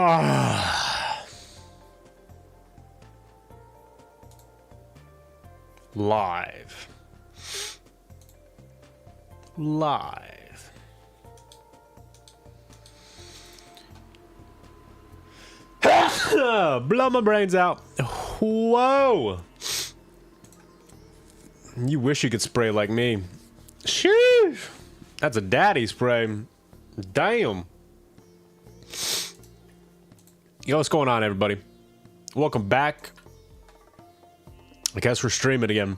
Ah. Live. Blow my brains out. Whoa. You wish you could spray like me. Sheesh. That's a daddy spray. Damn. Yo, what's going on, everybody? Welcome back. I guess we're streaming again.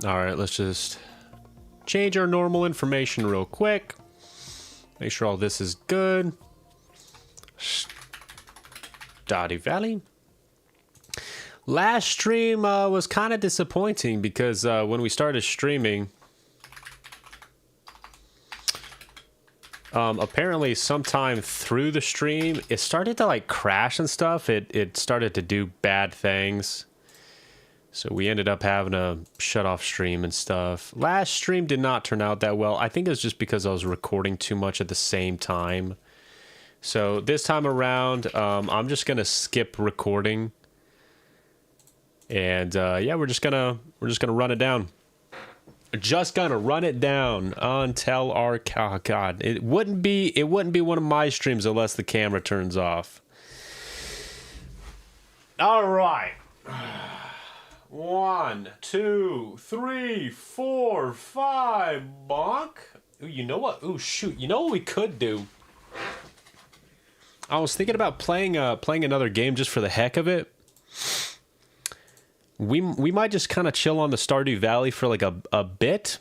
Alright, let's just change our normal information real quick. Make sure all this is good. Stardew Valley. Last stream was kind of disappointing because when we started streaming, apparently sometime through the stream, it started to like crash and stuff. It started to do bad things. So we ended up having to shut off stream and stuff. Last stream did not turn out that well. I think it was just because I was recording too much at the same time. So this time around, I'm just gonna skip recording. And yeah, we're just gonna run it down. Just gonna run it down until our oh God. It wouldn't be one of my streams unless the camera turns off. All right. 1, 2, 3, 4, 5. Bonk. Ooh, you know what? Ooh, shoot. You know what we could do? I was thinking about playing another game just for the heck of it. We might just kind of chill on the Stardew Valley for like a bit.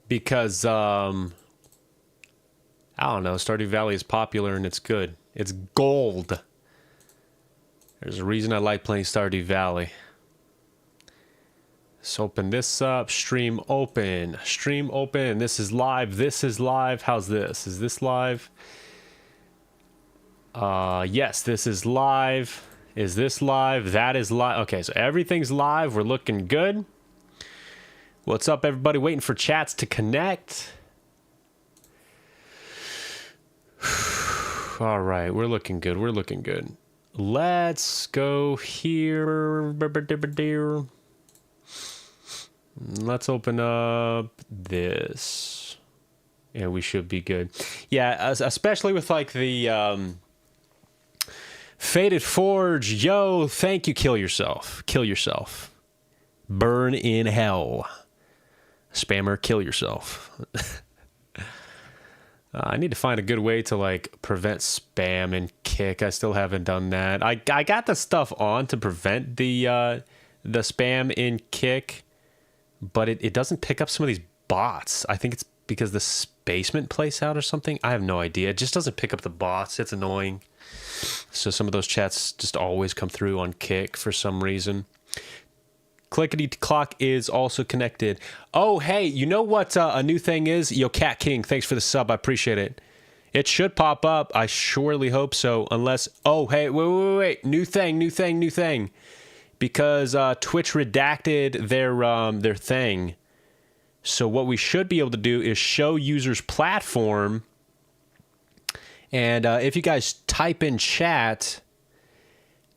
Because I don't know, Stardew Valley is popular and it's good. It's gold. There's a reason I like playing Stardew Valley. Let's open this up. Stream open. Stream open. This is live. This is live. How's this? Is this live? Yes, this is live. Is this live? That is live. Okay, so everything's live. We're looking good. What's up, everybody? Waiting for chats to connect. All right, we're looking good. We're looking good. Let's go here. Let's open up this. And we should be good. Yeah, especially with like the Faded Forge. Yo, thank you. Kill yourself. Kill yourself. Burn in hell. Spammer, kill yourself. I need to find a good way to like prevent spam and kick. I still haven't done that. I got the stuff on to prevent the spam in kick, but it doesn't pick up some of these bots. I think it's because the basement plays out or something. I have no idea. It just doesn't pick up the bots. It's annoying. So some of those chats just always come through on kick for some reason. Clickety Clock is also connected. Oh, hey, you know what a new thing is? Yo, Cat King, thanks for the sub. I appreciate it. It should pop up. I surely hope so. Unless, oh, hey, wait. New thing. Because Twitch redacted their thing. So what we should be able to do is show users platform. And if you guys type in chat,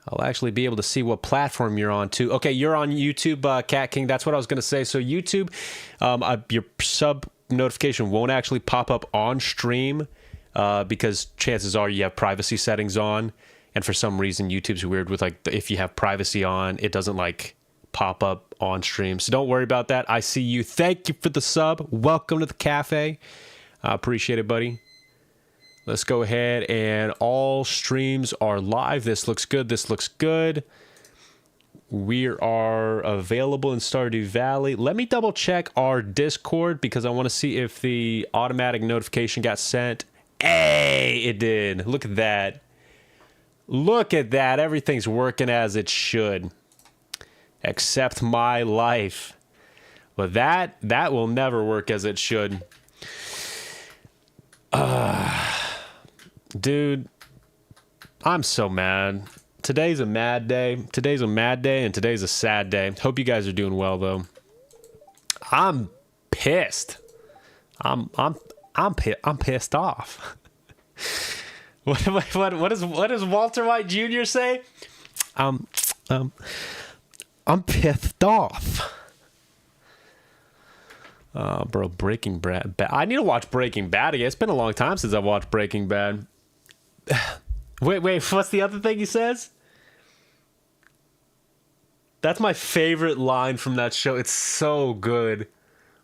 I'll actually be able to see what platform you're on too. Okay, you're on YouTube, Cat King. That's what I was going to say. So YouTube, your sub notification won't actually pop up on stream because chances are you have privacy settings on. And for some reason, YouTube's weird with like if you have privacy on, it doesn't like pop up on stream. So don't worry about that. I see you. Thank you for the sub. Welcome to the cafe. I appreciate it, buddy. Let's go ahead and all streams are live. This looks good. This looks good. We are available in Stardew Valley. Let me double check our Discord because I want to see if the automatic notification got sent. Hey, it did. Look at that. Look at that. Everything's working as it should. Except my life. But that will never work as it should. Dude, I'm so mad. Today's a mad day. Today's a mad day, and today's a sad day. Hope you guys are doing well, though. I'm pissed. I'm pissed off. What does Walter White Jr. say? I'm pissed off. Bro, Breaking Bad. I need to watch Breaking Bad again. It's been a long time since I've watched Breaking Bad. Wait, what's the other thing he says? That's my favorite line from that show. It's so good.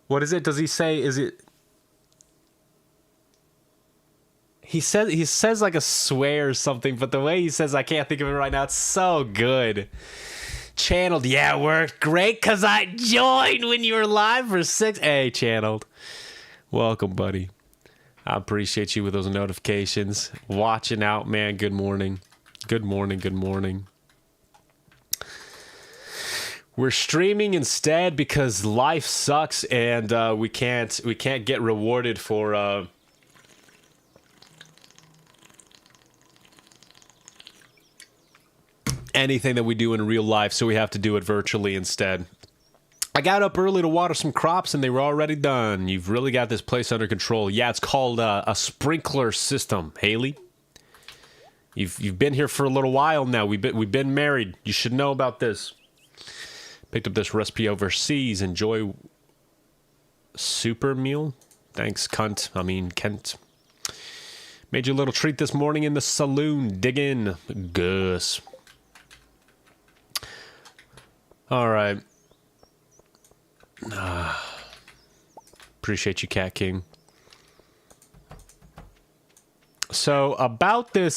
What is it? Does he say, is it... He says like a swear or something, but the way he says, I can't think of it right now. It's so good. Channeled, yeah, worked great because I joined when you were live for 6. Hey, Channeled. Welcome, buddy. I appreciate you with those notifications. Watching out, man. Good morning. Good morning. Good morning. We're streaming instead because life sucks and we can't get rewarded for anything that we do in real life, so we have to do it virtually instead. I got up early to water some crops and they were already done. You've really got this place under control. Yeah, it's called a sprinkler system, Haley. You've been here for a little while now. We've been married. You should know about this. Picked up this recipe overseas. Enjoy super meal. Thanks, cunt. I mean, Kent. Made you a little treat this morning in the saloon. Dig in. Gus. All right. Appreciate you, Cat King. So about this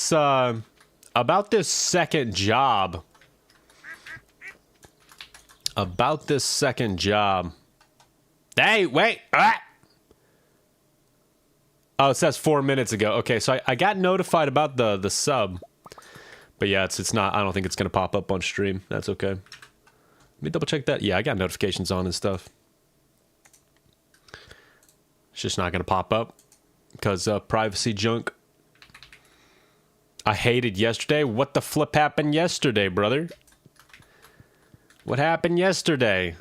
second job. About this second job. Hey, wait. Ah! Oh, it says 4 minutes ago. Okay, so I got notified about the sub. But yeah, it's not, I don't think it's going to pop up on stream. That's okay. Let me double check that. Yeah, I got notifications on and stuff. It's just not going to pop up because privacy junk. I hated yesterday. What the flip happened yesterday, brother? What happened yesterday?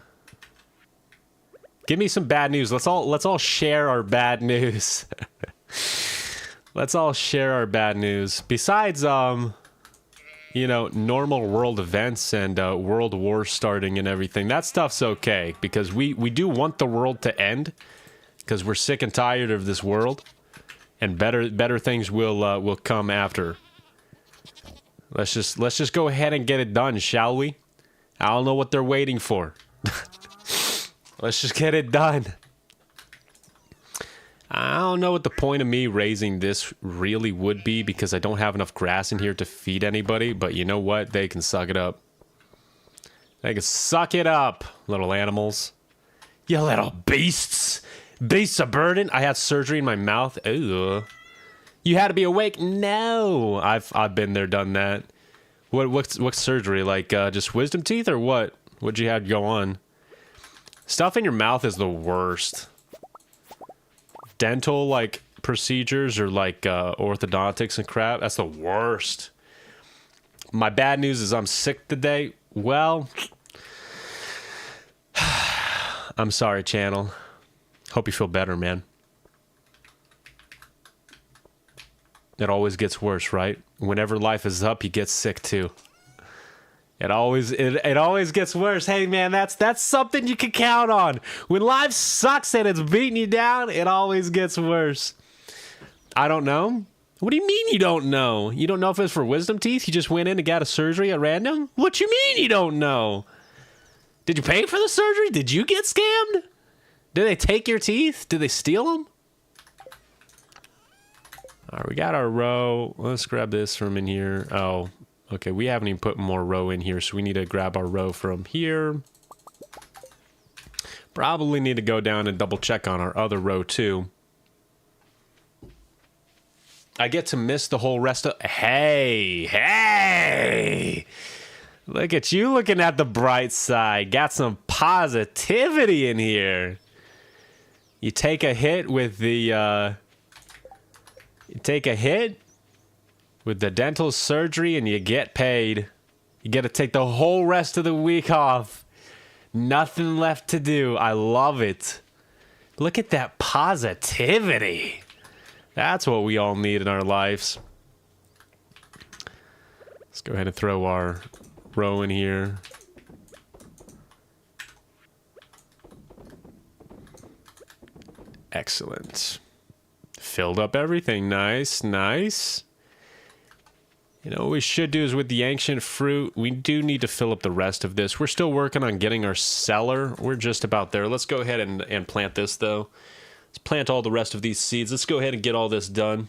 Give me some bad news. Let's all share our bad news. Let's all share our bad news. Besides, you know, normal world events and world wars starting and everything. That stuff's okay because we do want the world to end because we're sick and tired of this world, and better things will come after. Let's just go ahead and get it done, shall we? I don't know what they're waiting for. Let's just get it done. I don't know what the point of me raising this really would be because I don't have enough grass in here to feed anybody, but you know what? They can suck it up. They can suck it up, little animals. You little beasts. Beasts of burden. I had surgery in my mouth. Ooh. You had to be awake? No. I've been there, done that. What's surgery? Like just wisdom teeth or what? What'd you have go on? Stuff in your mouth is the worst. Dental like procedures or like orthodontics and crap, that's the worst. My bad news is I'm sick today. Well, I'm sorry, channel. Hope you feel better, man. It always gets worse, right? Whenever life is up, you get sick too. It always gets worse. Hey man, that's something you can count on. When life sucks and it's beating you down, it always gets worse. I don't know. What do you mean you don't know? You don't know if it's for wisdom teeth? You just went in and got a surgery at random? What you mean you don't know? Did you pay for the surgery? Did you get scammed? Did they take your teeth? Did they steal them? All right, we got our row. Let's grab this from in here. Oh, okay. We haven't even put more row in here, so we need to grab our row from here. Probably need to go down and double check on our other row too. I get to miss the whole rest of... Hey! Look at you looking at the bright side. Got some positivity in here. You take a hit with the... You take a hit with the dental surgery and you get paid. You get to take the whole rest of the week off. Nothing left to do. I love it. Look at that positivity. That's what we all need in our lives. Let's go ahead and throw our row in here. Excellent. Filled up everything. Nice, nice. You know what we should do is with the ancient fruit, we do need to fill up the rest of this. We're still working on getting our cellar. We're just about there. Let's go ahead and plant this, though. Let's plant all the rest of these seeds. Let's go ahead and get all this done.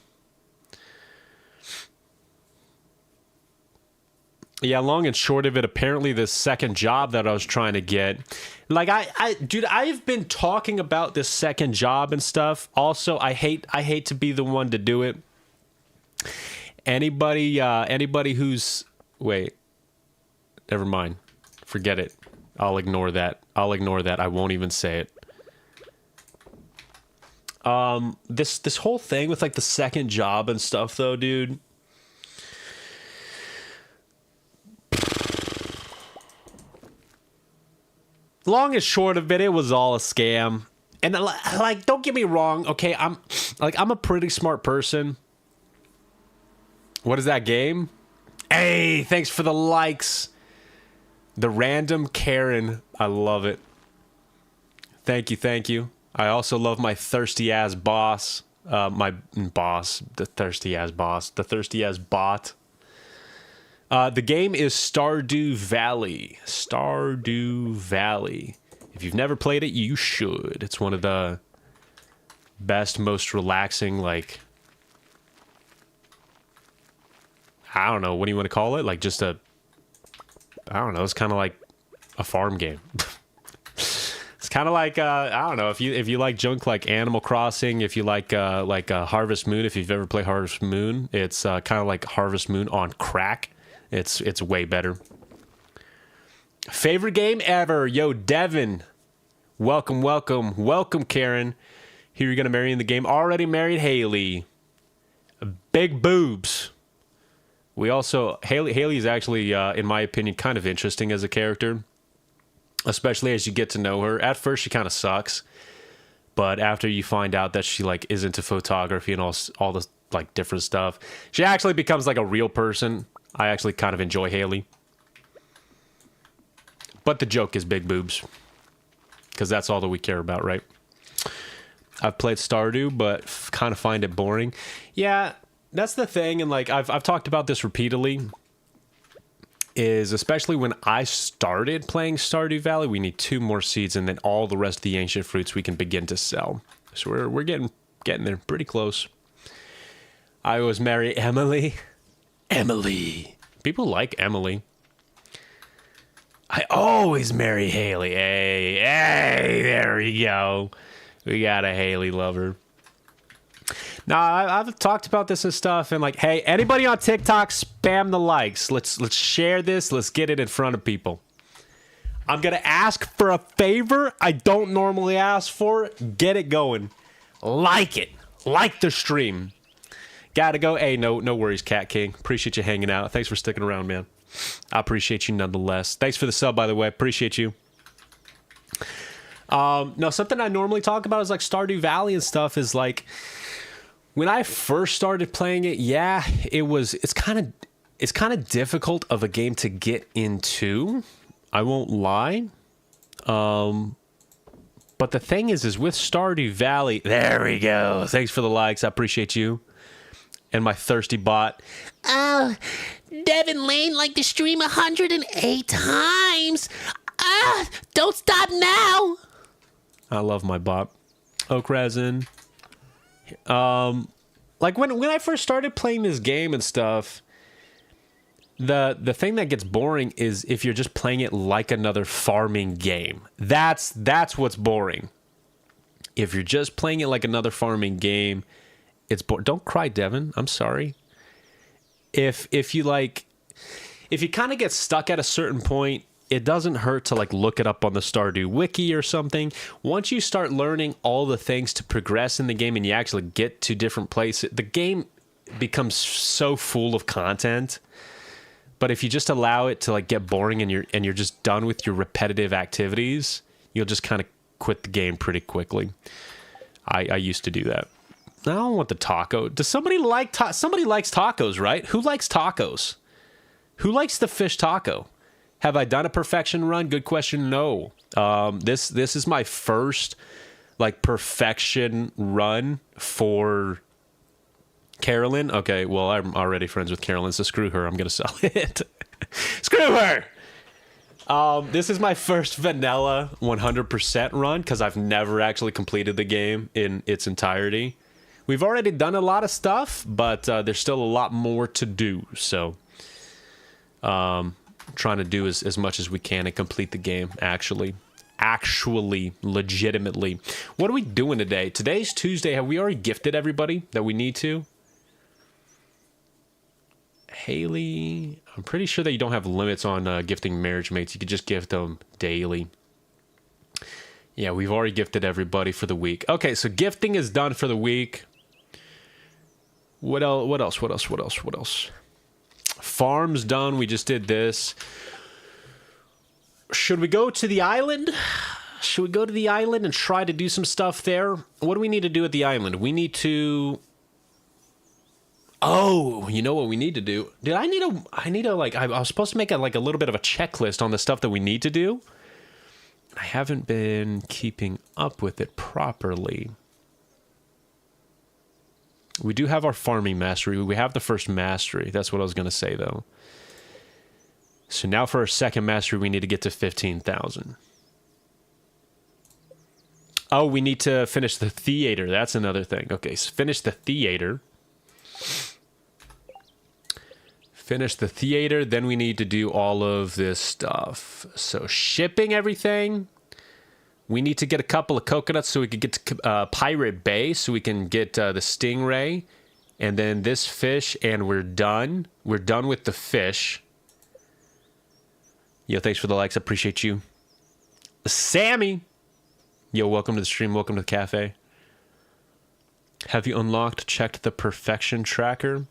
Yeah, long and short of it, apparently this second job that I was trying to get, like dude, I've been talking about this second job and stuff. Also, I hate to be the one to do it. Anybody who's, wait, never mind. Forget it. I'll ignore that. I won't even say it. This whole thing with like the second job and stuff though, dude. Long and short of it, it was all a scam. And like, don't get me wrong, okay? I'm a pretty smart person. What is that game? Hey, thanks for the likes. The random Karen. I love it. Thank you, thank you. I also love my thirsty ass boss. My boss, the thirsty ass boss, the thirsty ass bot. The game is Stardew Valley. Stardew Valley. If you've never played it, you should. It's one of the best, most relaxing, like, I don't know, what do you want to call it? Like just I don't know, it's kind of like a farm game. It's kind of like, I don't know, if you like junk like Animal Crossing, if you like Harvest Moon, if you've ever played Harvest Moon, it's kind of like Harvest Moon on crack. It's way better. Favorite game ever. Yo, Devin. Welcome, welcome, welcome, Karen. Who you're going to marry in the game. Already married Haley. Big boobs. We also... Haley is actually, in my opinion, kind of interesting as a character. Especially as you get to know her. At first, she kind of sucks. But after you find out that she, like, is into photography and all this, like, different stuff, she actually becomes, like, a real person. I actually kind of enjoy Haley. But the joke is big boobs. Because that's all that we care about, right? I've played Stardew, but kind of find it boring. Yeah, that's the thing. And like I've talked about this repeatedly. Is especially when I started playing Stardew Valley, we need 2 more seeds and then all the rest of the ancient fruits we can begin to sell. So we're getting there pretty close. I always marry Emily. Emily. People like Emily. I always marry Haley. Hey, there we go. We got a Haley lover. Now, I've talked about this and stuff, and like, hey, anybody on TikTok, spam the likes. Let's share this. Let's get it in front of people. I'm gonna ask for a favor I don't normally ask for. Get it going. Like it. Like the stream. Gotta go. Hey, no worries, Cat King. Appreciate you hanging out. Thanks for sticking around, man. I appreciate you nonetheless. Thanks for the sub, by the way. Appreciate you. No, something I normally talk about is like Stardew Valley and stuff is like when I first started playing it, yeah, it's kind of difficult of a game to get into. I won't lie. But the thing is with Stardew Valley, there we go. Thanks for the likes. I appreciate you. And my thirsty bot. Oh, Devin Lane liked the stream 108 times. Don't stop now. I love my bot. Oak resin. Like when I first started playing this game and stuff, the thing that gets boring is if you're just playing it like another farming game. That's what's boring. If you're just playing it like another farming game, it's boring. Don't cry, Devin. I'm sorry. If you kind of get stuck at a certain point, it doesn't hurt to like look it up on the Stardew wiki or something. Once you start learning all the things to progress in the game and you actually get to different places, the game becomes so full of content. But if you just allow it to like get boring and you're just done with your repetitive activities, you'll just kind of quit the game pretty quickly. I used to do that. I don't want the taco. Does somebody like somebody likes tacos, right? Who likes tacos? Who likes the fish taco? Have I done a perfection run? Good question. No. This is my first like perfection run for Carolyn. Okay, well, I'm already friends with Carolyn, so screw her. I'm gonna sell it. Screw her. This is my first vanilla 100% run because I've never actually completed the game in its entirety. We've already done a lot of stuff, but there's still a lot more to do. So, trying to do as much as we can and complete the game. Actually, legitimately. What are we doing today? Today's Tuesday. Have we already gifted everybody that we need to? Haley, I'm pretty sure that you don't have limits on gifting marriage mates. You could just gift them daily. Yeah, we've already gifted everybody for the week. Okay, so gifting is done for the week. What else? Farm's done. We just did this. Should we go to the island? Should we go to the island and try to do some stuff there? What do we need to do at the island? We need to... Oh, you know what we need to do? I was supposed to make a little bit of a checklist on the stuff that we need to do. I haven't been keeping up with it properly. We do have our farming mastery. We have the first mastery. That's what I was going to say, though. So now for our second mastery, we need to get to 15,000. Oh, we need to finish the theater. That's another thing. Okay, so finish the theater. Finish the theater, then we need to do all of this stuff. So shipping everything. We need to get a couple of coconuts so we can get to Pirate Bay so we can get the stingray. And then this fish, and we're done. We're done with the fish. Yo, thanks for the likes. I appreciate you. Sammy. Yo, welcome to the stream. Welcome to the cafe. Have you checked the perfection tracker?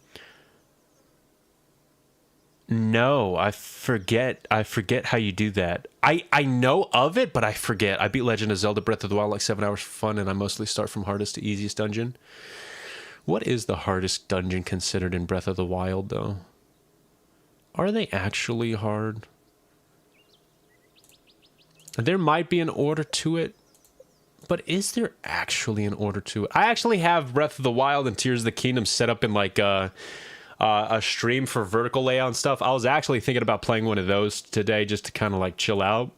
No, I forget how you do that. I know of it, but I forget. I beat Legend of Zelda Breath of the Wild like 7 hours for fun, and I mostly start from hardest to easiest dungeon. What is the hardest dungeon considered in Breath of the Wild, though? Are they actually hard? There might be an order to it, but is there actually an order to it? I actually have Breath of the Wild and Tears of the Kingdom set up in like a stream for vertical layout and stuff. I was actually thinking about playing one of those today just to kind of like chill out.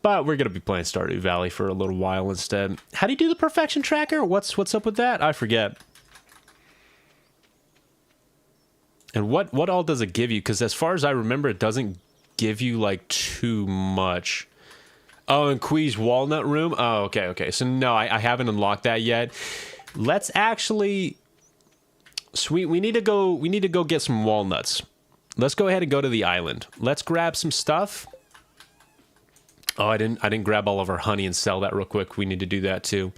But we're going to be playing Stardew Valley for a little while instead. How do you do the perfection tracker? What's up with that? I forget. And what all does it give you? Because as far as I remember, it doesn't give you like too much. Oh, and Quee's Walnut Room? Oh, okay. So no, I haven't unlocked that yet. Let's actually... Sweet, we need to go get some walnuts. Let's go ahead and go to the island. Let's grab some stuff. Oh, I didn't grab all of our honey and sell that real quick. We need to do that too.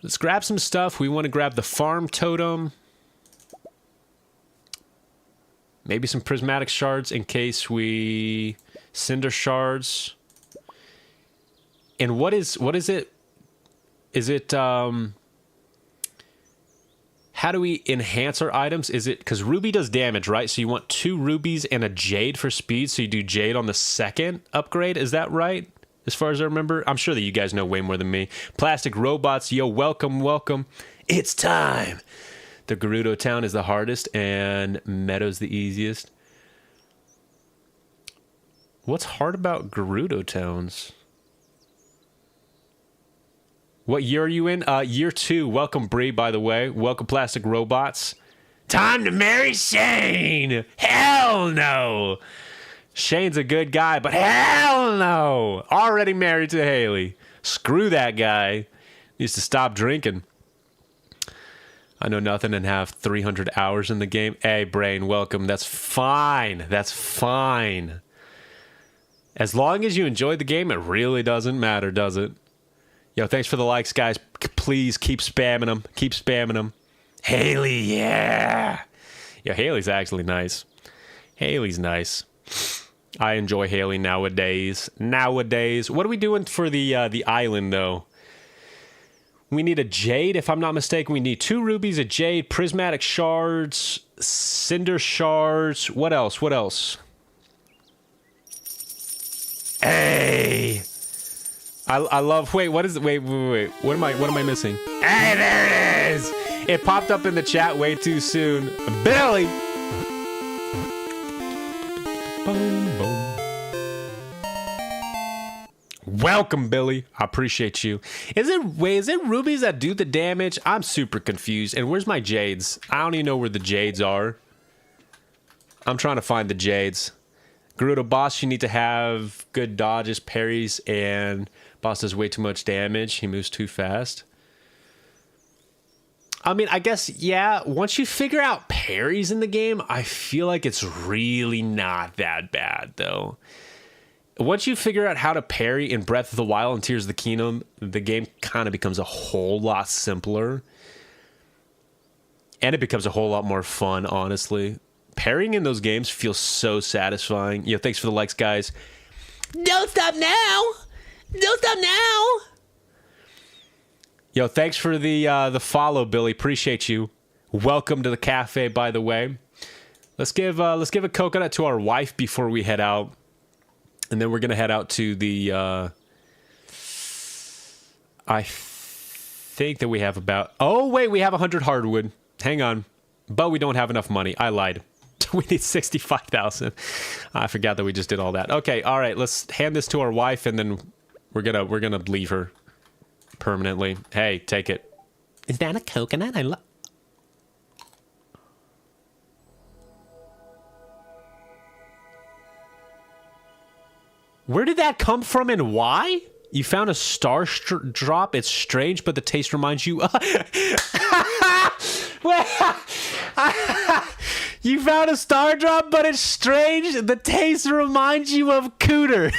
Let's grab some stuff. We want to grab the farm totem. Maybe some prismatic shards in case we cinder shards. And what is it? Is it how do we enhance our items? Is it because ruby does damage, right? So you want 2 rubies and a jade for speed. So you do jade on the second upgrade. Is that right? As far as I remember, I'm sure that you guys know way more than me. Plastic robots, yo, welcome. It's time. The Gerudo town is the hardest and Meadow's the easiest. What's hard about Gerudo towns? What year are you in? Year 2. Welcome, Bree, by the way. Welcome, Plastic Robots. Time to marry Shane! Hell no! Shane's a good guy, but hell no! Already married to Haley. Screw that guy. Needs to stop drinking. I know nothing and have 300 hours in the game. Hey, Brain, welcome. That's fine. That's fine. As long as you enjoy the game, it really doesn't matter, does it? Yo, thanks for the likes, guys. Please keep spamming them. Keep spamming them. Haley, yeah. Yeah, Haley's actually nice. Haley's nice. I enjoy Haley nowadays. What are we doing for the island, though? We need a jade, if I'm not mistaken. We need 2 rubies, a jade, prismatic shards, cinder shards. What else? Hey! I love... Wait, what is it? Wait. What am I missing? Hey, there it is! It popped up in the chat way too soon. Billy! Boom, boom. Welcome, Billy. I appreciate you. Is it rubies that do the damage? I'm super confused. And where's my jades? I don't even know where the jades are. I'm trying to find the jades. Gerudo boss, you need to have good dodges, parries, and boss does way too much damage. He moves too fast. I mean, I guess, yeah, once you figure out parries in the game, I feel like it's really not that bad, though. Once you figure out how to parry in Breath of the Wild and Tears of the Kingdom, the game kind of becomes a whole lot simpler. And it becomes a whole lot more fun, honestly. Parrying in those games feels so satisfying. Yeah, thanks for the likes, guys. Don't stop now! Don't stop now! Yo, thanks for the follow, Billy. Appreciate you. Welcome to the cafe, by the way. Let's give a coconut to our wife before we head out. And then we're going to head out to the, I think that we have about, oh, wait, we have 100 hardwood. Hang on. But we don't have enough money. I lied. We need 65,000. I forgot that we just did all that. Okay, all right, let's hand this to our wife, and then we're gonna leave her permanently. Hey, take it. Is that a coconut? Where did that come from and why? You found a star drop. It's strange, but the taste reminds you... You found a star drop, but it's strange. The taste reminds you of Cooter.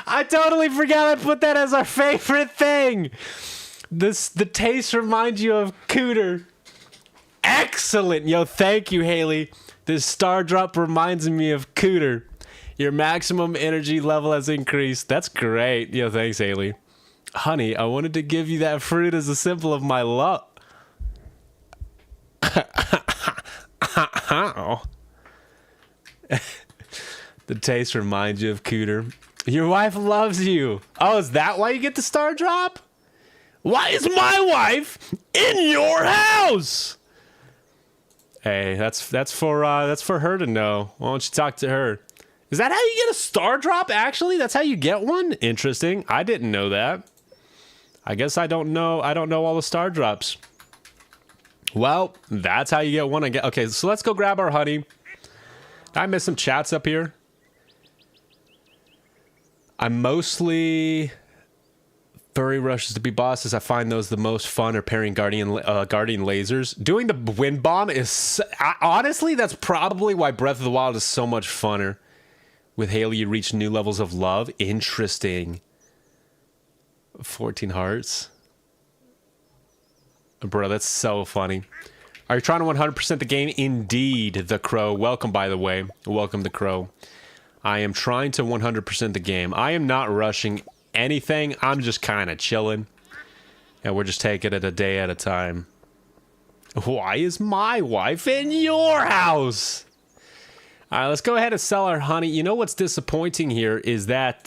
I totally forgot I put that as our favorite thing. The taste reminds you of Cooter. Excellent. Yo, thank you, Haley. This star drop reminds me of Cooter. Your maximum energy level has increased. That's great. Yo, thanks, Haley. Honey, I wanted to give you that fruit as a symbol of my love. The taste reminds you of Cooter. Your wife loves you. Oh, is that why you get the star drop? Why is my wife in your house? Hey, that's for her to know. Why don't you talk to her? Is that how you get a star drop, actually? That's how you get one? Interesting. I didn't know that. I guess I don't know all the star drops. Well, that's how you get one. Okay, so let's go grab our honey. I missed some chats up here. I'm mostly furry rushes to be bosses. I find those the most fun, or pairing guardian lasers. Doing the wind bomb is... honestly, that's probably why Breath of the Wild is so much funner. With Haley, you reach new levels of love. Interesting. 14 hearts. Bro, that's so funny. Are you trying to 100% the game? Indeed, the Crow. Welcome, by the way. Welcome, the Crow. I am trying to 100% the game. I am not rushing anything. I'm just kind of chilling. And we're just taking it a day at a time. Why is my wife in your house? All right, let's go ahead and sell our honey. You know what's disappointing here is that,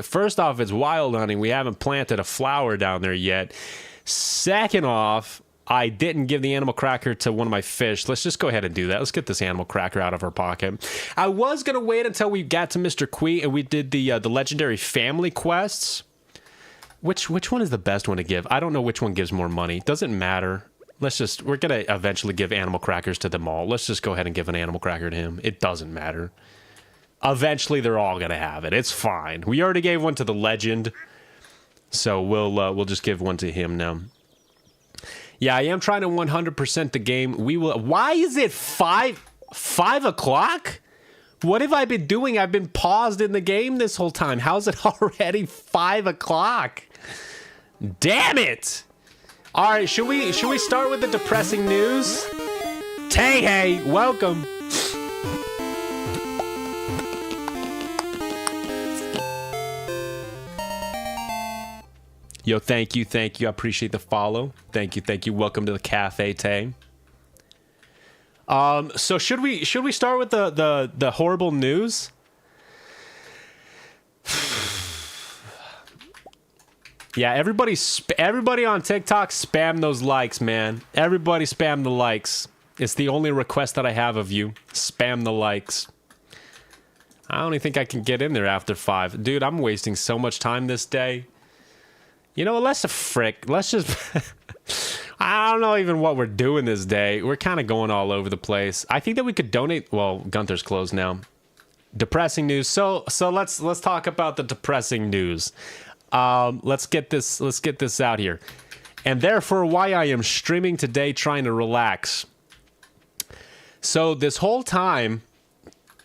first off, it's wild honey. We haven't planted a flower down there yet. Second off, I didn't give the animal cracker to one of my fish. Let's just go ahead and do that. Let's get this animal cracker out of our pocket. I was going to wait until we got to Mr. Quee and we did the legendary family quests. Which one is the best one to give? I don't know which one gives more money. Doesn't matter. We're going to eventually give animal crackers to them all. Let's just go ahead and give an animal cracker to him. It doesn't matter. Eventually, they're all going to have it. It's fine. We already gave one to the legend. So we'll just give one to him now. Yeah, I am trying to 100% the game. We will. Why is it 5 o'clock? What have I been doing? I've been paused in the game this whole time. How's it already 5 o'clock? Damn it! All right, should we start with the depressing news? Tay, hey, welcome. Yo, thank you. I appreciate the follow. Thank you. Welcome to the cafe, Tay. So should we start with the horrible news? Yeah, everybody on TikTok spam those likes, man. Everybody spam the likes. It's the only request that I have of you. Spam the likes. I don't even think I can get in there after 5. Dude, I'm wasting so much time this day. You know, let's just... I don't know even what we're doing this day. We're kind of going all over the place. I think that we could donate... Well, Gunther's closed now. Depressing news. So let's talk about the depressing news. Let's get this out here. And therefore, why I am streaming today trying to relax. So this whole time,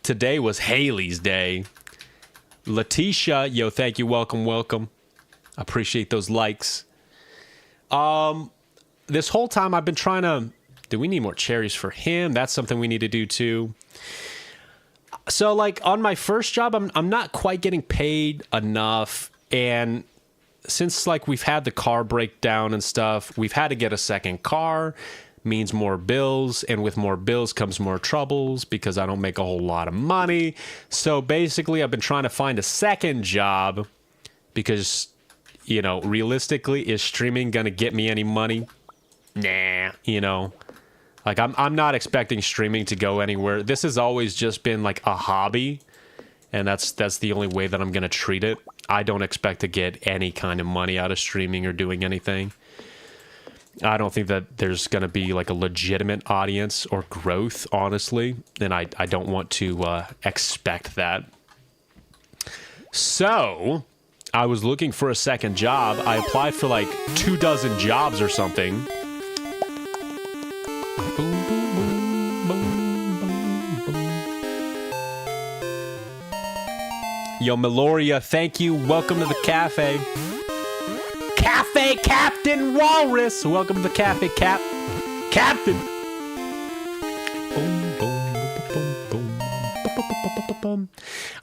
today was Haley's day. Letitia, yo, thank you. Welcome. Appreciate those likes. This whole time I've been trying to... Do we need more cherries for him? That's something we need to do too. So like on my first job, I'm not quite getting paid enough. And since like we've had the car breakdown and stuff, we've had to get a second car. Means more bills, and with more bills comes more troubles because I don't make a whole lot of money. So basically I've been trying to find a second job because... You know, realistically, is streaming gonna get me any money? Nah, you know. Like, I'm not expecting streaming to go anywhere. This has always just been, like, a hobby. And that's the only way that I'm gonna treat it. I don't expect to get any kind of money out of streaming or doing anything. I don't think that there's gonna be, like, a legitimate audience or growth, honestly. And I don't want to expect that. So... I was looking for a second job. I applied for like 24 jobs or something. Yo, Meloria, thank you. Welcome to the cafe. Cafe Captain Walrus. Welcome to the cafe, Captain.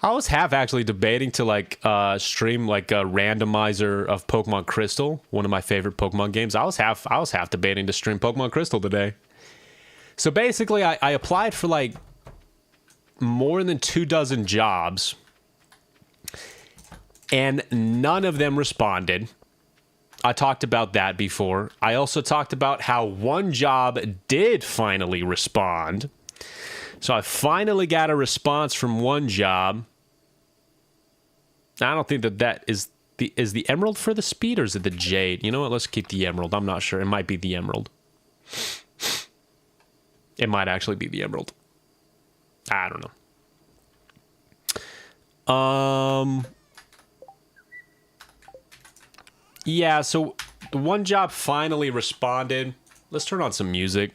I was half actually debating to like stream like a randomizer of Pokemon Crystal, one of my favorite Pokemon games. I was half debating to stream Pokemon Crystal today. So basically I applied for like more than 24 jobs and none of them responded. I talked about that before. I also talked about how one job did finally respond. So I finally got a response from one job. I don't think that is the emerald for the speed or is it the jade? You know what? Let's keep the emerald. I'm not sure. It might be the emerald. It might actually be the emerald. I don't know. Yeah, so the one job finally responded. Let's turn on some music.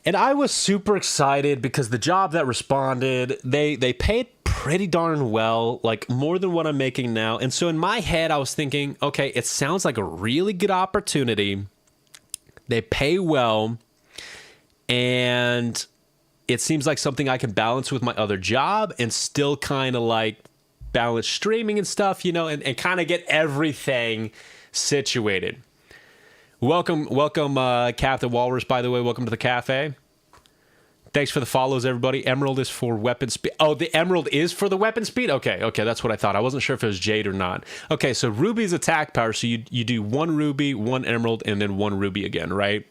And I was super excited because the job that responded, they paid pretty darn well, like more than what I'm making now. And so in my head, I was thinking, okay, it sounds like a really good opportunity. They pay well. And it seems like something I can balance with my other job and still kind of like balance streaming and stuff, you know, and kind of get everything situated. Welcome, Captain Walrus, by the way. Welcome to the cafe. Thanks for the follows, everybody. Emerald is for weapon speed. Oh, the emerald is for the weapon speed? Okay, that's what I thought. I wasn't sure if it was jade or not. Okay, so ruby's attack power. So you do 1 ruby, 1 emerald, and then 1 ruby again, right?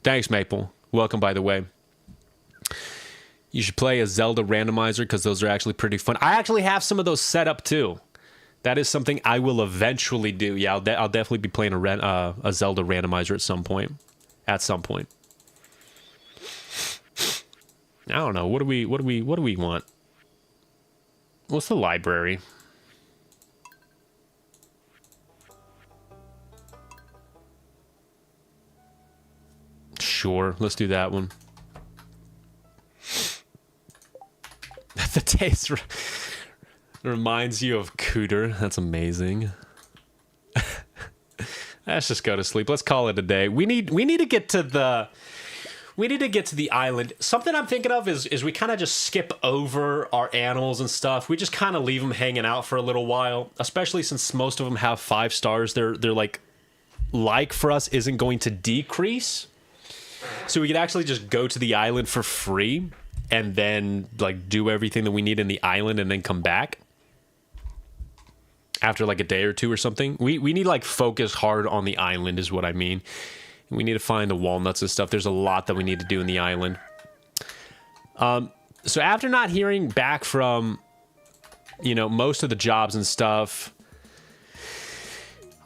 Thanks, Maple. Welcome, by the way. You should play a Zelda randomizer because those are actually pretty fun. I actually have some of those set up, too. That is something I will eventually do. Yeah, I'll definitely be playing a Zelda randomizer at some point. I don't know. What do we want? What's the library? Sure, let's do that one. The taste reminds you of Cooter. That's amazing. Let's just go to sleep. Let's call it a day. We need to get to the island. Something I'm thinking of is we kind of just skip over our animals and stuff. We just kind of leave them hanging out for a little while, especially since most of them have 5 stars. They're like for us isn't going to decrease. So we could actually just go to the island for free and then like do everything that we need in the island and then come back after like a day or two or something. We need like focus hard on the island is what I mean. We need to find the walnuts and stuff. There's a lot that we need to do in the island. So after not hearing back from, most of the jobs and stuff,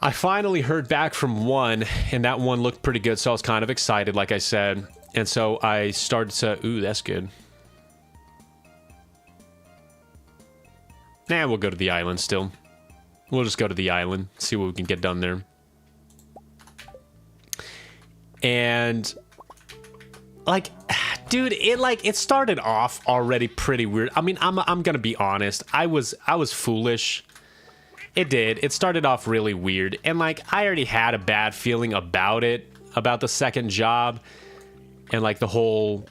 I finally heard back from one, and that one looked pretty good, so I was kind of excited, like I said. And so I started to, ooh, that's good. Nah, we'll go to the island still. We'll just go to the island, see what we can get done there. And like, dude, it started off already pretty weird. I mean, I'm gonna be honest. I was foolish. It did. It started off really weird. And like, I already had a bad feeling about it, about the second job and like the whole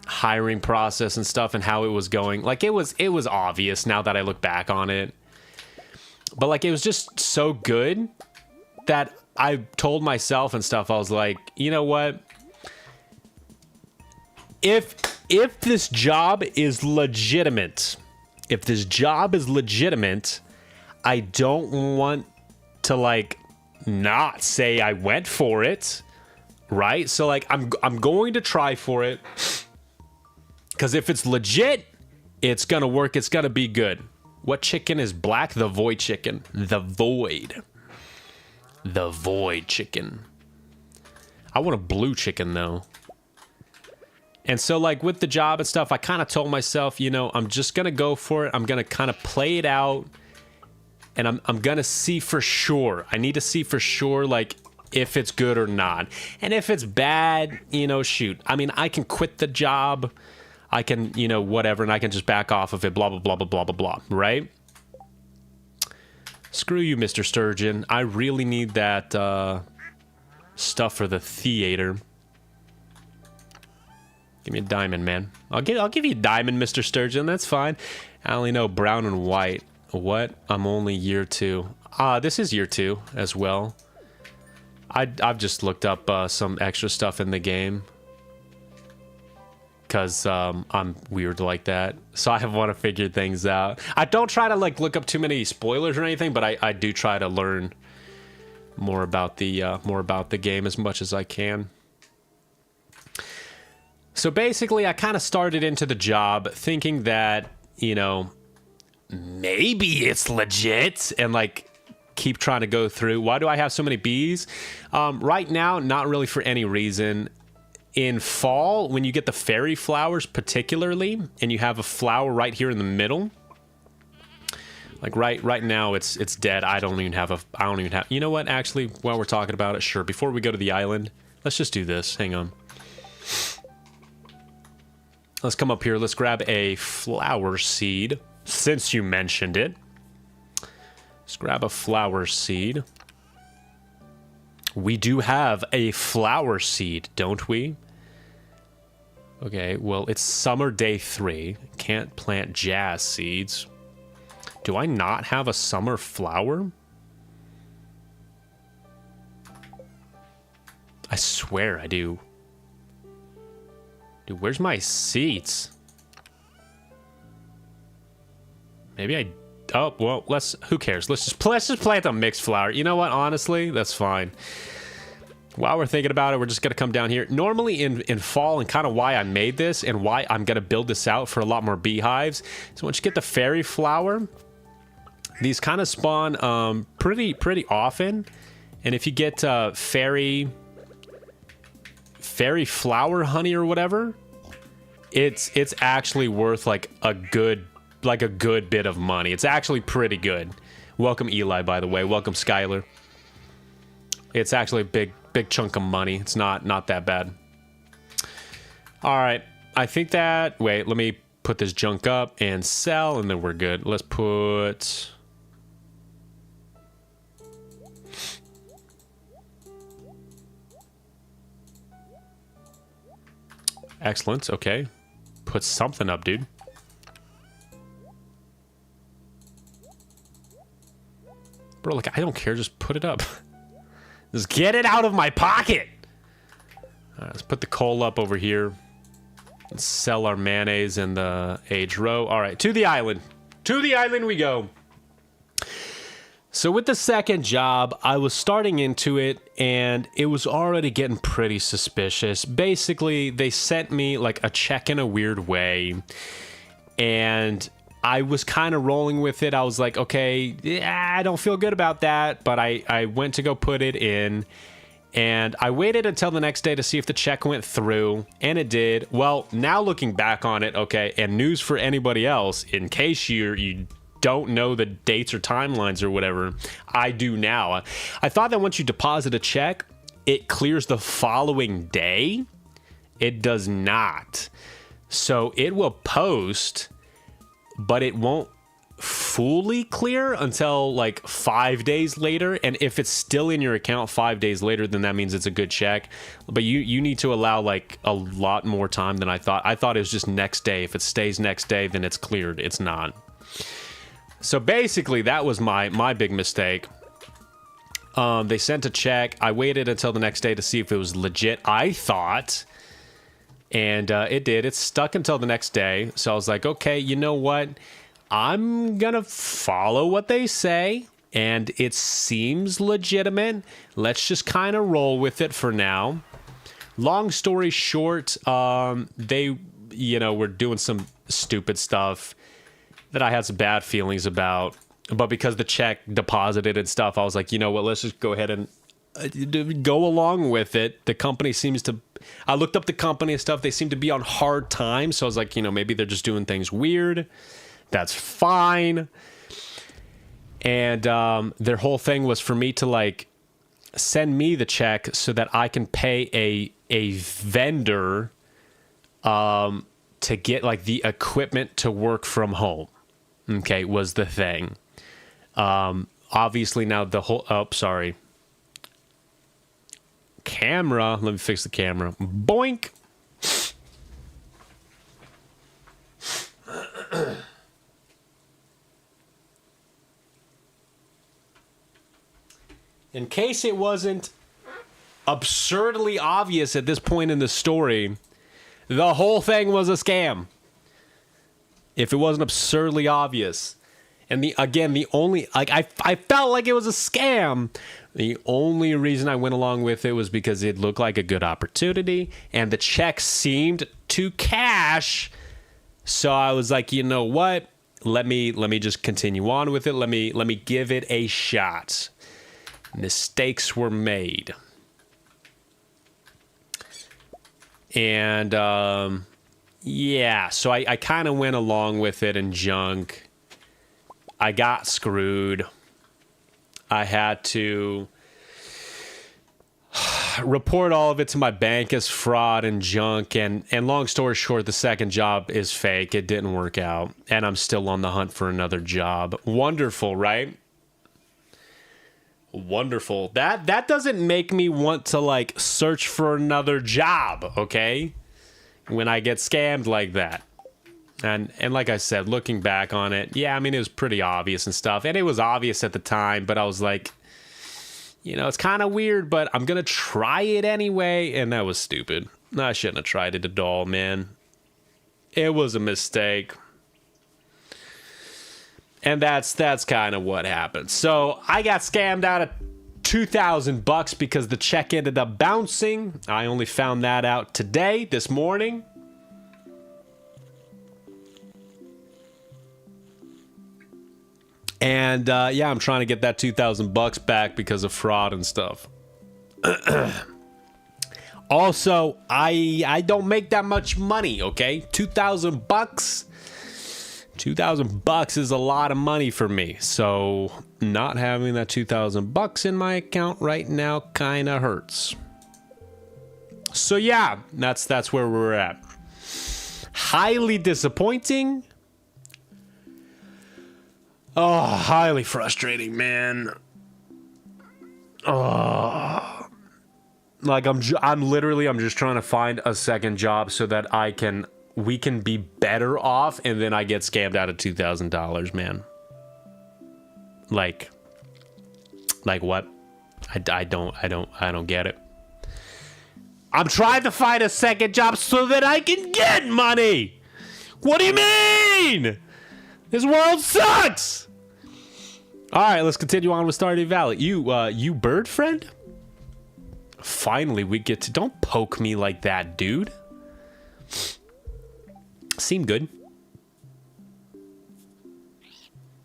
hiring process and stuff and how it was going. Like it was obvious now that I look back on it. But like, it was just so good that I told myself and stuff, I was like, you know what? If this job is legitimate, I don't want to like not say I went for it, right? So like I'm going to try for it, because if it's legit, it's gonna work. It's gonna be good. What chicken is black? The void chicken. The void chicken. I want a blue chicken though. And so like with the job and stuff, I kind of told myself, I'm just gonna go for it. I'm gonna kind of play it out. And I'm going to see for sure. I need to see for sure, like, if it's good or not. And if it's bad, shoot. I mean, I can quit the job. I can, whatever, and I can just back off of it, blah, blah, blah, blah, blah, blah, blah, right? Screw you, Mr. Sturgeon. I really need that stuff for the theater. Give me a diamond, man. I'll give you a diamond, Mr. Sturgeon. That's fine. I only know brown and white. What? I'm only year 2. This is year 2 as well. I've just looked up some extra stuff in the game. Because I'm weird like that. So I want to figure things out. I don't try to like look up too many spoilers or anything, but I do try to learn more about the game as much as I can. So basically, I kind of started into the job thinking that, maybe it's legit, and like keep trying to go through. Why do I have so many bees? Right now, not really for any reason. In fall, when you get the fairy flowers particularly, and you have a flower right here in the middle, like right now it's dead. I don't even have. You know what? Actually, while we're talking about it, sure. Before we go to the island, let's just do this. Hang on. Let's come up here. Let's grab a flower seed. Since you mentioned it, let's grab a flower seed. We do have a flower seed, don't we? Okay, well, it's summer day 3. Can't plant jazz seeds. Do I not have a summer flower? I swear I do. Dude, where's my seeds? Maybe I... Oh, well, who cares? Let's just plant a mixed flower. You know what? Honestly, that's fine. While we're thinking about it, we're just going to come down here. Normally in fall, and kind of why I made this and why I'm going to build this out for a lot more beehives. So once you get the fairy flower, these kind of spawn pretty often. And if you get fairy flower honey or whatever, it's actually worth like a good bit of money. It's actually pretty good. Welcome Eli, by the way. Welcome Skylar. It's actually a big chunk of money. It's not that bad. All right. I think that... Wait, let me put this junk up and sell, and then we're good. Let's put... Excellent. Okay. Put something up, dude. Bro, like, I don't care. Just put it up. Just get it out of my pocket. All right, let's put the coal up over here. Let's sell our mayonnaise in the age row. All right, to the island. To the island we go. So with the second job, I was starting into it, and it was already getting pretty suspicious. Basically, they sent me, like, a check in a weird way, and I was kind of rolling with it. I was like, okay, yeah, I don't feel good about that, but I went to go put it in, and I waited until the next day to see if the check went through, and it did. Well, now looking back on it, okay, and news for anybody else, in case you don't know the dates or timelines or whatever, I do now. I thought that once you deposit a check, it clears the following day. It does not. So it will post, but it won't fully clear until like 5 days later. And if it's still in your account 5 days later, then that means it's a good check. But you need to allow like a lot more time than I thought. I thought it was just next day. If it stays next day, then it's cleared. It's not. So basically, that was my big mistake. They sent a check. I waited until the next day to see if it was legit, I thought. And it did. It stuck until the next day. So I was like, okay, you know what? I'm going to follow what they say. And it seems legitimate. Let's just kind of roll with it for now. Long story short, they, were doing some stupid stuff that I had some bad feelings about, but because the check deposited and stuff, I was like, you know what, let's just go ahead and go along with it. The company seems to, I looked up the company and stuff, they seem to be on hard times, so I was like, maybe they're just doing things weird. That's fine. And their whole thing was for me to like send me the check so that I can pay a vendor to get like the equipment to work from home. Okay, was the thing. Obviously now the whole, sorry. Camera, let me fix the camera. Boink. In case it wasn't absurdly obvious at this point in the story, the whole thing was a scam. If it wasn't absurdly obvious. And the only, like, I felt like it was a scam. The only reason I went along with it was because it looked like a good opportunity and the check seemed to cash. So I was like, you know what? Let me just continue on with it. Let me give it a shot. Mistakes were made. And, yeah, so I kind of went along with it and junk. I got screwed. I had to report all of it to my bank as fraud and junk. And long story short, the second job is fake. It didn't work out. And I'm still on the hunt for another job. Wonderful, right? Wonderful. That doesn't make me want to, like, search for another job, okay? When I get scammed like that. And like I said, looking back on it, yeah, I mean, it was pretty obvious and stuff. And it was obvious at the time, but I was like, it's kind of weird, but I'm going to try it anyway. And that was stupid. I shouldn't have tried it at all, man. It was a mistake. And that's kind of what happened. So I got scammed out of $2,000 because the check ended up bouncing. I only found that out today, this morning. And yeah, I'm trying to get that $2,000 back because of fraud and stuff. Also, I don't make that much money, okay? $2,000. $2,000 is a lot of money for me. So not having that $2,000 in my account right now kind of hurts. So yeah, that's where we're at. Highly disappointing. Oh, highly frustrating, man. Oh, Like I'm just trying to find a second job so that we can be better off, and then I get scammed out of $2,000, man. Like what? I don't get it. I'm trying to find a second job so that I can get money. What do you mean? This world sucks. All right, let's continue on with Stardew Valley. You bird friend? Finally, we get to... Don't poke me like that, dude. Seem good.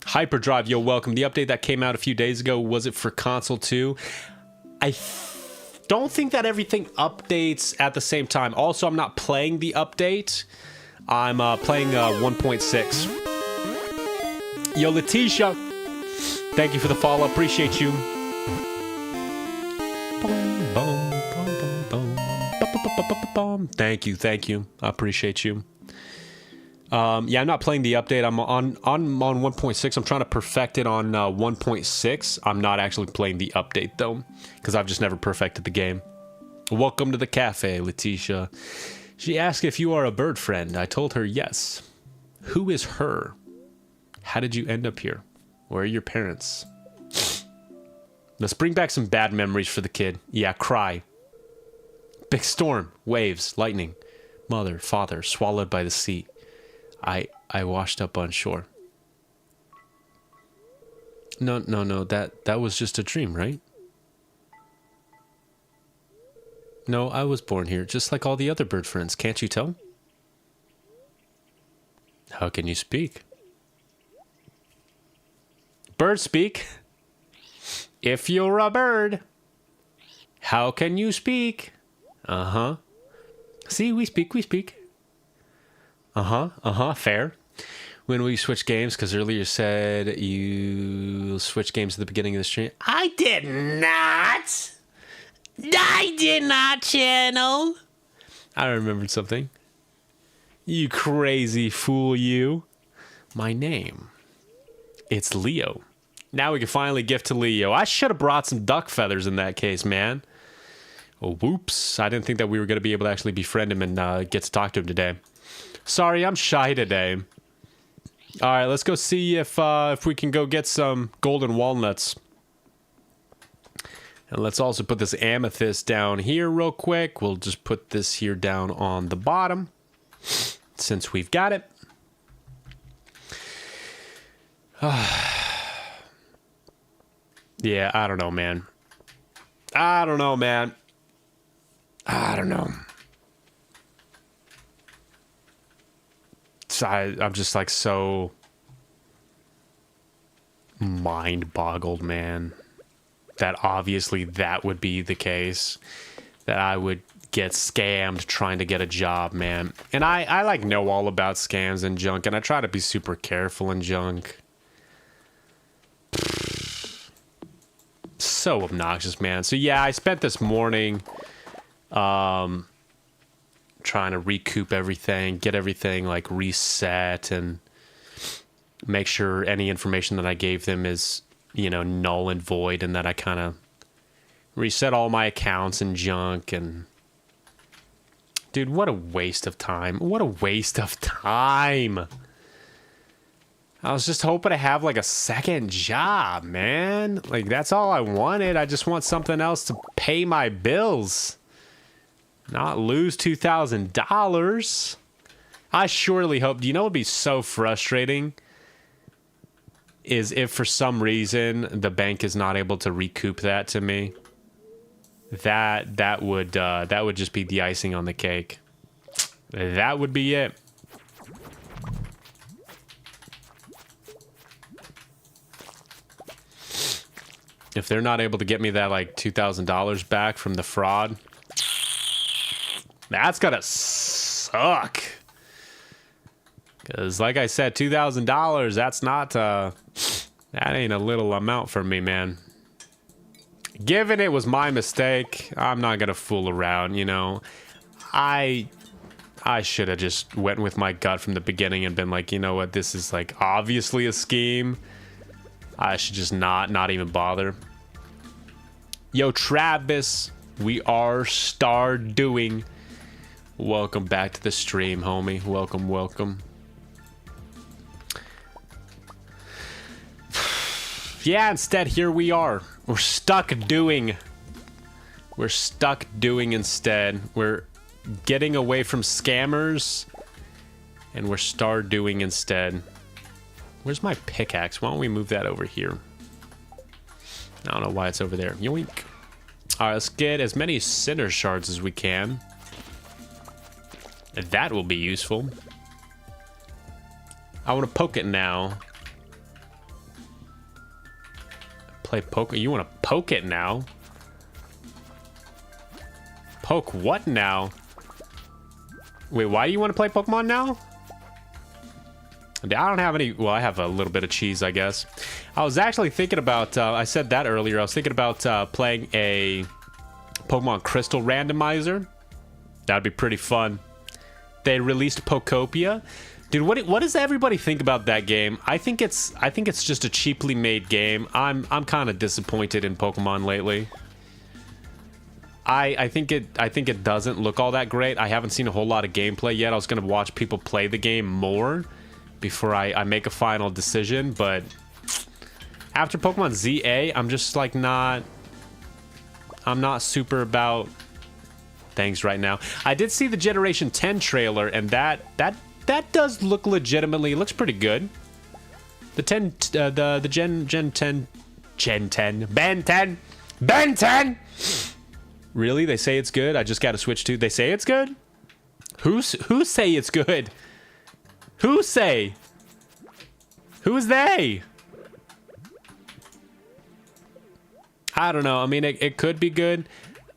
Hyperdrive, yo, welcome. The update that came out a few days ago, was it for console too? I don't think that everything updates at the same time. Also, I'm not playing the update. I'm playing 1.6. Yo, Letitia, thank you for the follow. Appreciate you. Thank you. I appreciate you. Yeah, I'm not playing the update. I'm on 1.6. I'm trying to perfect it on 1.6. I'm not actually playing the update though, because I've just never perfected the game. Welcome to the cafe, Letitia. She asked if you are a bird friend. I told her yes. Who is her? How did you end up here? Where are your parents? Let's bring back some bad memories for the kid. Yeah, cry. Big storm, waves, lightning. Mother, father, swallowed by the sea. I washed up on shore. No, that was just a dream, right? No, I was born here, just like all the other bird friends. Can't you tell? How can you speak? Bird speak. If you're a bird, how can you speak? Uh-huh. See, we speak. Fair. When will you switch games? Because earlier you said you switch games at the beginning of the stream. I did not. I did not, channel. I remembered something. You crazy fool, you. My name. It's Leo. Now we can finally gift to Leo. I should have brought some duck feathers in that case, man. Oh, whoops. I didn't think that we were going to be able to actually befriend him and get to talk to him today. Sorry, I'm shy today. All right, let's go see if we can go get some golden walnuts. And let's also put this amethyst down here real quick. We'll just put this here down on the bottom since we've got it. Yeah, I don't know, man. I don't know. So I'm just like so mind-boggled, man. That obviously that would be the case. That I would get scammed trying to get a job, man. And I like know all about scams and junk, and I try to be super careful in junk. So obnoxious, man. So yeah, I spent this morning trying to recoup everything, get everything like reset, and make sure any information that I gave them is, you know, null and void, and that I kind of reset all my accounts and junk. And dude, what a waste of time. What a waste of time. I was just hoping to have like a second job, man. Like that's all I wanted. I just want something else to pay my bills. Not lose $2,000. I surely hope, you know what would be so frustrating? Is if for some reason the bank is not able to recoup that to me. That would just be the icing on the cake. That would be it. If they're not able to get me that like $2,000 back from the fraud, that's gonna suck. Because like I said, $2,000, that's not, that ain't a little amount for me, man. Given it was my mistake, I'm not gonna fool around, you know. I should have just went with my gut from the beginning and been like, you know what, this is like obviously a scheme. I should just not even bother. Yo, Travis, We are Stardewing. Welcome back to the stream, homie. Welcome, welcome. Yeah, instead, here we are. We're stuck doing. We're stuck doing instead. We're getting away from scammers. And we're Stardewing instead. Where's my pickaxe? Why don't we move that over here? I don't know why it's over there. Yoink. Alright, let's get as many cinder shards as we can. That will be useful. I want to poke it now. Play poke. You want to poke it now? Poke what now? Wait, why do you want to play Pokemon now? I don't have any. Well, I have a little bit of cheese, I guess. I was actually thinking about. I said that earlier. I was thinking about playing a Pokemon Crystal randomizer. That'd be pretty fun. They released Pokopia. Dude, what does everybody think about that game? I think it's just a cheaply made game. I'm kind of disappointed in Pokemon lately. I think it doesn't look all that great. I haven't seen a whole lot of gameplay yet. I was gonna watch people play the game more before I make a final decision, but after Pokemon ZA, I'm just like I'm not super about things right now. I did see the Generation 10 trailer, and that does look legitimately. It looks pretty good. The Ben 10. Really? They say it's good? I just got to switch to. They say it's good? Who say it's good? Who say? Who's they? I don't know. I mean, it could be good.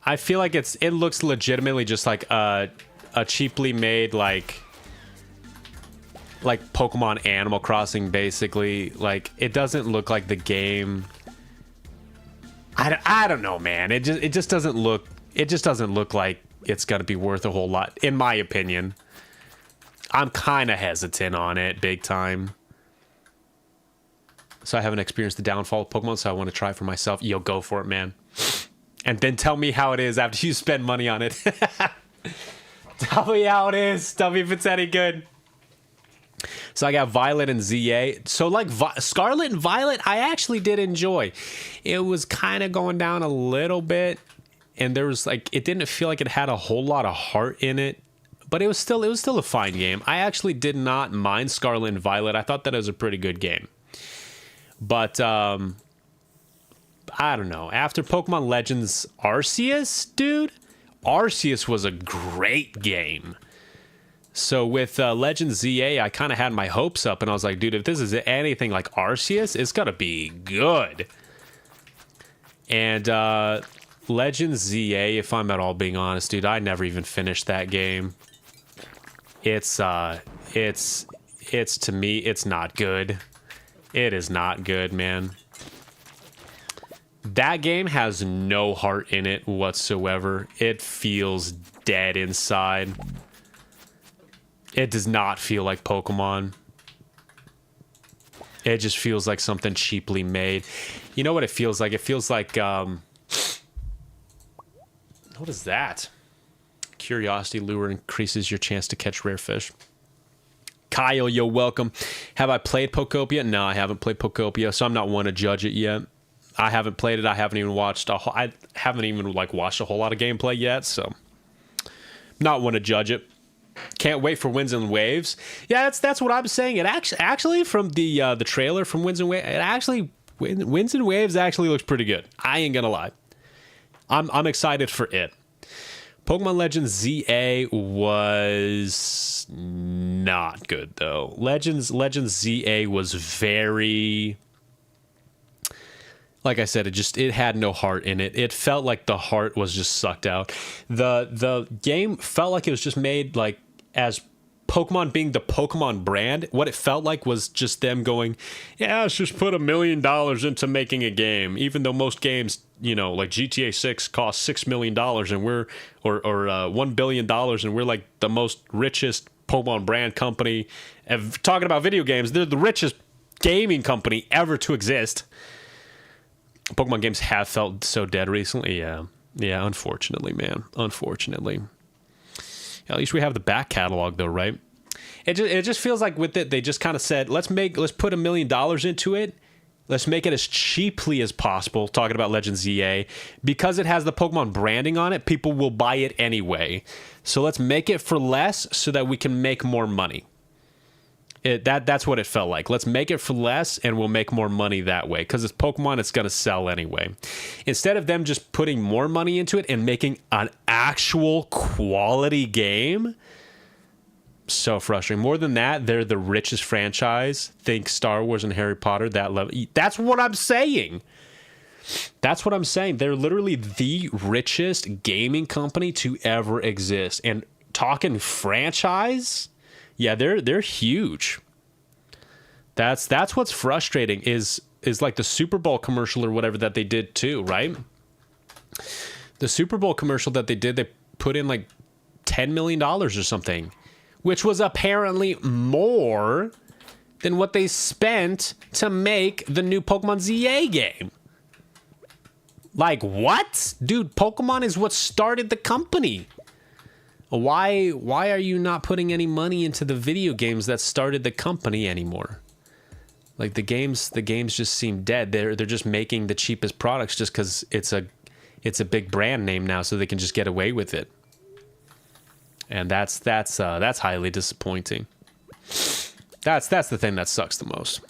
I feel like it looks legitimately just like a cheaply made like Pokemon Animal Crossing, basically. Like, it doesn't look like the game. I don't know, man. It just doesn't look like it's gonna be worth a whole lot, in my opinion. I'm kind of hesitant on it, big time. So I haven't experienced the downfall of Pokemon, so I want to try for myself. Yo, go for it, man. And then tell me how it is after you spend money on it. Tell me how it is. Tell me if it's any good. So I got Violet and ZA. So like Scarlet and Violet, I actually did enjoy. It was kind of going down a little bit, and there was like, it didn't feel like it had a whole lot of heart in it, but it was still a fine game. I actually did not mind Scarlet and Violet. I thought that it was a pretty good game. But I don't know. After Pokemon Legends Arceus, dude, Arceus was a great game. So with Legends ZA, I kind of had my hopes up, and I was like, dude, if this is anything like Arceus, it's gonna be good. And Legends ZA, if I'm at all being honest, dude, I never even finished that game. It's to me, it's not good. It is not good, man. That game has no heart in it whatsoever. It feels dead inside. It does not feel like Pokemon. It just feels like something cheaply made. You know what it feels like? It feels like, what is that? Curiosity lure increases your chance to catch rare fish. Kyle, you're welcome. Have I played Pokopia? No, I haven't played Pokopia, so I'm not one to judge it yet. I haven't played it. I haven't even watched I haven't even like watched a whole lot of gameplay yet, so not one to judge it. Can't wait for Winds and Waves. Yeah, that's what I'm saying. It actually from the trailer from Winds and Waves, it actually Winds and Waves actually looks pretty good. I ain't gonna lie. I'm excited for it. Pokemon Legends ZA was not good though. Legends ZA was very, like I said, it had no heart in it. It felt like the heart was just sucked out. The game felt like it was just made like as Pokemon being the Pokemon brand. What it felt like was just them going, yeah, let's just put $1 million into making a game. Even though most games, you know, like GTA 6 cost $6 million and we're or $1 billion and we're like the most richest Pokemon brand company. Talking about video games, they're the richest gaming company ever to exist. Pokemon games have felt so dead recently, yeah. Yeah, unfortunately, man. Unfortunately. At least we have the back catalog, though, right? It just feels like with it, they just kind of said, let's put $1 million into it. Let's make it as cheaply as possible. Talking about Legends EA, because it has the Pokemon branding on it, people will buy it anyway. So let's make it for less so that we can make more money. That's what it felt like. Let's make it for less and we'll make more money that way. Because it's Pokemon, it's going to sell anyway. Instead of them just putting more money into it and making an actual quality game, so frustrating. More than that, they're the richest franchise. Think Star Wars and Harry Potter, that level. That's what I'm saying. That's what I'm saying. They're literally the richest gaming company to ever exist. And talking franchise, yeah, they're huge. That's what's frustrating is like the Super Bowl commercial or whatever that they did too, right? The Super Bowl commercial that they did, they put in like $10 million or something, which was apparently more than what they spent to make the new Pokemon ZA game. Like, what? Dude, Pokemon is what started the company. Why are you not putting any money into the video games that started the company anymore? Like the games just seem dead. They're just making the cheapest products just because it's a big brand name now, so they can just get away with it. And that's highly disappointing. That's the thing that sucks the most.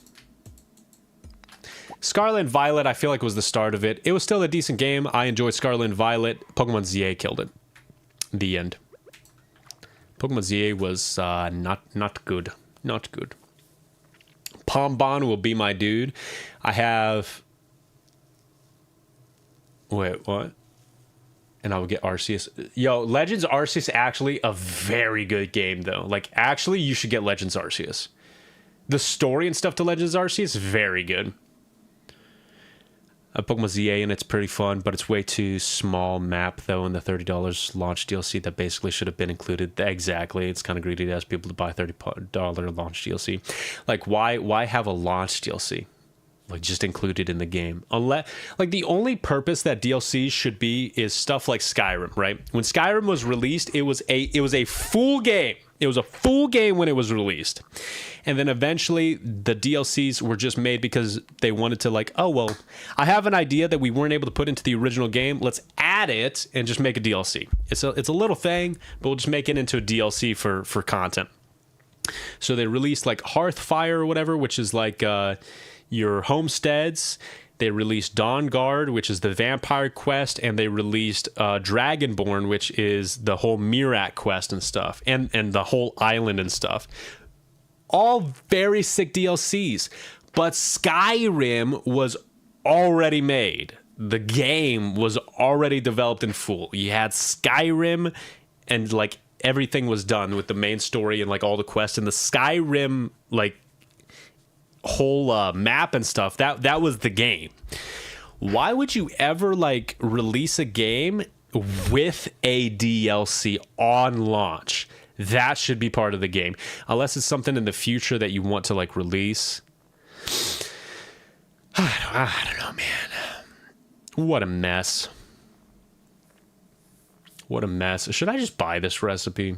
Scarlet and Violet, I feel like was the start of it. It was still a decent game. I enjoyed Scarlet and Violet. Pokemon ZA killed it. The end. Pokemon ZA was not good. Not good. Pombon will be my dude. I have... Wait, what? And I will get Arceus. Yo, Legends Arceus actually a very good game, though. Like, actually, you should get Legends Arceus. The story and stuff to Legends Arceus, very good. Pokemon ZA, and it's pretty fun, but it's way too small map, though, in the $30 launch DLC that basically should have been included. Exactly. It's kind of greedy to ask people to buy $30 launch DLC. Like, why have a launch DLC? Like, just included in the game. Unless, like, the only purpose that DLC should be is stuff like Skyrim, right? When Skyrim was released, it was a full game. It was a full game when it was released. And then eventually the DLCs were just made because they wanted to, like, oh, well, I have an idea that we weren't able to put into the original game. Let's add it and just make a DLC. It's a little thing, but we'll just make it into a DLC for content. So they released, like, Hearthfire or whatever, which is like your homesteads. They released Dawn Guard, which is the vampire quest, and they released Dragonborn, which is the whole Mirak quest and stuff, and the whole island and stuff. All very sick DLCs, but Skyrim was already made. The game was already developed in full. You had Skyrim, and like everything was done with the main story and like all the quests, and the Skyrim like whole map and stuff, that was the game. Why would you ever like release a game with a DLC on launch? That should be part of the game, unless it's something in the future that you want to like release. I don't know, man. What a mess. What a mess. Should I just buy this recipe?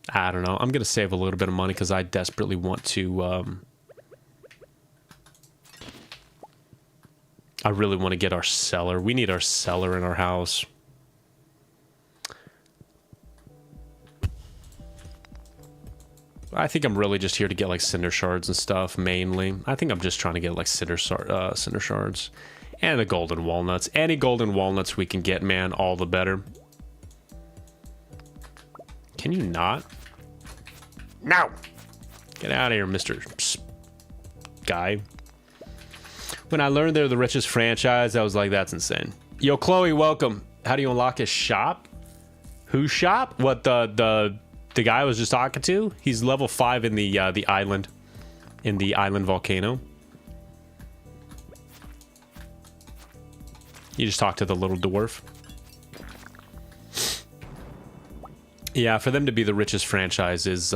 I don't know. I'm gonna save a little bit of money because I desperately want to I really want to get our cellar. We need our cellar in our house. I think I'm really just here to get like cinder shards and stuff, mainly. I think I'm just trying to get like cinder shards. And the golden walnuts. Any golden walnuts we can get, man, all the better. Can you not? No! Get out of here, Mr. Guy. When I learned they're the richest franchise, I was like, that's insane. Yo, Chloe, welcome. How do you unlock his shop? Whose shop? What, the guy I was just talking to? He's level 5 in the island. In the island volcano. You just talk to the little dwarf. Yeah, for them to be the richest franchise is,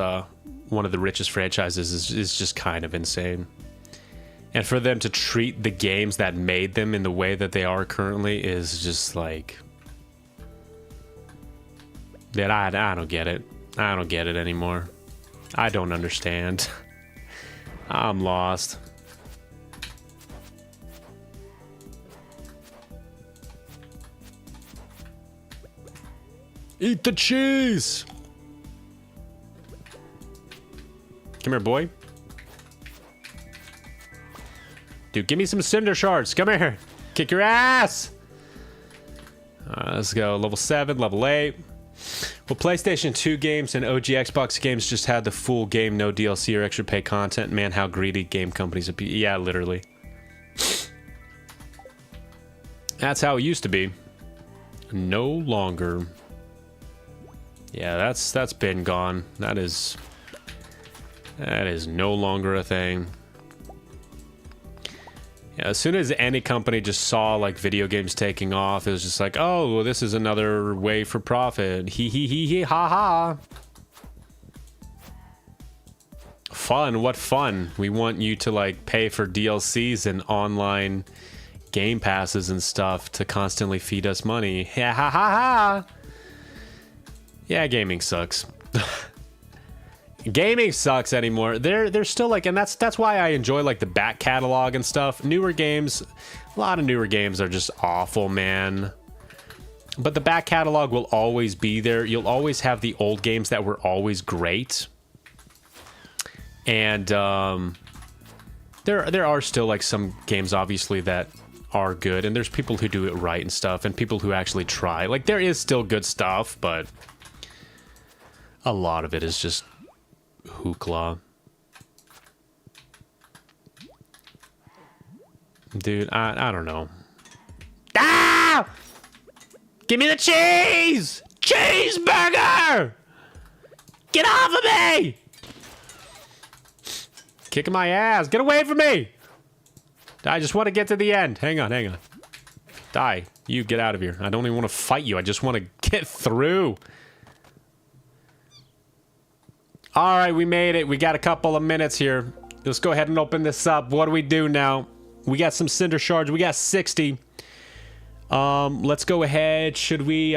one of the richest franchises is just kind of insane. And for them to treat the games that made them in the way that they are currently is just like, Dude, I don't get it. I don't get it anymore. I don't understand. I'm lost. Eat the cheese! Come here, boy. Dude, give me some cinder shards. Come here. Kick your ass! Let's go. Level 7, level 8. Well, PlayStation 2 games and OG Xbox games just had the full game, no DLC or extra pay content. Man, how greedy game companies would be. Yeah, literally. That's how it used to be. No longer. Yeah, that's been gone. That is no longer a thing. Yeah, as soon as any company just saw like video games taking off, it was just like, oh, well, this is another way for profit. Hee ha ha. Fun, what fun. We want you to like pay for DLCs and online game passes and stuff to constantly feed us money. Yeah, ha ha ha. Yeah, gaming sucks. Gaming sucks anymore. They're still like, and that's why I enjoy like the back catalog and stuff. Newer games, a lot of newer games are just awful, man. But the back catalog will always be there. You'll always have the old games that were always great. And there are still like some games obviously that are good, and there's people who do it right and stuff, and people who actually try. Like there is still good stuff, but a lot of it is just hoopla. Dude, I don't know. Ah! Give me the cheese! Cheeseburger! Get off of me! Kicking my ass. Get away from me! I just want to get to the end. Hang on, hang on. Die. You get out of here. I don't even want to fight you. I just want to get through. All right, we made it. We got a couple of minutes here. Let's go ahead and open this up. What do we do now? We got some cinder shards. We got 60. Let's go ahead. Should we,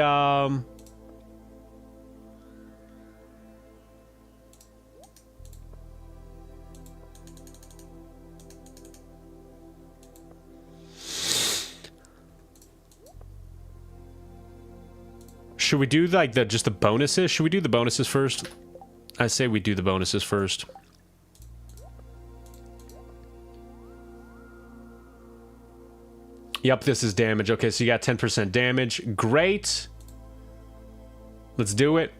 should we do like just the bonuses? Should we do the bonuses first? I say we do the bonuses first. Yep, this is damage. Okay, so you got 10% damage. Great. Let's do it.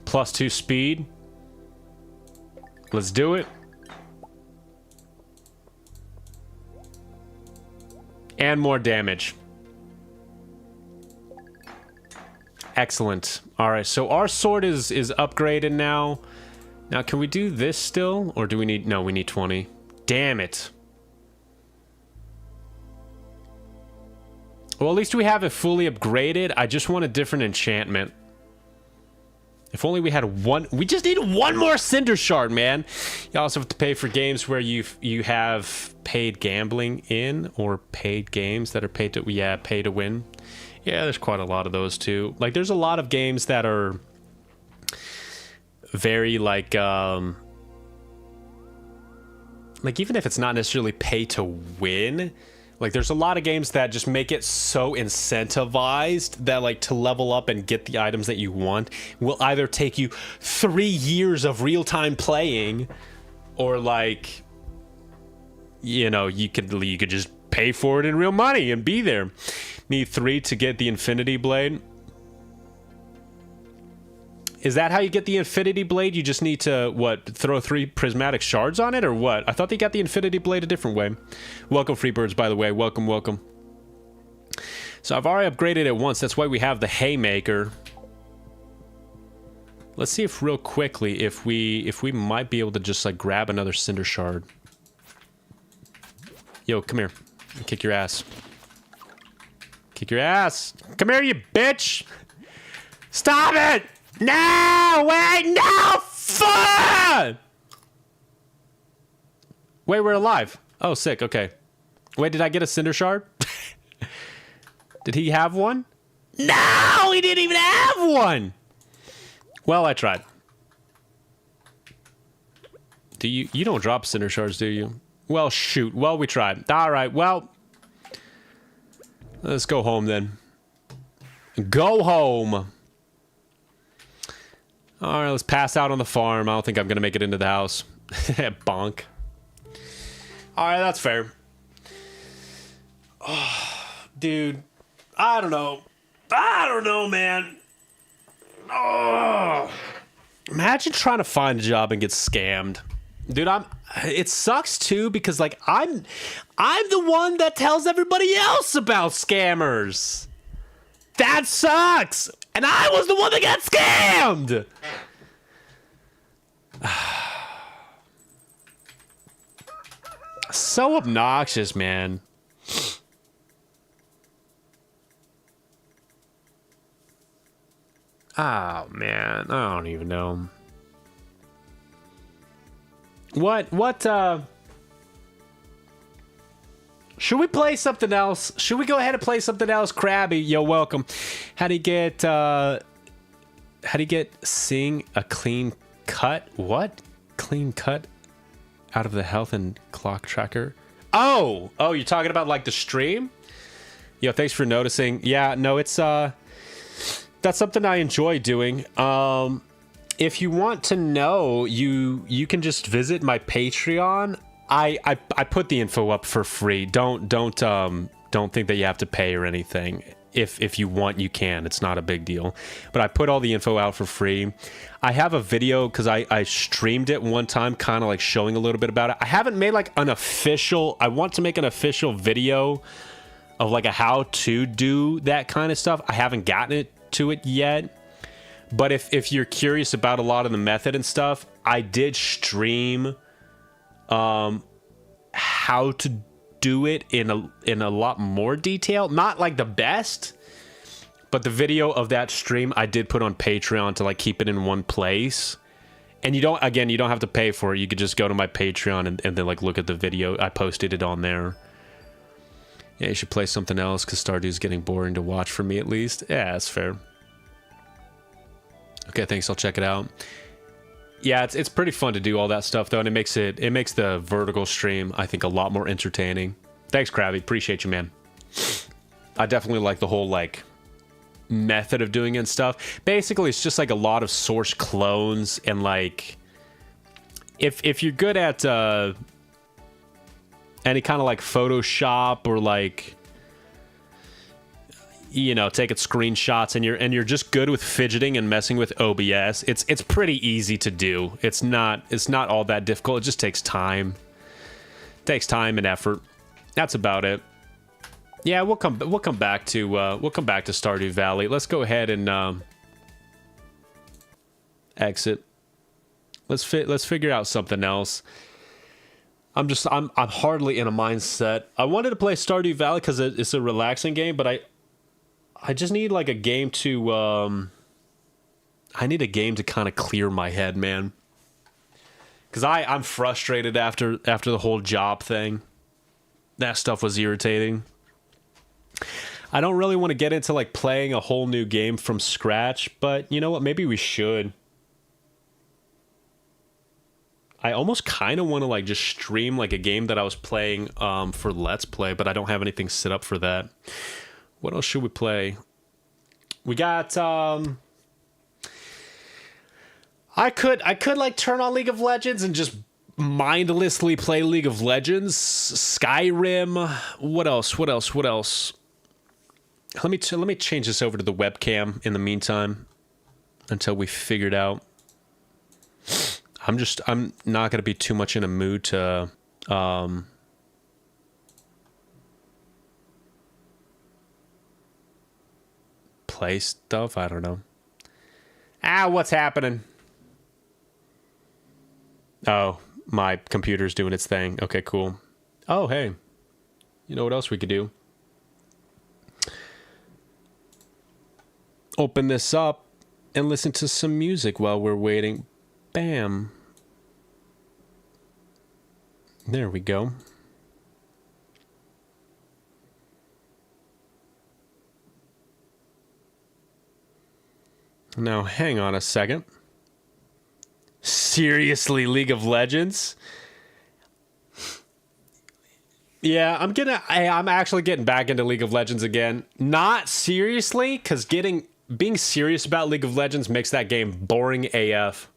+2 speed. Let's do it. And more damage. Excellent. All right, so our sword is upgraded now. Now, can we do this still? Or do we need... No, we need 20. Damn it. Well, at least we have it fully upgraded. I just want a different enchantment. If only we had one... We just need one more Cinder Shard, man. You also have to pay for games where you have paid gambling in, or paid games that are paid to... Yeah, pay to win. Yeah, there's quite a lot of those, too. Like, there's a lot of games that are... very like even if it's not necessarily pay to win, like there's a lot of games that just make it so incentivized that like to level up and get the items that you want will either take you 3 years of real-time playing, or like, you know, you could just pay for it in real money and be there. Need 3 to get the Infinity Blade. Is that how you get the Infinity Blade? You just need to, what, throw 3 prismatic shards on it, or what? I thought they got the Infinity Blade a different way. Welcome, Freebirds, by the way. Welcome, welcome. So I've already upgraded it once. That's why we have the Haymaker. Let's see if real quickly if we might be able to just like grab another Cinder Shard. Yo, come here. Kick your ass. Kick your ass. Come here, you bitch. Stop it! No! Wait! No! Fuck! Wait, we're alive. Oh, sick. Okay. Wait, did I get a cinder shard? Did he have one? No, he didn't even have one. Well, I tried. Do you don't drop cinder shards, do you? Well, shoot. Well, we tried. All right. Well, let's go home then. Go home. All right, let's pass out on the farm. I don't think I'm going to make it into the house. Bonk. All right, that's fair. Oh, dude, I don't know. I don't know, man. Oh, imagine trying to find a job and get scammed. Dude, it sucks too because like I'm the one that tells everybody else about scammers. That sucks. And I was the one that got scammed. So obnoxious, man. Oh, man. I don't even know. What, should we play something else? Should we go ahead and play something else? Krabby, yo, welcome. How do you get sing a clean cut? What? Clean cut out of the health and clock tracker? Oh, you're talking about like the stream? Yo, thanks for noticing. Yeah, no, it's, that's something I enjoy doing. If you want to know, you can just visit my Patreon. I put the info up for free. Don't think that you have to pay or anything. If you want, you can. It's not a big deal. But I put all the info out for free. I have a video because I streamed it one time, kind of like showing a little bit about it. I haven't made like an official. I want to make an official video of like a how to do that kind of stuff. I haven't gotten to it yet. But if you're curious about a lot of the method and stuff, I did stream how to do it in a lot more detail. Not like the best, but the video of that stream I did put on Patreon to like keep it in one place. And you don't have to pay for it. You could just go to my Patreon and then like look at the video. I posted it on there. Yeah, you should play something else because Stardew's getting boring to watch for me at least. Yeah, that's fair. Okay, thanks. I'll check it out. Yeah, it's pretty fun to do all that stuff though, and it makes the vertical stream I think a lot more entertaining. Thanks, Krabby. Appreciate you, man. I definitely like the whole like method of doing it and stuff. Basically, it's just like a lot of source clones and like if you're good at any kind of like Photoshop or like taking screenshots and you're just good with fidgeting and messing with OBS, it's pretty easy to do. It's not all that difficult. It just takes time. It takes time and effort. That's about it. Yeah, we'll come back to Stardew Valley. Let's go ahead and exit. Let's figure out something else. I'm hardly in a mindset. I wanted to play Stardew Valley because it's a relaxing game, but I just need like a game to I need a game to kind of clear my head, man. Cause I'm frustrated after the whole job thing. That stuff was irritating. I don't really want to get into like playing a whole new game from scratch, but you know what? Maybe we should. I almost kind of want to like just stream like a game that I was playing for Let's Play, but I don't have anything set up for that. What else should we play? We got I could like turn on League of Legends and just mindlessly play League of Legends, Skyrim. What else? Let me change this over to the webcam in the meantime until we figure it out. I'm not going to be too much in a mood to play stuff. I don't know. What's happening? Oh, my computer's doing its thing. Okay, cool. Oh, hey. You know what else we could do? Open this up and listen to some music while we're waiting. Bam. There we go. Now, hang on a second. Seriously, League of Legends? Yeah, I'm actually getting back into League of Legends again. Not seriously, because being serious about League of Legends makes that game boring AF.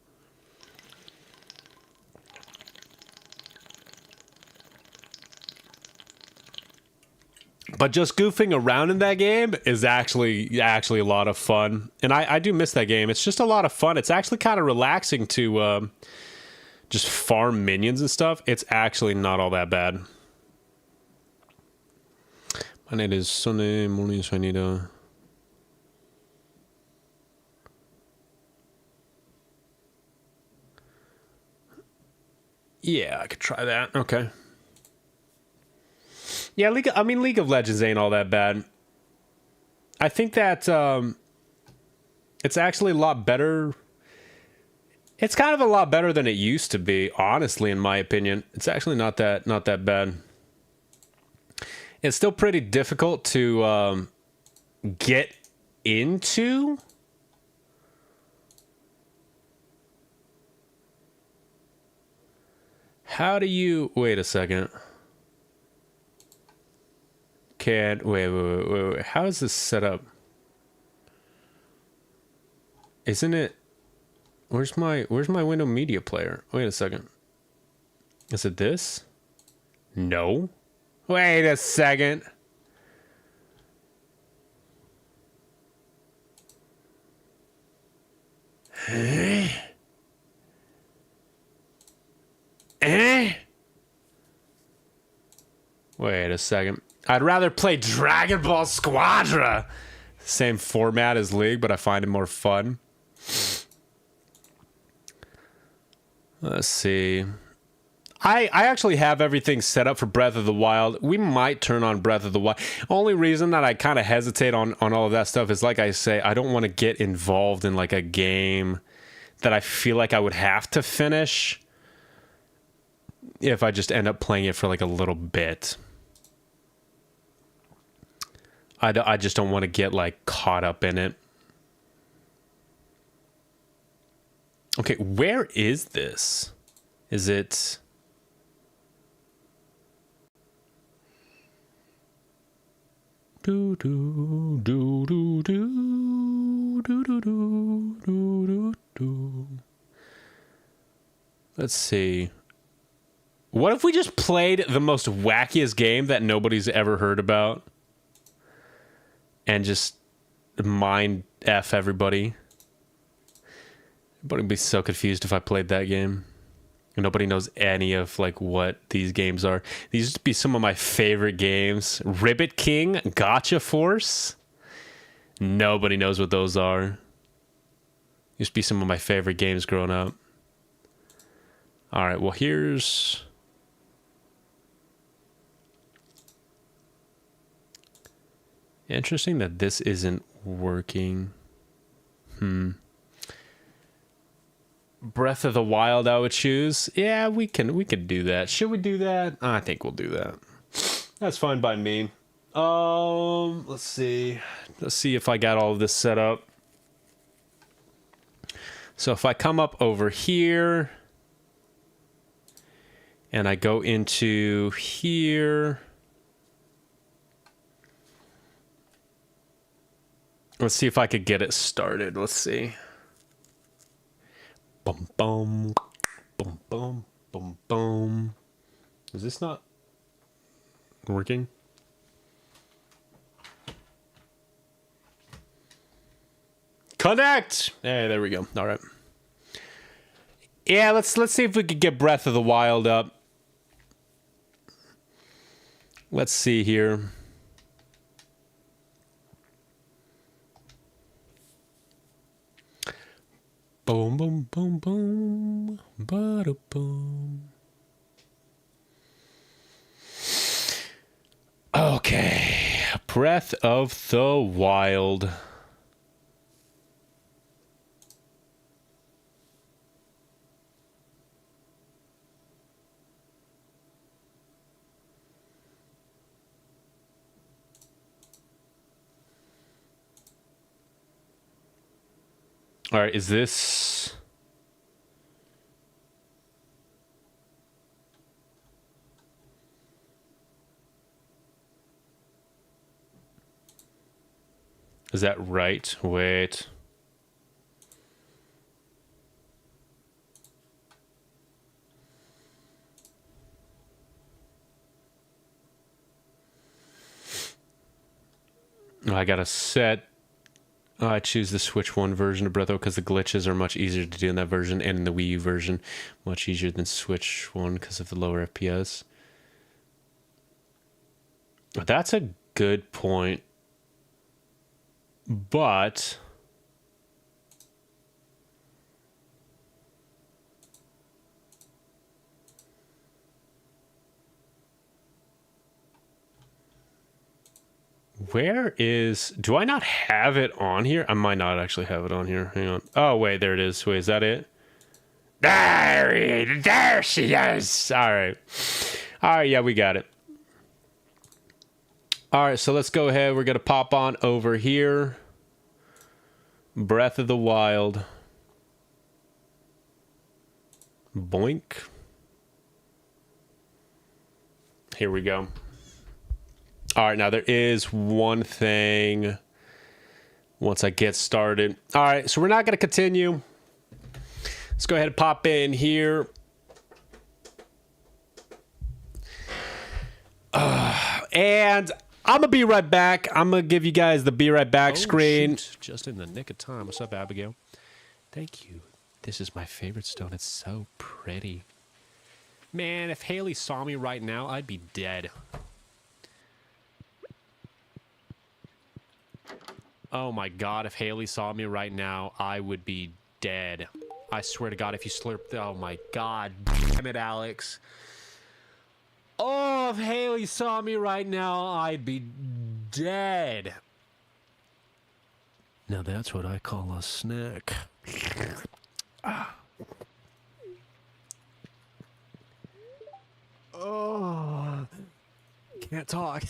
But just goofing around in that game is actually a lot of fun. And I do miss that game. It's just a lot of fun. It's actually kind of relaxing to just farm minions and stuff. It's actually not all that bad. My name is Sunday morning, so I need a... Yeah, I could try that. Okay. Yeah, League of Legends ain't all that bad. I think that it's actually a lot better. It's kind of a lot better than it used to be, honestly, in my opinion. It's actually not that bad. It's still pretty difficult to get into. How do you... Wait a second. Wait. How is this set up? Isn't it... Where's my window media player? Wait a second. Is it this? No. Wait a second. Wait a second. I'd rather play Dragon Ball Squadra. Same format as League, but I find it more fun. Let's see. I actually have everything set up for Breath of the Wild. We might turn on Breath of the Wild. Only reason that I kind of hesitate on all of that stuff is, like I say, I don't want to get involved in like a game that I feel like I would have to finish if I just end up playing it for like a little bit. I just don't want to get like caught up in it. Okay, where is this? Is it... Do do do do do do do do do do. Let's see. What if we just played the most wackiest game that nobody's ever heard about? And just mind F everybody. Everybody would be so confused if I played that game. Nobody knows any of like what these games are. These used to be some of my favorite games. Ribbit King, Gotcha Force. Nobody knows what those are. Used to be some of my favorite games growing up. All right, well here's... Interesting that this isn't working. Breath of the Wild I would choose. Yeah, we can do that. Should we do that? I think we'll do that. That's fine by me. Let's see. Let's see if I got all of this set up. So if I come up over here and I go into here, let's see if I could get it started. Let's see. Boom, boom, boom, boom, boom, boom. Is this not working? Connect! Hey, there we go. All right. Yeah, let's see if we could get Breath of the Wild up. Let's see here. Boom, boom, boom, boom. Ba-da-boom. Okay. Breath of the Wild. All right, is this... Is that right? Wait. I gotta set... I choose the Switch 1 version of Breath of because the glitches are much easier to do in that version, and in the Wii U version, much easier than Switch 1 because of the lower FPS. That's a good point. But... where is... do I not have it on here? I might not actually have it on here. Hang on. Oh, wait, there it is. Wait, is that it? There she is. All right. All right, yeah, we got it. All right, so let's go ahead. We're going to pop on over here. Breath of the Wild. Boink. Here we go. All right, now there is one thing once I get started. All right, so we're not going to continue. Let's go ahead and pop in here. And I'm going to be right back. I'm going to give you guys the be right back screen. Shoot. Just in the nick of time. What's up, Abigail? Thank you. This is my favorite stone. It's so pretty. Man, if Haley saw me right now, I'd be dead. Oh my god, if Haley saw me right now, I would be dead. I swear to god, if you slurped... oh my god. Damn it, Alex. Oh, if Haley saw me right now, I'd be dead. Now that's what I call a snack. Oh, can't talk.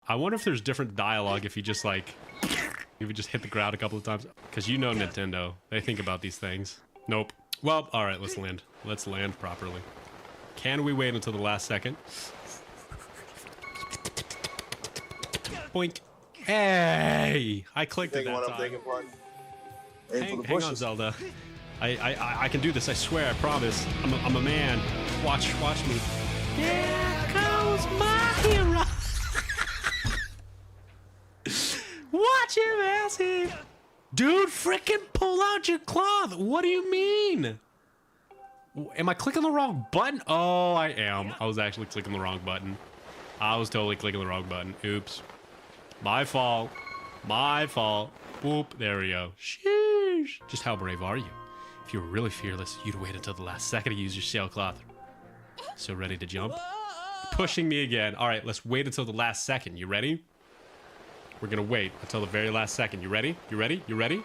I wonder if there's different dialogue if you just like, if you just hit the ground a couple of times. Because you know Nintendo, they think about these things. Nope. Well, all right, let's land. Let's land properly. Can we wait until the last second? Boink. Hey! I clicked it that time. Hang on, Zelda. I can do this, I swear, I promise. I'm a man. Watch me. Here goes my hero! Watch him as he... dude, frickin' pull out your cloth! What do you mean? Am I clicking the wrong button? Oh, I am. I was actually clicking the wrong button. I was totally clicking the wrong button. Oops. My fault. My fault. Whoop. There we go. Sheesh. Just how brave are you? If you were really fearless, you'd wait until the last second to use your sailcloth. So ready to jump? Pushing me again. All right, let's wait until the last second. You ready? We're gonna wait until the very last second. You ready? You ready? You ready?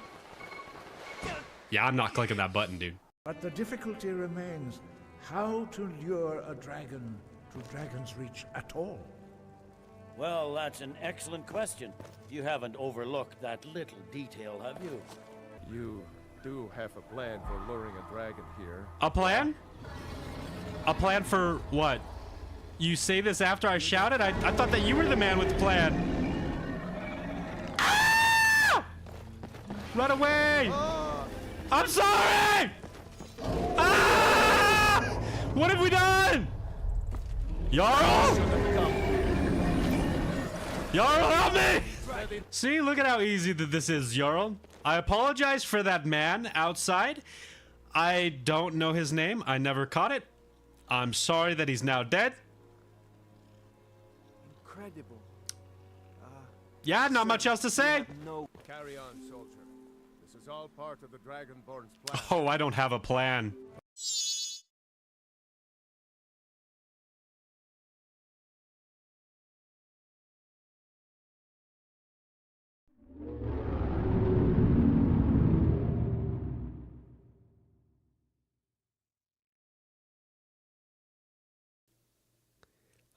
Yeah, I'm not clicking that button, dude. But the difficulty remains how to lure a dragon to Dragon's Reach at all. Well, that's an excellent question. You haven't overlooked that little detail, have you? You do have a plan for luring a dragon here. A plan? A plan for what? You say this after I shouted? I thought that you were the man with the plan. Ah! Run away! I'm sorry! Ah! What have we done? Jarl? Jarl, help me! See, look at how easy that this is, Jarl. I apologize for that man outside. I don't know his name. I never caught it. I'm sorry that he's now dead. Incredible. Yeah, not much else to say. No. Carry on, soldier. This is all part of the Dragonborn's plan. Oh, I don't have a plan.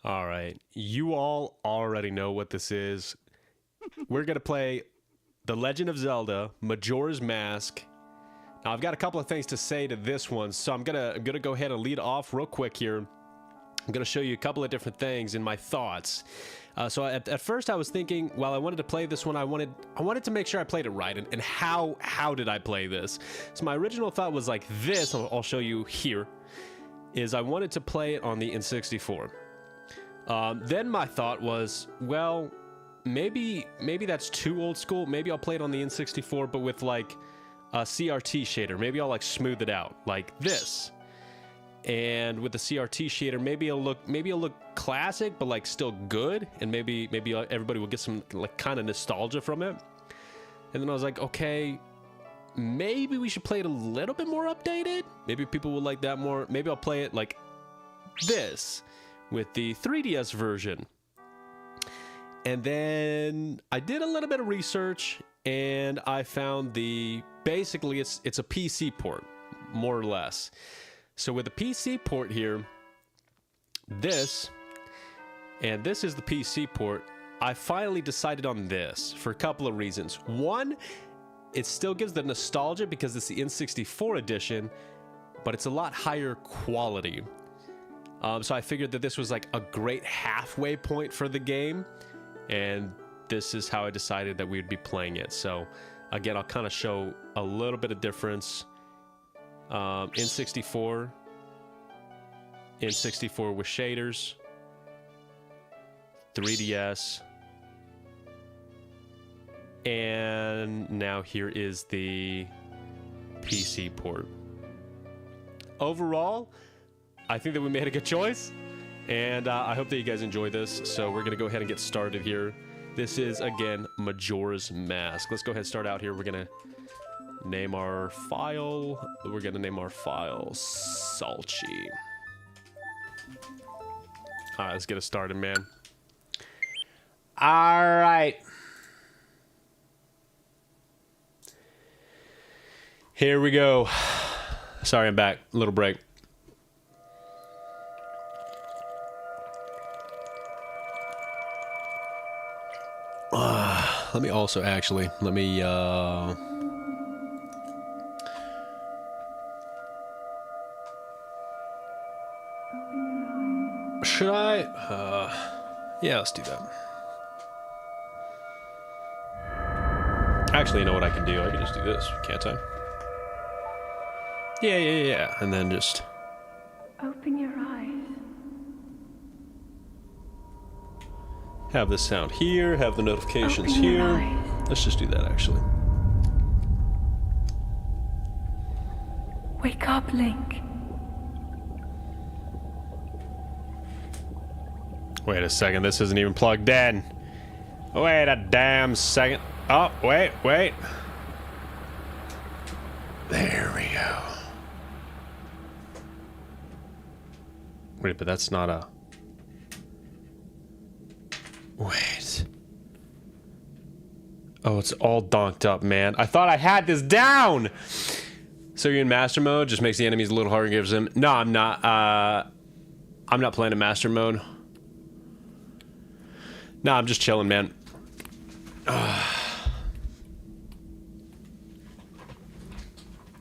All right, you all already know what this is. We're gonna play The Legend of Zelda, Majora's Mask. Now, I've got a couple of things to say to this one, so I'm gonna go ahead and lead off real quick here. I'm gonna show you a couple of different things in my thoughts. So at first I was thinking, while I wanted to play this one, I wanted to make sure I played it right, and how did I play this? So my original thought was like this. I'll show you here. Is I wanted to play it on the N64. Then my thought was, well, maybe that's too old school. Maybe I'll play it on the N64, but with like a CRT shader. Maybe I'll like smooth it out like this. And with the CRT shader, maybe it'll look classic, but like still good. And maybe everybody will get some like kind of nostalgia from it. And then I was like, okay, maybe we should play it a little bit more updated. Maybe people will like that more. Maybe I'll play it like this with the 3DS version. And then I did a little bit of research and I found basically it's a PC port, more or less. So with the PC port here, this is the PC port. I finally decided on this for a couple of reasons. One, it still gives the nostalgia because it's the N64 edition, but it's a lot higher quality. So I figured that this was like a great halfway point for the game, and this is how I decided that we'd be playing it. So again, I'll kind of show a little bit of difference. N64 with shaders, 3DS, and now here is the PC port. Overall, I think that we made a good choice, and I hope that you guys enjoy this. So we're gonna go ahead and get started here. This is again Majora's Mask. Let's go ahead and start out here. We're gonna name our file. We're gonna name our file Salchi. All right, let's get it started, man. All right. Here we go. Sorry, I'm back. A little break. Let me also actually, let me, should I? Yeah, let's do that. Actually, you know what I can do? I can just do this, can't I? Yeah. And then just... Open your eyes. have this sound here, have the notifications Open your here. eyes. Let's just do that, actually. Wake up, Link. Wait a second, this isn't even plugged in. Wait a damn second. Oh, wait. There we go. Wait, but that's not a... Wait. Oh, it's all donked up, man. I thought I had this down! So you're in master mode, just makes the enemies a little harder, gives them... No, I'm not. I'm not playing in master mode. No, I'm just chilling, man.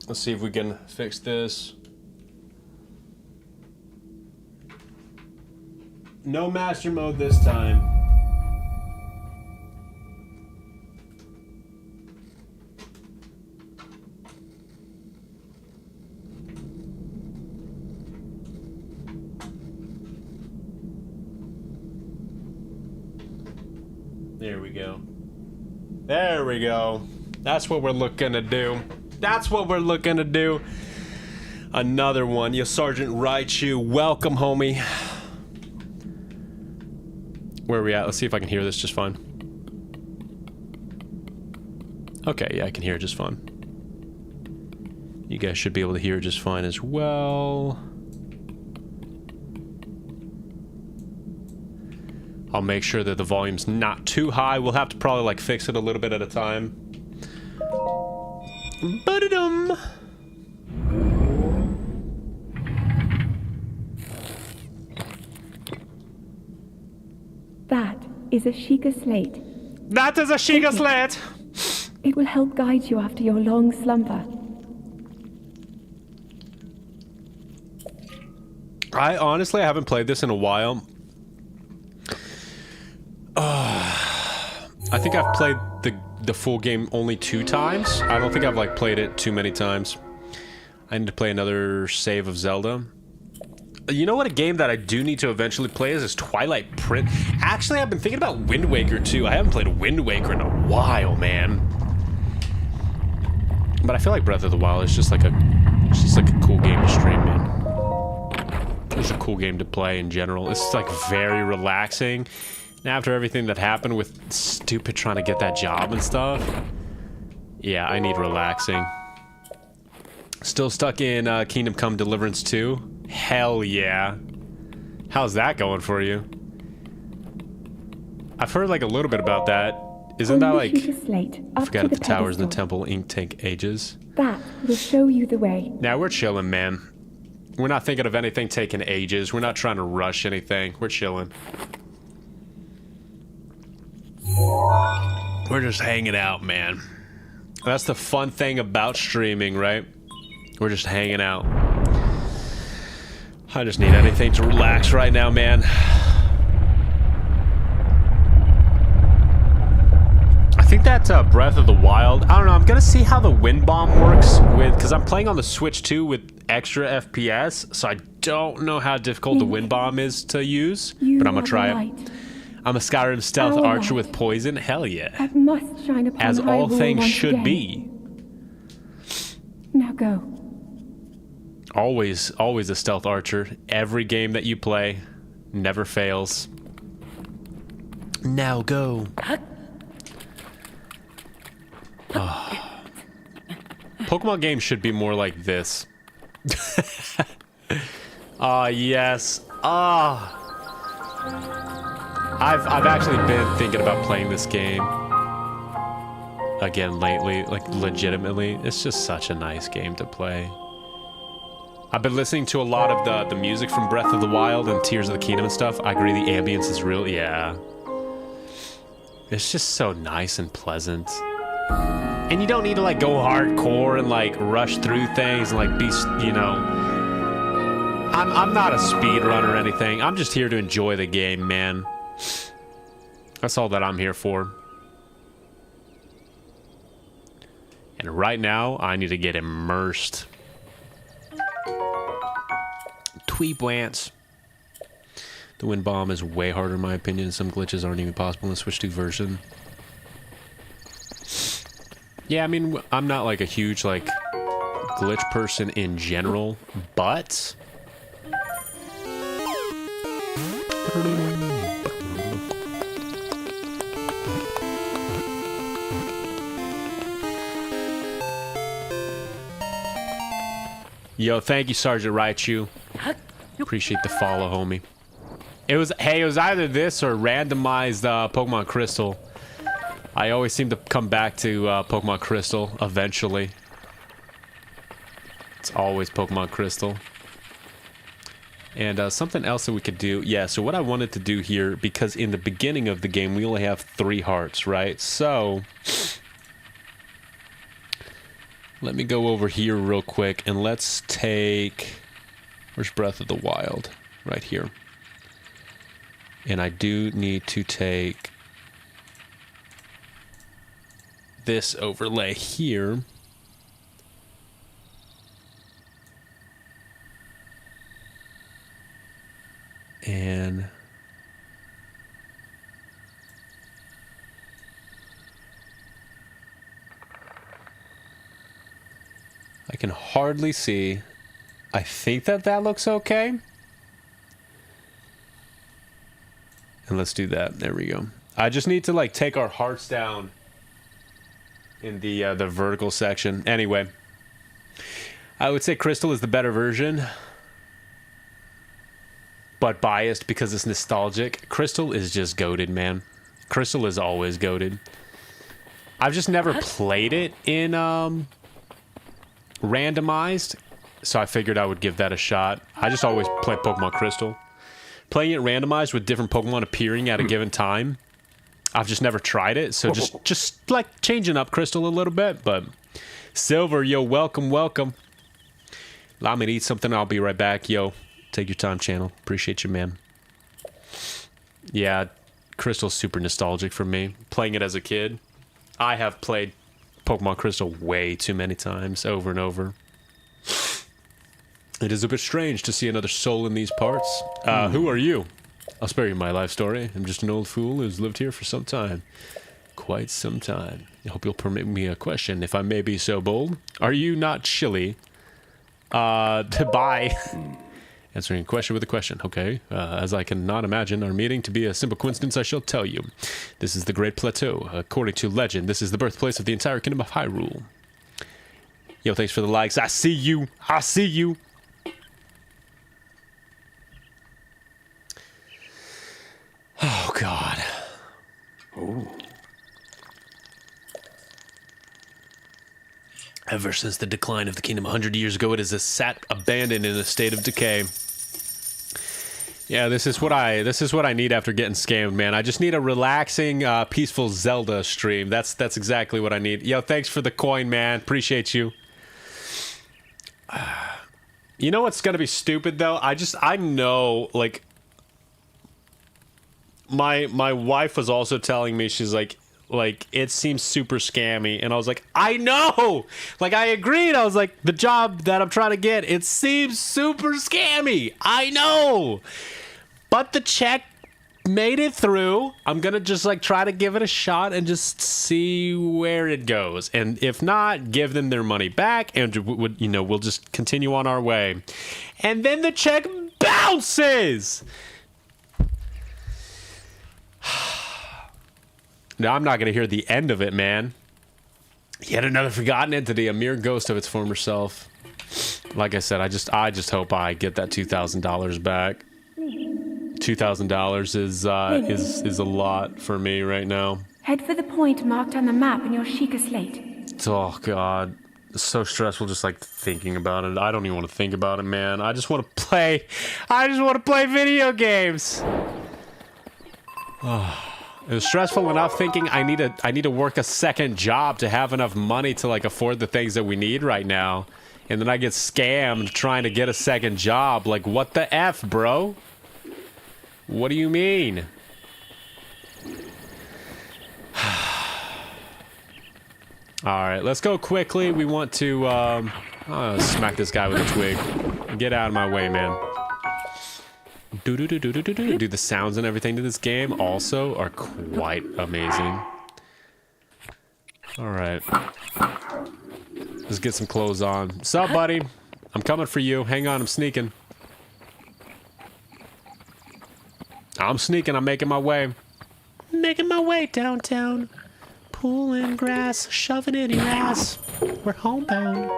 Let's see if we can fix this. No master mode this time. There we go. There we go. That's what we're looking to do. That's what we're looking to do. Another one. Yo, Sergeant Raichu. Welcome, homie. Where are we at? Let's see if I can hear this just fine. Okay, yeah, I can hear it just fine. You guys should be able to hear it just fine as well. I'll make sure that the volume's not too high. We'll have to probably like fix it a little bit at a time. Ba-da-dum. That is a Sheikah slate. That is a Sheikah slate. It will help guide you after your long slumber. I honestly haven't played this in a while. I think I've played the full game only 2 times. I don't think I've like played it too many times. I need to play another save of Zelda. You know what a game that I do need to eventually play is Twilight Prince. Actually, I've been thinking about Wind Waker too. I haven't played Wind Waker in a while, man. But I feel like Breath of the Wild is just like a cool game to stream, man. It's a cool game to play in general. It's like very relaxing. And after everything that happened with stupid trying to get that job and stuff, yeah, I need relaxing. Still stuck in Kingdom Come Deliverance 2? Hell yeah. How's that going for you? I've heard like a little bit about that. Isn't that like... I forgot if the towers in the temple ink take ages. That will show you the way. Now we're chilling, man. We're not thinking of anything taking ages. We're not trying to rush anything. We're chilling. We're just hanging out, man. That's the fun thing about streaming, right? We're just hanging out. I just need anything to relax right now, man. I think that's Breath of the Wild. I don't know. I'm gonna see how the wind bomb works with, because I'm playing on the Switch 2 with extra FPS, so I don't know how difficult the wind bomb is to use, but I'm gonna try it. I'm a Skyrim stealth archer with poison. Hell yeah. That must shine upon As all Hyrule things once should again. be. Now go. Always a stealth archer. Every game that you play never fails. Now go. Oh. Pokemon games should be more like this. Ah, yes. Ah. I've actually been thinking about playing this game again lately, like legitimately. It's just such a nice game to play. I've been listening to a lot of the music from Breath of the Wild and Tears of the Kingdom and stuff. I agree the ambience is real, yeah. It's just so nice and pleasant. And you don't need to like go hardcore and like rush through things and like be, you know. I'm not a speedrunner or anything. I'm just here to enjoy the game, man. That's all that I'm here for. And right now, I need to get immersed. Tweebwants. The wind bomb is way harder in my opinion. Some glitches aren't even possible in the Switch 2 version. Yeah, I mean, I'm not like a huge like glitch person in general, but yo, thank you, Sergeant Raichu. Appreciate the follow, homie. It was either this or randomized Pokemon Crystal. I always seem to come back to Pokemon Crystal eventually. It's always Pokemon Crystal. And something else that we could do. Yeah, so what I wanted to do here, because in the beginning of the game, we only have 3 hearts, right? So let me go over here real quick and let's take... Where's Breath of the Wild? Right here. And I do need to take this overlay here. And I can hardly see. I think that looks okay. And let's do that. There we go. I just need to like take our hearts down in the vertical section. Anyway, I would say Crystal is the better version, but biased because it's nostalgic. Crystal is just goated, man. Crystal is always goated. I've just never played it in randomized, so I figured I would give that a shot. I just always play Pokemon Crystal. Playing it randomized with different Pokemon appearing at a given time, I've just never tried it, so just like changing up Crystal a little bit. But Silver, yo, welcome, welcome. Allow me to eat something. I'll be right back, yo. Take your time, channel. Appreciate you, man. Yeah, Crystal's super nostalgic for me. Playing it as a kid, I have played Pokemon Crystal way too many times, over and over. It is a bit strange to see another soul in these parts. Who are you? I'll spare you my life story. I'm just an old fool who's lived here for some time. Quite some time. I hope you'll permit me a question, if I may be so bold. Are you not chilly? Bye. Answering a question with a question. Okay. As I cannot imagine our meeting to be a simple coincidence, I shall tell you. This is the Great Plateau. According to legend, this is the birthplace of the entire kingdom of Hyrule. Yo, thanks for the likes. I see you. I see you. Oh, God. Oh. Ever since the decline of the kingdom 100 years ago, it has sat abandoned in a state of decay. Yeah, this is what I need after getting scammed, man. I just need a relaxing, peaceful Zelda stream. That's exactly what I need. Yo, thanks for the coin, man. Appreciate you. You know what's gonna be stupid though? I know, like, my wife was also telling me, she's like it seems super scammy, and I was like, I know, like I agreed. I was like, the job that I'm trying to get, it seems super scammy. I know, but the check made it through. I'm gonna just like try to give it a shot and just see where it goes, and if not, give them their money back, and we'll just continue on our way. And then the check bounces. Now I'm not going to hear the end of it, man. Yet another forgotten entity, a mere ghost of its former self. Like I said, I just hope I get that $2,000 back. $2,000 is a lot for me right now. Head for the point marked on the map in your Sheikah slate. Oh God, it's so stressful just like thinking about it. I don't even want to think about it, man. I just want to play. I just want to play video games. Oh. It was stressful enough thinking I need to work a second job to have enough money to like afford the things that we need right now. And then I get scammed trying to get a second job. Like, what the F, bro? What do you mean? Alright, let's go quickly. We want to smack this guy with a twig. Get out of my way, man. Dude, the sounds and everything to this game also are quite amazing. Alright. Let's get some clothes on. Sup, buddy? I'm coming for you. Hang on, I'm sneaking. I'm sneaking, I'm making my way. Making my way downtown. Pulling grass, shoving it in your ass. We're homebound.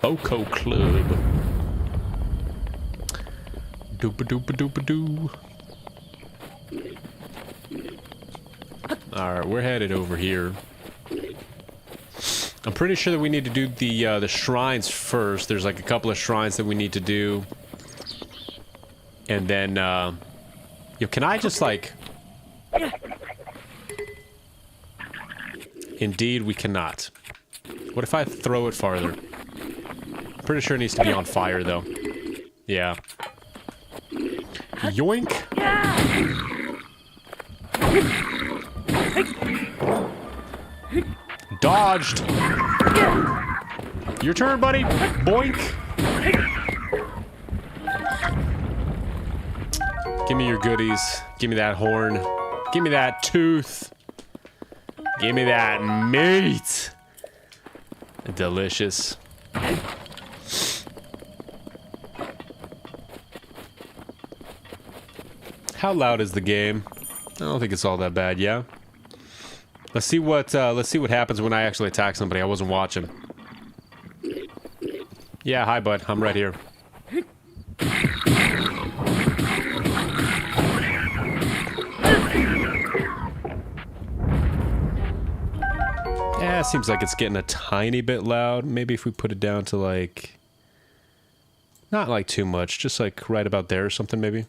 Boko Club. Doopa-doopa-doopa-doo. Alright, we're headed over here. I'm pretty sure that we need to do the shrines first. There's like a couple of shrines that we need to do. And then, yo, can I just like... Indeed, we cannot. What if I throw it farther? Pretty sure it needs to be on fire, though. Yeah. Yoink! Dodged! Your turn, buddy! Boink! Give me your goodies. Give me that horn. Give me that tooth. Give me that meat! Delicious. How loud is the game? I don't think it's all that bad, yeah? Let's see what happens when I actually attack somebody. I wasn't watching. Yeah, hi bud. I'm right here. Yeah, it seems like it's getting a tiny bit loud. Maybe if we put it down to like... Not like too much, just like right about there or something maybe.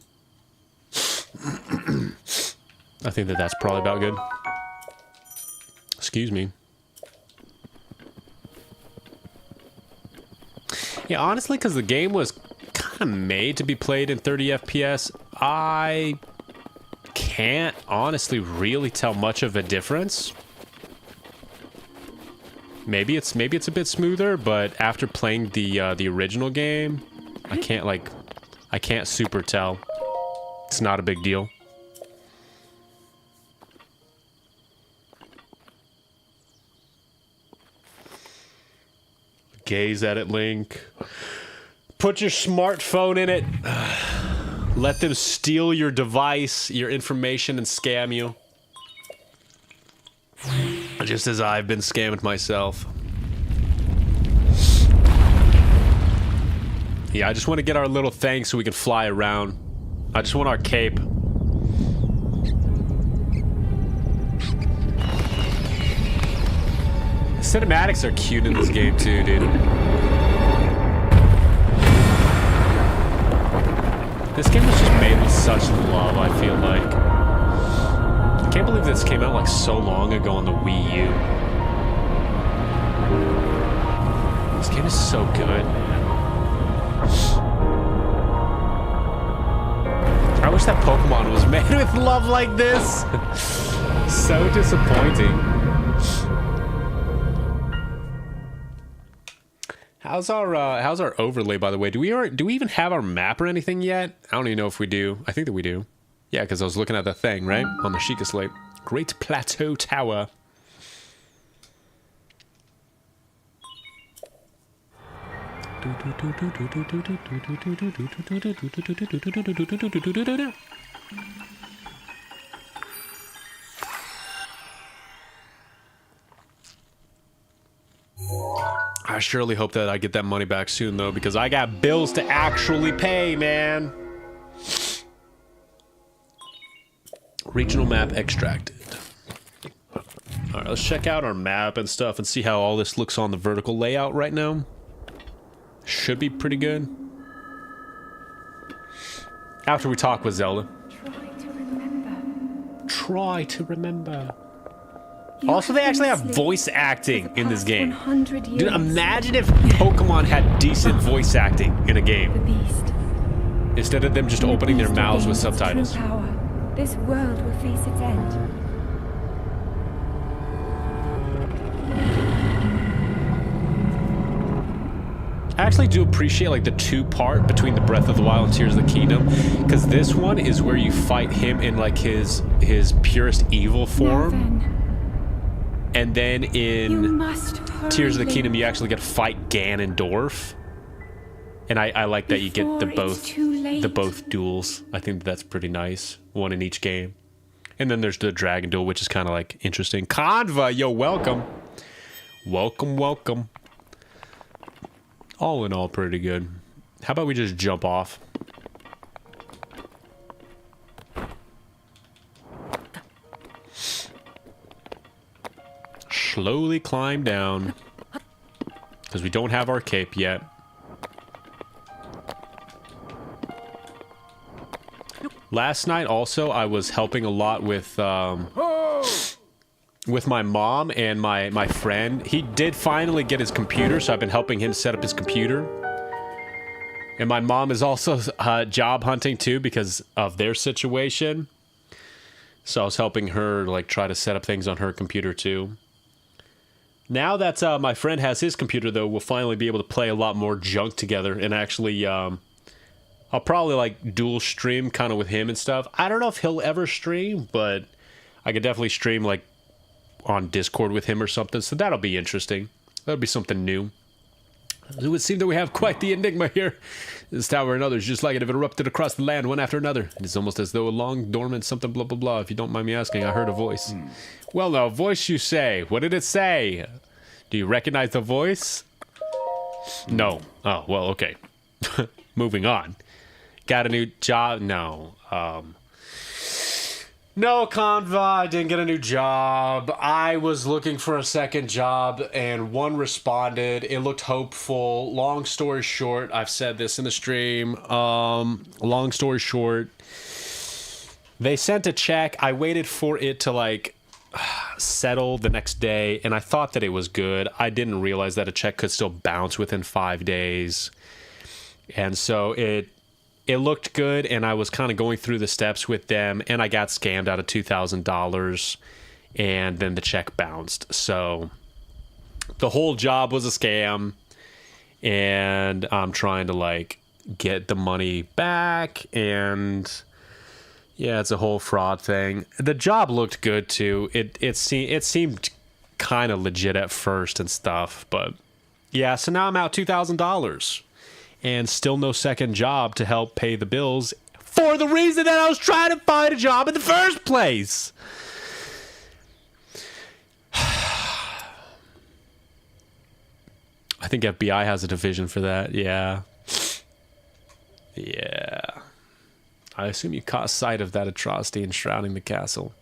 I think that that's probably about good. Excuse me. Yeah, honestly, because the game was kind of made to be played in 30 FPS, I can't honestly really tell much of a difference. Maybe it's a bit smoother, but after playing the original game, I can't super tell. It's not a big deal. Gaze at it, Link. Put your smartphone in it. Let them steal your device, your information, and scam you. Just as I've been scammed myself. Yeah, I just want to get our little thing so we can fly around. I just want our cape. Cinematics are cute in this game too, dude. This game was just made with such love, I feel like. I can't believe this came out like so long ago on the Wii U. This game is so good, man. I wish that Pokemon was made with love like this. So disappointing. How's our overlay, by the way? Do we even have our map or anything yet? I don't even know if we do. I think that we do. Yeah, because I was looking at the thing, right? On the Sheikah Slate. Great Plateau Tower. I surely hope that I get that money back soon, though, because I got bills to actually pay, man. Regional map extracted. Alright, let's check out our map and stuff and see how all this looks on the vertical layout right now. Should be pretty good. After we talk with Zelda. Try to remember. Try to remember. Also, they actually have voice acting in this game. 100 years, Dude, imagine if Pokemon had decent voice acting in a the game. beast. Instead of them just opening their mouths with subtitles. True power. This world will face its end. I actually do appreciate like the two-part between the Breath of the Wild and Tears of the Kingdom, because this one is where you fight him in like his purest evil form, and then in Tears of the Kingdom you actually get to fight Ganondorf, and I like that you get the both duels. I think that's pretty nice, one in each game. And then there's the Dragon Duel, which is kind of like interesting. Conva, yo, welcome, welcome. All in all, pretty good. How about we just jump off? Slowly climb down. Because we don't have our cape yet. Last night also, I was helping a lot with my mom and my friend. He did finally get his computer, so I've been helping him set up his computer. And my mom is also job hunting too because of their situation. So I was helping her like try to set up things on her computer too. Now that my friend has his computer though, we'll finally be able to play a lot more junk together. And actually, I'll probably like dual stream kind of with him and stuff. I don't know if he'll ever stream, but I could definitely stream like on Discord with him or something, so that'll be interesting. That'll be something new. It would seem that we have quite the enigma here. This tower and others, just like it, have erupted across the land one after another. It is almost as though a long dormant something blah blah blah. If you don't mind me asking, I heard a voice. Well, now, voice you say. What did it say? Do you recognize the voice? No. Oh, well, okay. Moving on. Got a new job? No. No, Conva, I didn't get a new job. I was looking for a second job, and one responded. It looked hopeful. Long story short, I've said this in the stream. Long story short, They sent a check. I waited for it to like settle the next day, and I thought that it was good. I didn't realize that a check could still bounce within 5 days. And so it looked good, and I was kind of going through the steps with them, and I got scammed out of $2,000, and then the check bounced. So the whole job was a scam, and I'm trying to like get the money back, and yeah, it's a whole fraud thing. The job looked good too. It seemed kind of legit at first and stuff, but yeah. So now I'm out $2,000, and still no second job to help pay the bills for the reason that I was trying to find a job in the first place. I think FBI has a division for that. Yeah. Yeah. I assume you caught sight of that atrocity enshrouding the castle.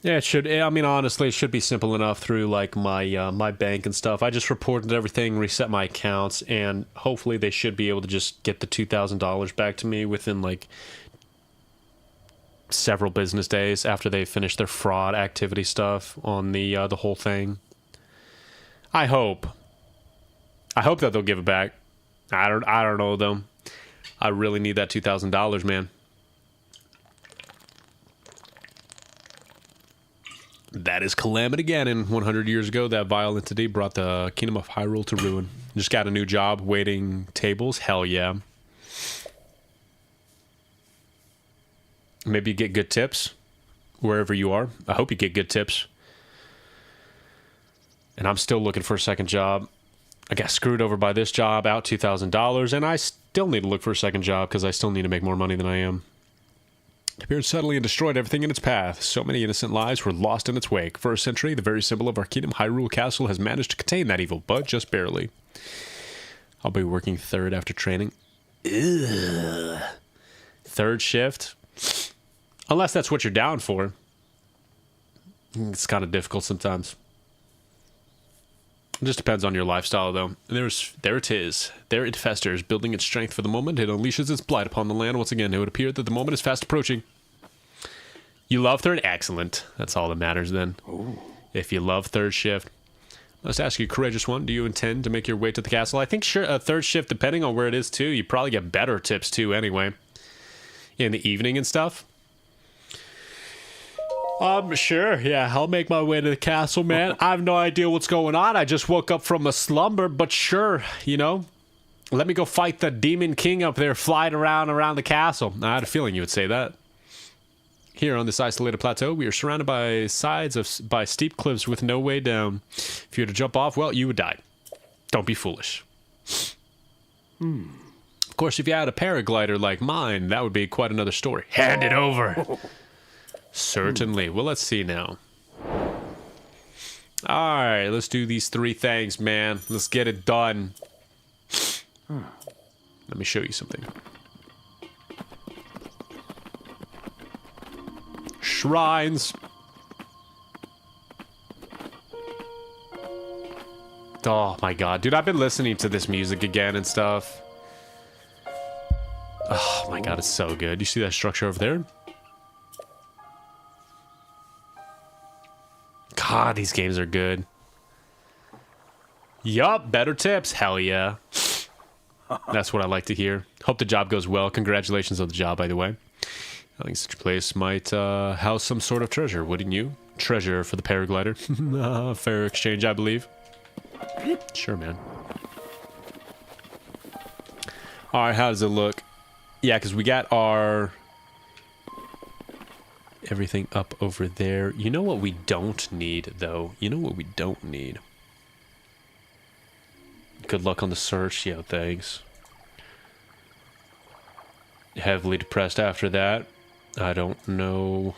Yeah, it should. I mean, honestly, it should be simple enough through like my my bank and stuff. I just reported everything, reset my accounts, and hopefully they should be able to just get the $2,000 back to me within like several business days after they finish their fraud activity stuff on the whole thing. I hope that they'll give it back. I don't know though. I really need that $2,000, man. That is Calamity Ganon. 100 years ago, that vile entity brought the Kingdom of Hyrule to ruin. Just got a new job waiting tables. Hell yeah. Maybe you get good tips wherever you are. I hope you get good tips. And I'm still looking for a second job. I got screwed over by this job, out $2,000, and I still need to look for a second job because I still need to make more money than I am. It appeared suddenly and destroyed everything in its path. So many innocent lives were lost in its wake. For a century, the very symbol of our kingdom, Hyrule Castle, has managed to contain that evil, but just barely. I'll be working third after training. Ugh. Third shift? Unless that's what you're down for. It's kind of difficult sometimes. It just depends on your lifestyle, though. There it is. There it festers, building its strength for the moment. It unleashes its blight upon the land once again. It would appear that the moment is fast approaching. You love third? Excellent. That's all that matters, then. Ooh. If you love third shift. Let's ask you, courageous one, do you intend to make your way to the castle? I think sure, a third shift, depending on where it is, too, you probably get better tips, too, anyway. In the evening and stuff. Sure, yeah, I'll make my way to the castle, man. I have no idea what's going on. I just woke up from a slumber, but sure, you know. Let me go fight the Demon King up there flying around the castle. I had a feeling you would say that. Here on this isolated plateau, we are surrounded by by steep cliffs with no way down. If you were to jump off, well, you would die. Don't be foolish. Of course, if you had a paraglider like mine, that would be quite another story. Hand it over. Certainly. Well, let's see now. Alright, let's do these 3 things, man. Let's get it done. Let me show you something. Shrines. Oh my god. Dude, I've been listening to this music again and stuff. Oh my god, it's so good. You see that structure over there? God, these games are good. Yup, better tips. Hell yeah. That's what I like to hear. Hope the job goes well. Congratulations on the job, by the way. I think such a place might house some sort of treasure, wouldn't you? Treasure for the paraglider. Fair exchange, I believe. Sure, man. Alright, how does it look? Yeah, because we got our... everything up over there. You know what we don't need, though? You know what we don't need? Good luck on the search. Yeah, thanks. Heavily depressed after that. I don't know.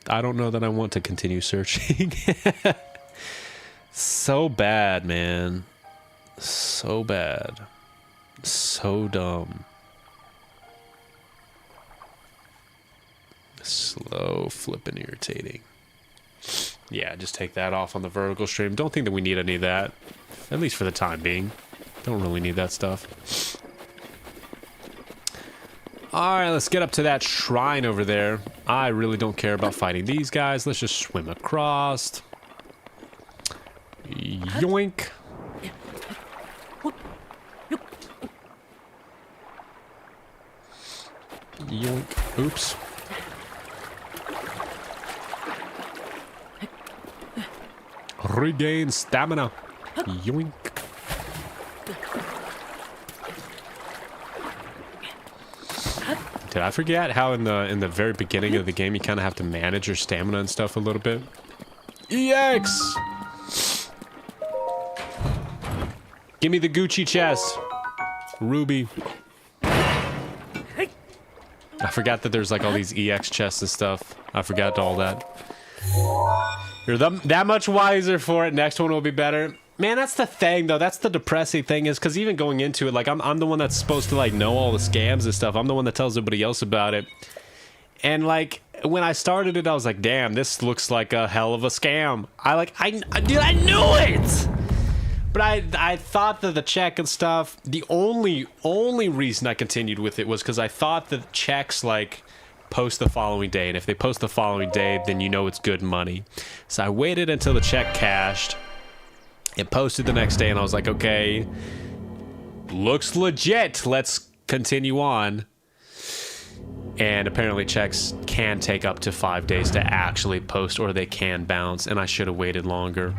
I don't know that I want to continue searching. So bad, man. So bad. So dumb. Slow, flippin' irritating. Yeah, just take that off on the vertical stream. Don't think that we need any of that. At least for the time being. Don't really need that stuff. Alright, let's get up to that shrine over there. I really don't care about fighting these guys. Let's just swim across. Yoink. Yoink. Oops. Regain stamina. Yoink. Did I forget how in the very beginning of the game you kind of have to manage your stamina and stuff a little bit? EX! Give me the Gucci chest. Ruby. I forgot that there's like all these EX chests and stuff. I forgot all that. You're that much wiser for it. Next one will be better. Man, that's the thing, though. That's the depressing thing is because even going into it, like, I'm the one that's supposed to, like, know all the scams and stuff. I'm the one that tells everybody else about it. And, like, when I started it, I was like, damn, this looks like a hell of a scam. Dude, I knew it! But I thought that the check and stuff, the only reason I continued with it was because I thought that checks, like, post the following day. And if they post the following day, then you know it's good money. So I waited until the check cashed. It posted the next day, and I was like, okay, looks legit. Let's continue on. And apparently checks can take up to 5 days to actually post, or they can bounce, and I should have waited longer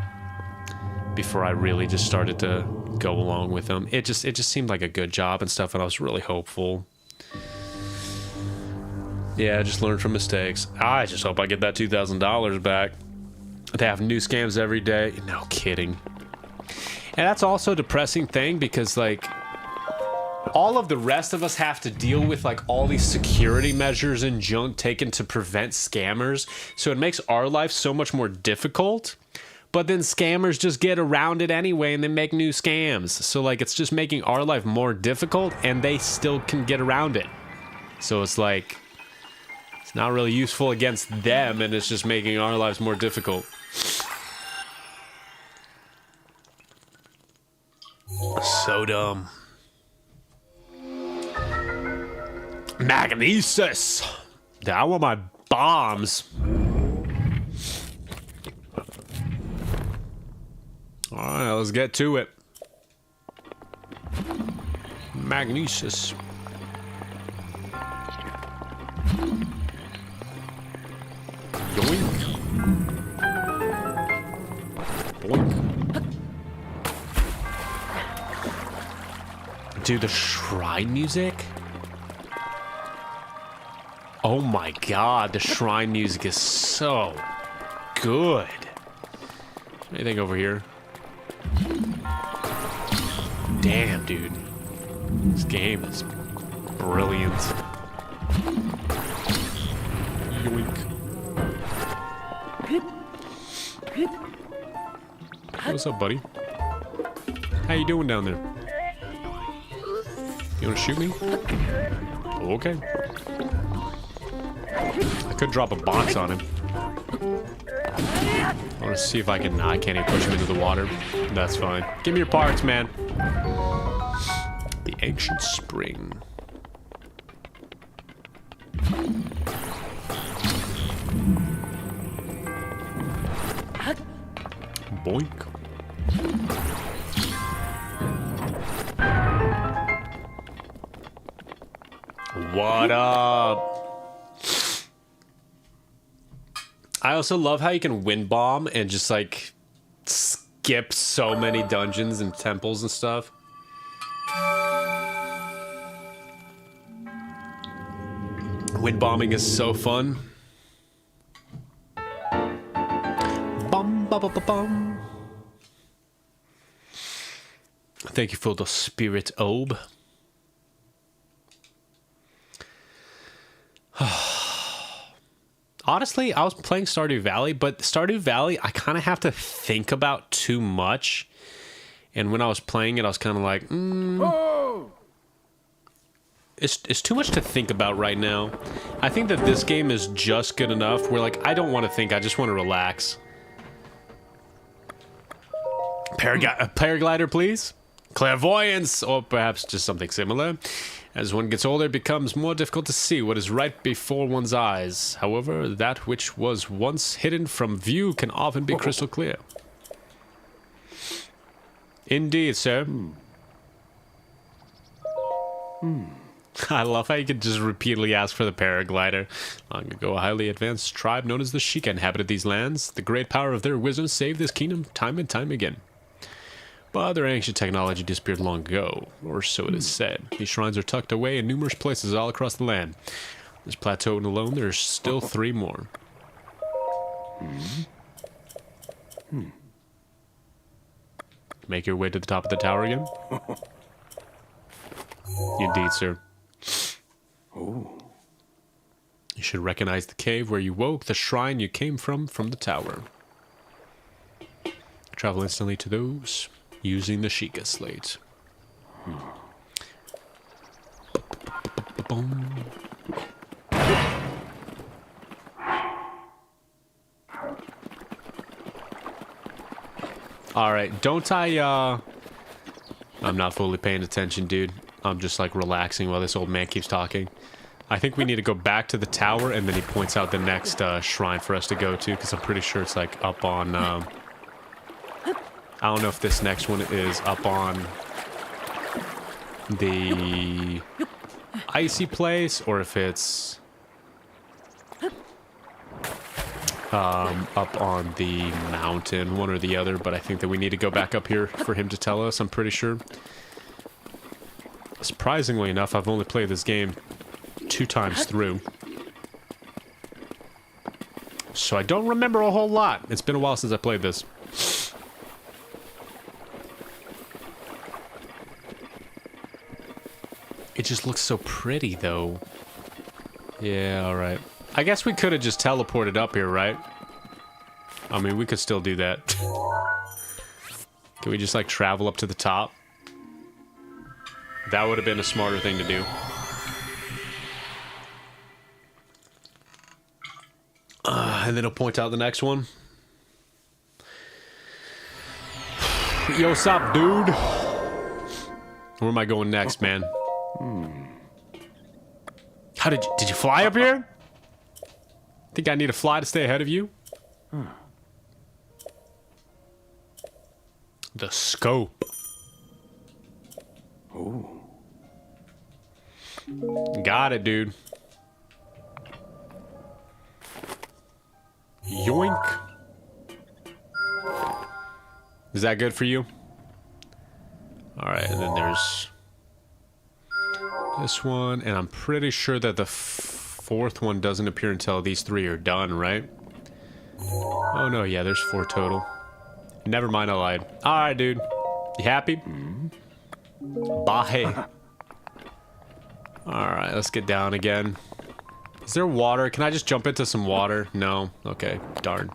before I really just started to go along with them. It just seemed like a good job and stuff, and I was really hopeful. Yeah, I just learned from mistakes. I just hope I get that $2,000 back. They have new scams every day. No kidding. And that's also a depressing thing because, like, all of the rest of us have to deal with, like, all these security measures and junk taken to prevent scammers. So it makes our life so much more difficult. But then scammers just get around it anyway and they make new scams. So, like, it's just making our life more difficult and they still can get around it. So it's like, it's not really useful against them and it's just making our lives more difficult. So dumb. Magnesis! I want my bombs. Alright, let's get to it. Magnesis. Yoink. Boink. Dude, the shrine music? Oh my god, the shrine music is so good. Anything over here? Damn, dude. This game is brilliant. Yoink. What's up, buddy? How you doing down there? You wanna shoot me? Okay. I could drop a box on him. I wanna see if I can... Nah, I can't even push him into the water. That's fine. Give me your parts, man. The ancient spring. Boink. What up? I also love how you can wind bomb and just like skip so many dungeons and temples and stuff. Wind bombing is so fun. Bum, ba, ba, ba, bum. Thank you for the spirit orb. Honestly, I was playing Stardew Valley, but Stardew Valley, I kind of have to think about too much. And when I was playing it, I was kind of like, it's too much to think about right now. I think that this game is just good enough where, like, I don't want to think, I just want to relax. Paraglider, please. Clairvoyance, or perhaps just something similar. As one gets older, it becomes more difficult to see what is right before one's eyes. However, that which was once hidden from view can often be crystal clear. Indeed, sir. I love how you could just repeatedly ask for the paraglider. Long ago, a highly advanced tribe known as the Sheikah inhabited these lands. The great power of their wisdom saved this kingdom time and time again. But their ancient technology disappeared long ago, or so it is said. These shrines are tucked away in numerous places all across the land. This plateau alone, there are still 3 more. Make your way to the top of the tower again? Indeed, sir. You should recognize the cave where you woke, the shrine you came from the tower. Travel instantly to those using the Sheikah slate. Alright, don't I, I'm not fully paying attention, dude. I'm just, like, relaxing while this old man keeps talking. I think we need to go back to the tower, and then he points out the next shrine for us to go to, because I'm pretty sure it's, like, up on, I don't know if this next one is up on the icy place, or if it's up on the mountain, one or the other, but I think that we need to go back up here for him to tell us, I'm pretty sure. Surprisingly enough, I've only played this game 2 times through. So I don't remember a whole lot. It's been a while since I played this. It just looks so pretty, though. Yeah, alright. I guess we could have just teleported up here, right? I mean, we could still do that. Can we just, like, travel up to the top? That would have been a smarter thing to do. And then he'll point out the next one. Yo, sup, dude? Where am I going next, man? How did you fly up here? Think I need to fly to stay ahead of you? The scope. Got it, dude. Yoink. Is that good for you? Alright, and then there's this one, and I'm pretty sure that the 4th one doesn't appear until these 3 are done, right? Oh no, yeah, there's 4 total. Never mind, I lied. Alright, dude. You happy? Bye. Alright, let's get down again. Is there water? Can I just jump into some water? No? Okay, darn.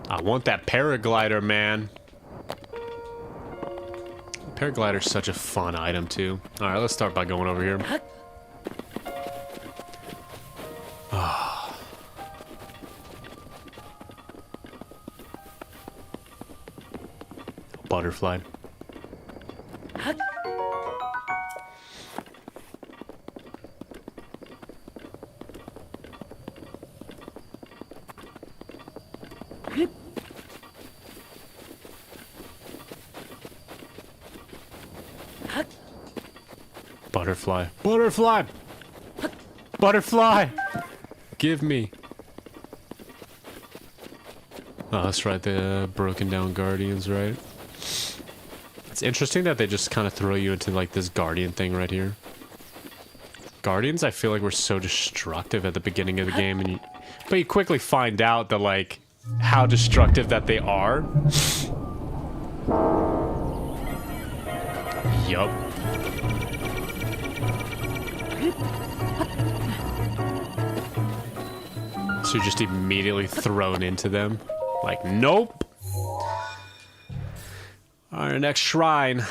I want that paraglider, man. Paraglider's such a fun item, too. Alright, let's start by going over here. Butterfly. Butterfly. Butterfly! Butterfly! Give me. Oh, that's right, the broken down guardians, right? It's interesting that they just kind of throw you into, like, this guardian thing right here. Guardians, I feel like, were so destructive at the beginning of the game, and but you quickly find out that, like, how destructive that they are. Yup. So you're just immediately thrown into them. Like, nope. Alright, next shrine.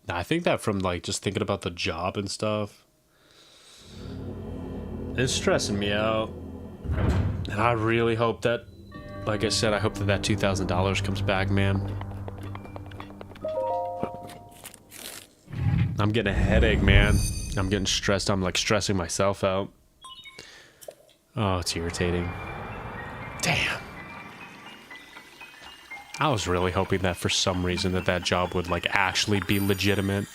I think that from, like, just thinking about the job and stuff. It's stressing me out. And I really hope that, like I said, I hope that that $2,000 comes back, man. I'm getting a headache, man. I'm getting stressed. I'm like stressing myself out. Oh, it's irritating. Damn. I was really hoping that for some reason that job would like actually be legitimate.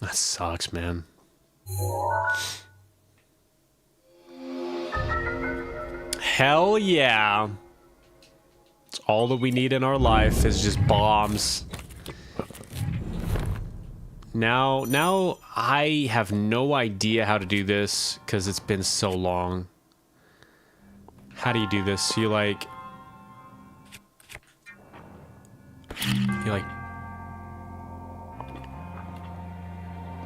That sucks, man. Hell yeah. It's all that we need in our life is just bombs. Now I have no idea how to do this because it's been so long. How do you do this? You like...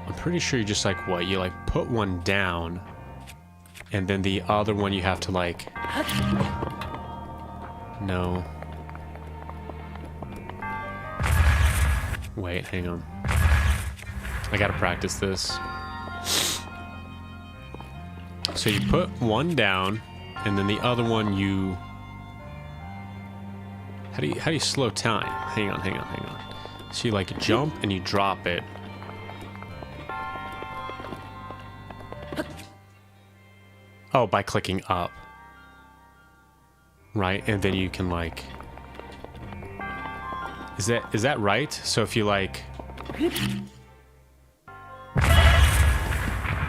I'm pretty sure you just like what? You like put one down and then the other one you have to like... No. Wait, hang on. I gotta practice this. So you put one down and then the other one you... How do you slow time? Hang on. So you like jump and you drop it. Oh, by clicking up. Right? And then you can like... Is that right? So if you like...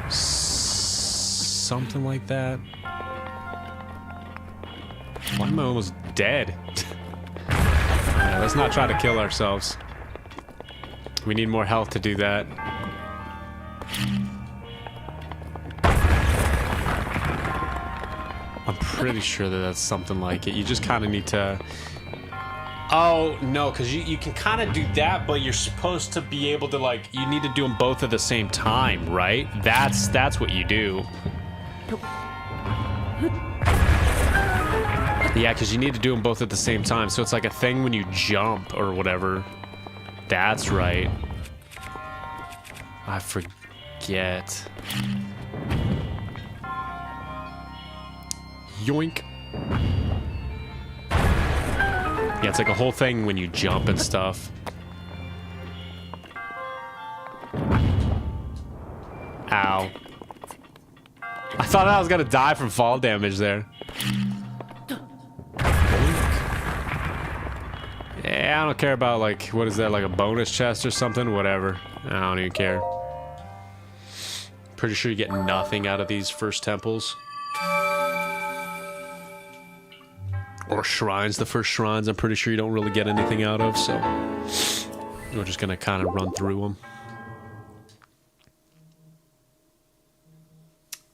Something like that. Why am I almost dead? Yeah, let's not try to kill ourselves. We need more health to do that. I'm pretty sure that that's something like it. You just kind of need to... Oh, no, because you can kind of do that, but you're supposed to be able to, like... You need to do them both at the same time, right? That's what you do. Yeah, because you need to do them both at the same time. So it's like a thing when you jump or whatever. That's right. I forget. Yoink. Yeah, it's like a whole thing when you jump and stuff. Ow. I thought I was gonna die from fall damage there. Yeah, I don't care about, like, what is that, like a bonus chest or something? Whatever. I don't even care. Pretty sure you get nothing out of these first temples. Or shrines. The first shrines, I'm pretty sure you don't really get anything out of, so... We're just gonna kind of run through them.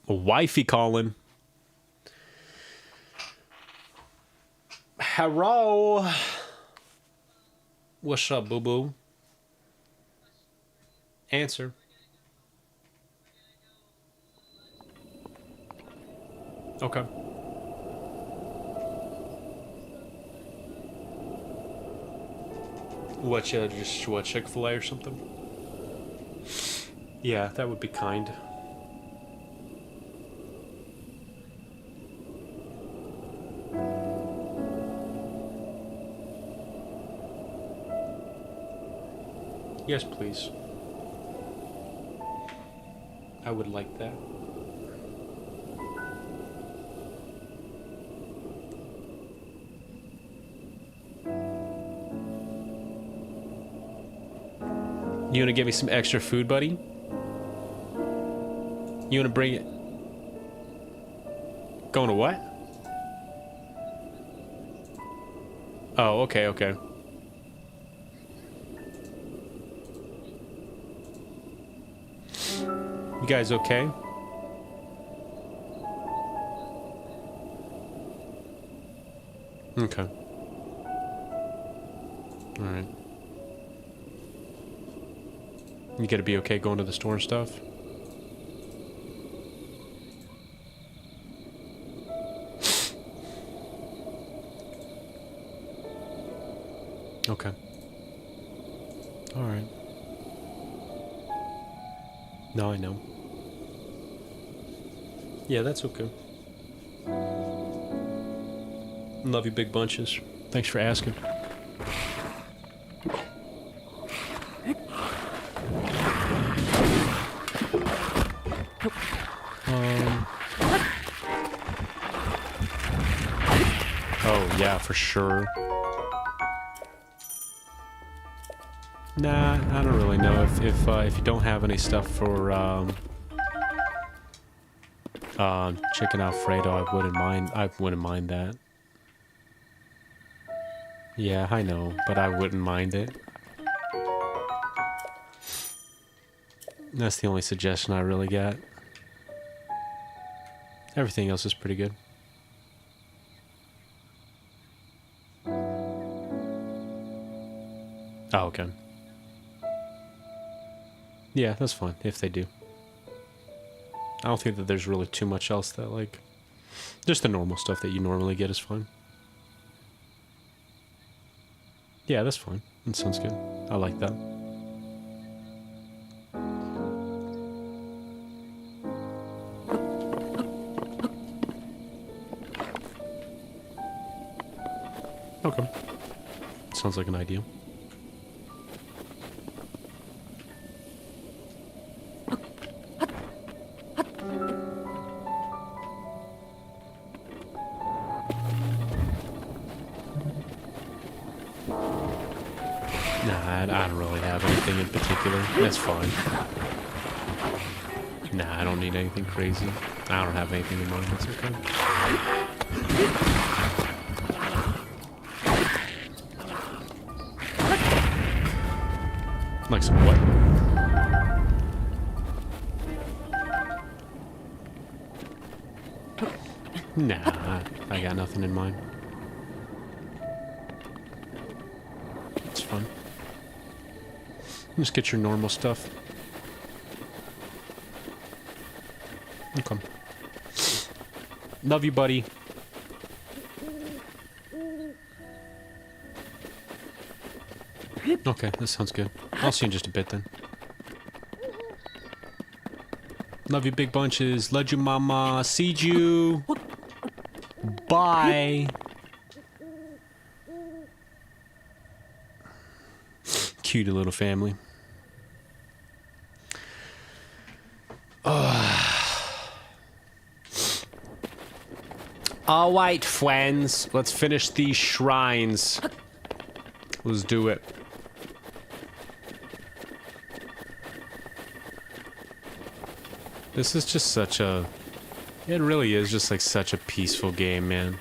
Wifey calling. Hello. What's up, boo-boo? Answer. Okay. What, just what, Chick-fil-A or something? Yeah, that would be kind. Yes, please. I would like that. You want to give me some extra food, buddy? You want to bring it? Going to what? Oh, okay, okay. You guys okay? Okay. Alright. You gotta be okay going to the store and stuff? Okay. Alright. No, I know. Yeah, that's okay. Love you, big bunches. Thanks for asking. Oh, yeah, for sure. Nah, I don't really know if you don't have any stuff for chicken Alfredo. I wouldn't mind. I wouldn't mind that. Yeah, I know, but I wouldn't mind it. That's the only suggestion I really got. Everything else is pretty good. Oh, okay. Yeah, that's fine, if they do. I don't think that there's really too much else that, like... Just the normal stuff that you normally get is fine. Yeah, that's fine. That sounds good. I like that. Okay. Sounds like an idea. Nah, I don't really have anything in particular. That's fine. Nah, I don't need anything crazy. I don't have anything in mind. That's okay. Like some what? Nah, I got nothing in mind. It's fun. Just get your normal stuff. Okay. Love you, buddy. Okay, that sounds good. I'll see you in just a bit then. Love you, big bunches. Love you, mama. See you. Bye. Cute little family. All right, friends. Let's finish these shrines. Let's do it. This is just such a... It really is just like such a peaceful game, man.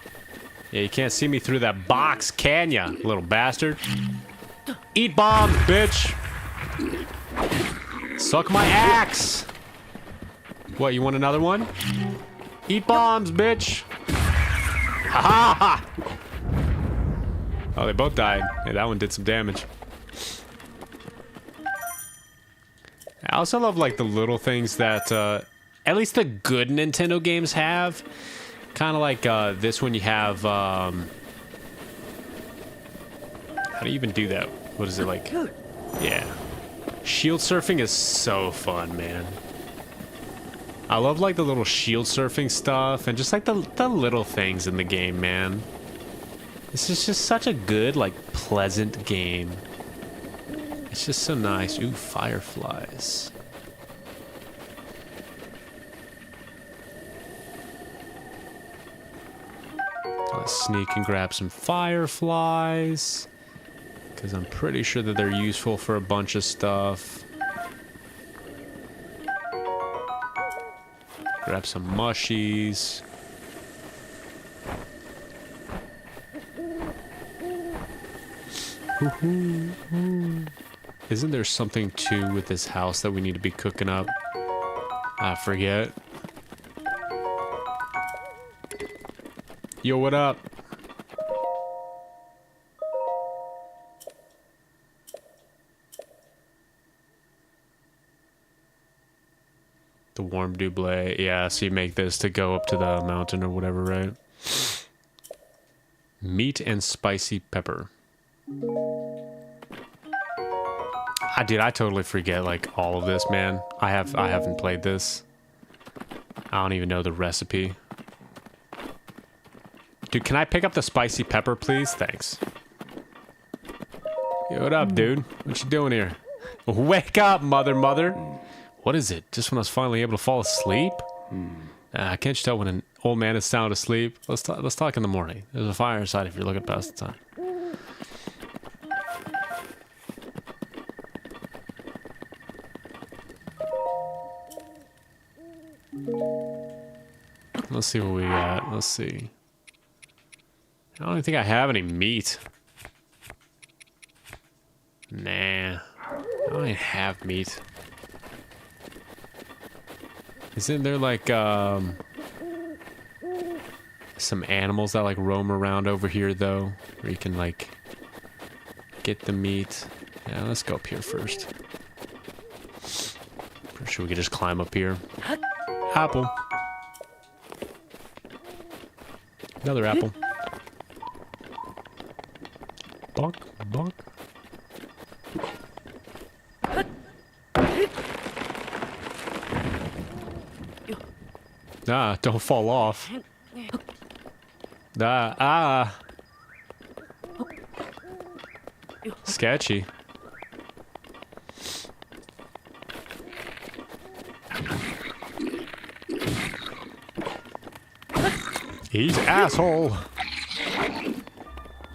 Yeah, you can't see me through that box, can ya, little bastard? Eat bombs, bitch! Suck my axe! What, you want another one? Eat bombs, bitch! Ha ha! Oh, they both died. Hey, that one did some damage. I also love, like, the little things that, at least the good Nintendo games have. Kind of like, this one you have, how do you even do that? What is it, like? Yeah. Shield surfing is so fun, man. I love, like, the little shield surfing stuff and just, like, the little things in the game, man. This is just such a good, like, pleasant game. It's just so nice. Ooh, fireflies. Let's sneak and grab some fireflies. Because I'm pretty sure that they're useful for a bunch of stuff. Grab some mushies. Isn't there something too with this house that we need to be cooking up? I forget. Yo, what up? The warm double. Yeah, so you make this to go up to the mountain or whatever, right? Meat and spicy pepper. Dude, I totally forget like all of this, man. I haven't played this. I don't even know the recipe. Dude, can I pick up the spicy pepper, please? Thanks. Yo, what up, dude? What you doing here? Wake up, mother. What is it? Just when I was finally able to fall asleep? Can't you tell when an old man is sound asleep? Let's talk in the morning. There's a fire inside if you're looking past the time. Let's see what we got. Let's see. I don't even think I have any meat. Nah. I don't even have meat. Isn't there like some animals that like roam around over here though? Where you can like get the meat. Yeah, let's go up here first. Pretty sure we could just climb up here. Apple. Another apple. Bonk, bonk. Ah, don't fall off. Sketchy. He's asshole.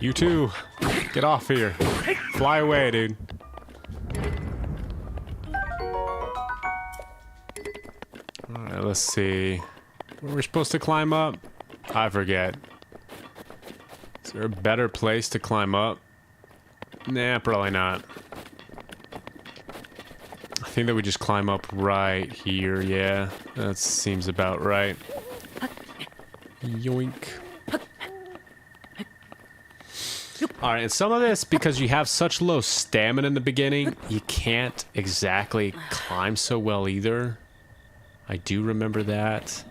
You too. Get off here. Fly away, dude. Alright, let's see. Where we're supposed to climb up? I forget. Is there a better place to climb up? Nah, probably not. I think that we just climb up right here, yeah. That seems about right. Yoink. Alright, and some of this, because you have such low stamina in the beginning, you can't exactly climb so well either. I do remember that.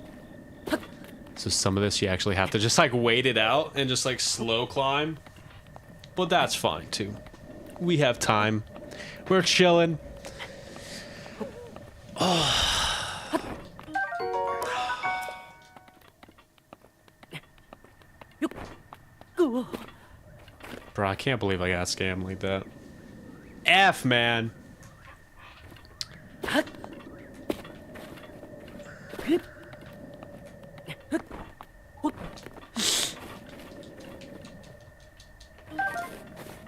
So some of this you actually have to just like wait it out and just like slow climb. But that's fine too. We have time. We're chilling. Bro, I can't believe I got scammed like that. F, man.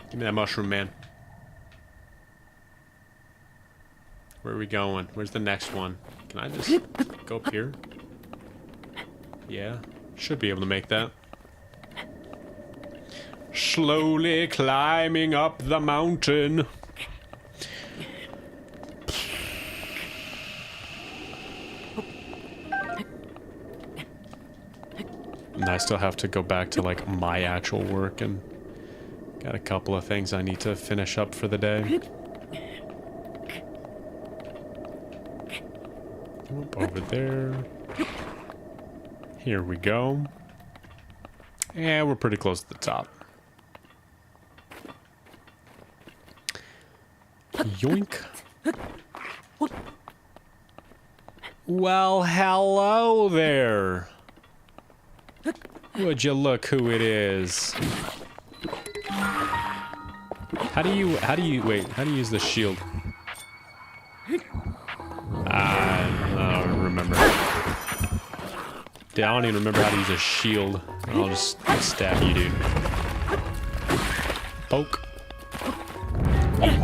Give me that mushroom, man. Where are we going? Where's the next one? Can I just go up here? Yeah. Should be able to make that. Slowly climbing up the mountain. And I still have to go back to like my actual work and got a couple of things I need to finish up for the day. Oop, over there. Here we go. Yeah, we're pretty close to the top. Yoink. Well, hello there. Would you look who it is? How do you use the shield? I don't remember. Dude, I don't even remember how to use a shield. I'll just stab you, dude. Poke.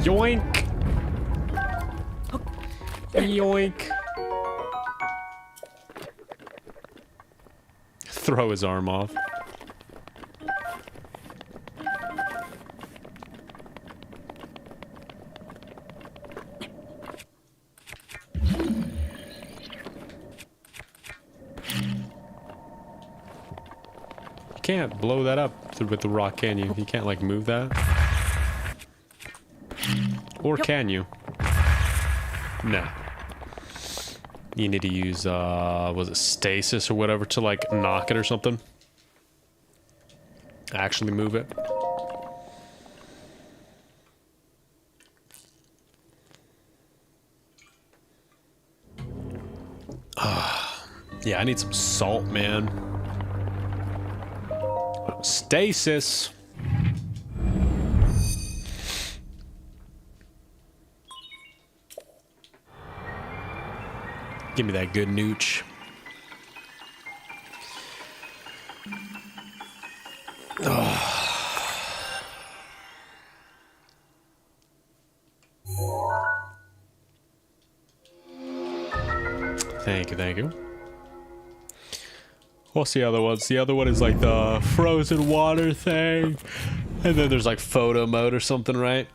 Yoink. Yoink. Throw his arm off. You can't blow that up with the rock, can you? You can't, like, move that? Or can you? No. You need to use, was it stasis or whatever to, like, knock it or something? Actually move it. Yeah, I need some salt, man. Stasis. Give me that good nooch. Thank you, thank you. What's the other ones? The other one is like the frozen water thing. And then there's like photo mode or something, right?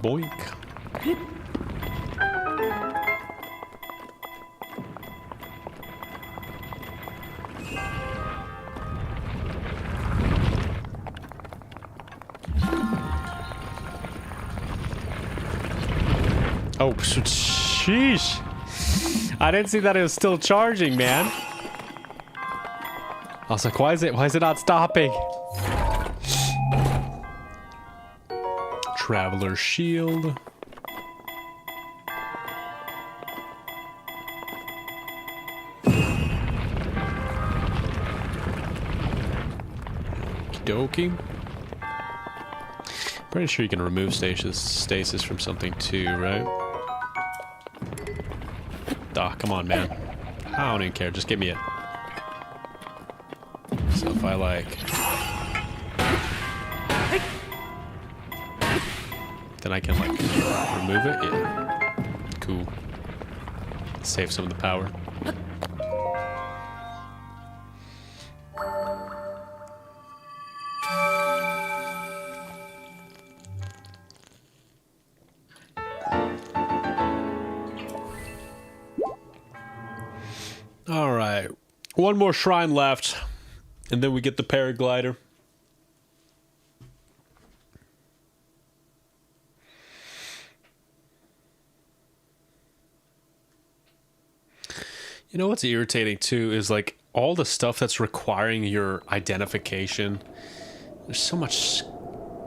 Boink. Oh, sheesh. I didn't see that it was still charging, man. I was like, why is it not stopping? Traveler shield. Okey-dokey. Pretty sure you can remove stasis from something too, right? Ah, come on, man. I don't even care. Just give me it. So if I like... then I can like remove it? Yeah. Cool. Save some of the power. All right. One more shrine left, and then we get the paraglider. You know what's irritating too is like all the stuff that's requiring your identification. There's so much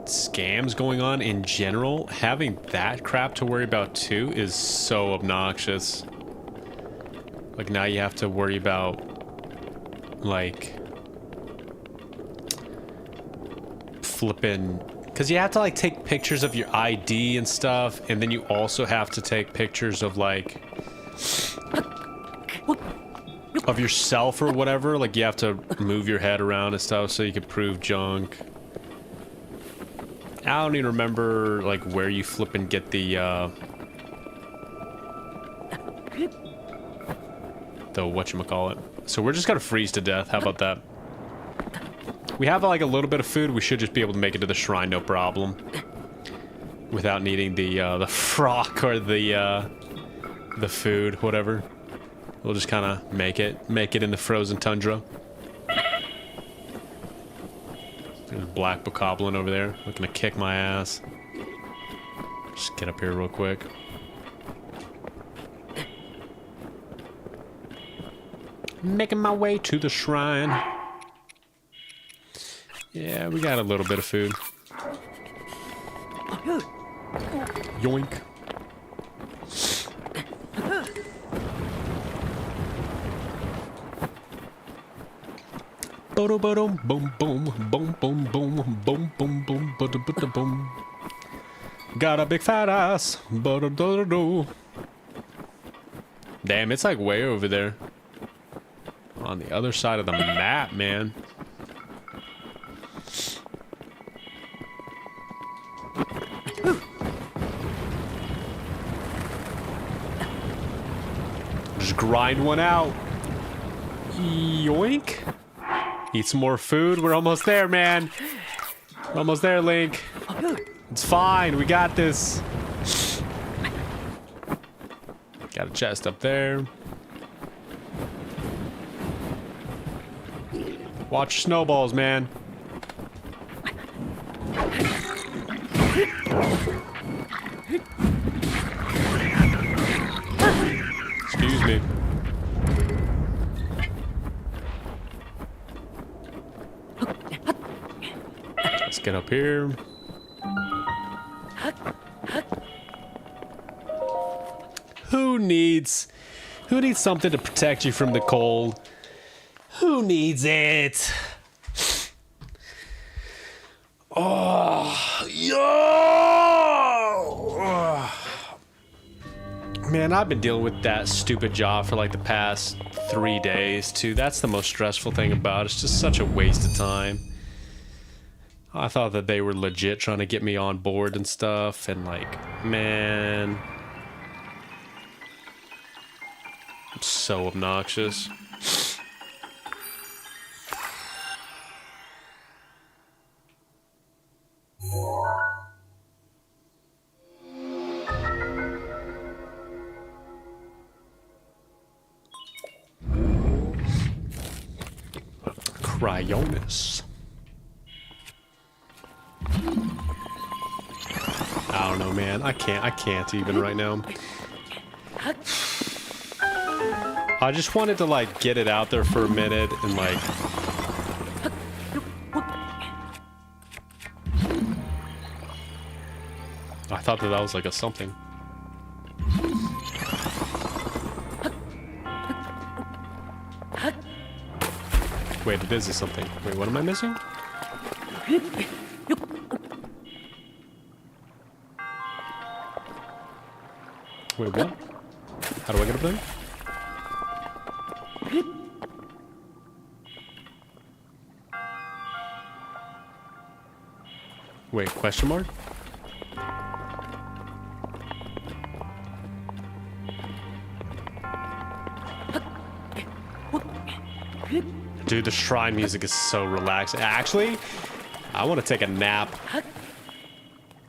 scams going on in general. Having that crap to worry about too is so obnoxious. Like now you have to worry about like flipping, because you have to like take pictures of your ID and stuff, and then you also have to take pictures of like of yourself or whatever. Like you have to move your head around and stuff so you can prove junk. I don't even remember like where you flip and get the whatchamacallit. So we're just gonna freeze to death. How about that? We have like a little bit of food. We should just be able to make it to the shrine, no problem, without needing the frock or the food, whatever. We'll just kind of make it in the frozen tundra. There's a black bokoblin over there looking to kick my ass. Just get up here real quick. Making my way to the shrine. Yeah, we got a little bit of food. Yoink. Boom, boom, boom, boom, boom, boom, boom, boom, boom, boom, boom. Got a big fat ass. Damn, it's like way over there. On the other side of the map, man. Just grind one out. Yoink. Eat some more food. We're almost there, man. We're almost there, Link. It's fine. We got this. Got a chest up there. Watch snowballs, man. Excuse me. Let's get up here. Who needs something to protect you from the cold? Who needs it? Oh, yo! Man, I've been dealing with that stupid job for like the past 3 days, too. That's the most stressful thing about it. It's just such a waste of time. I thought that they were legit trying to get me on board and stuff, and like, man... I'm so obnoxious. Cryonis. I don't know, man. I can't even right now. I just wanted to like get it out there for a minute and like I thought that was like a something. Wait, it is a something. Wait, what am I missing? Wait, what? How do I get up there? Wait, question mark? Dude, the shrine music is so relaxing. Actually, I want to take a nap.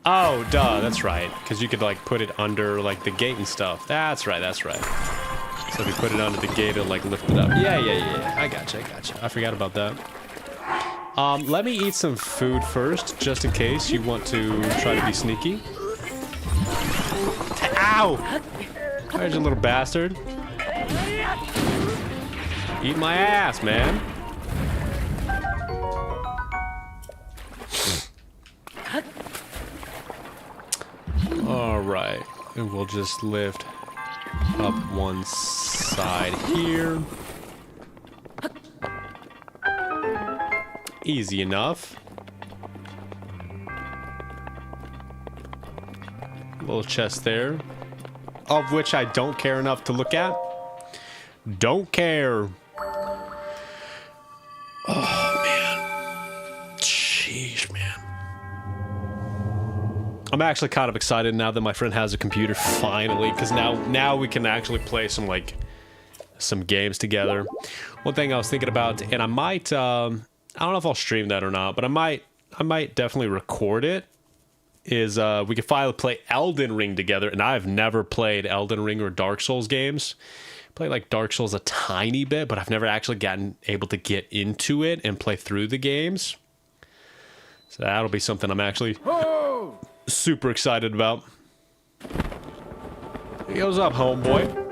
Oh, duh, that's right. Because you could, like, put it under, like, the gate and stuff. That's right, that's right. So if you put it under the gate, it'll, like, lift it up. Yeah. I gotcha. I forgot about that. Let me eat some food first, just in case you want to try to be sneaky. Ow! There's a little bastard. Eat my ass, man. Alright. And we'll just lift up one side here. Easy enough. Little chest there. Of which I don't care enough to look at. Don't care. Oh, man. Sheesh, man. I'm actually kind of excited now that my friend has a computer, finally, because now we can actually play some games together. One thing I was thinking about, and I might, I don't know if I'll stream that or not, but I might definitely record it, is we could finally play Elden Ring together, and I've never played Elden Ring or Dark Souls games. Play like Dark Souls a tiny bit, but I've never actually gotten able to get into it and play through the games. So that'll be something I'm actually super excited about. Hey, what's up, homeboy?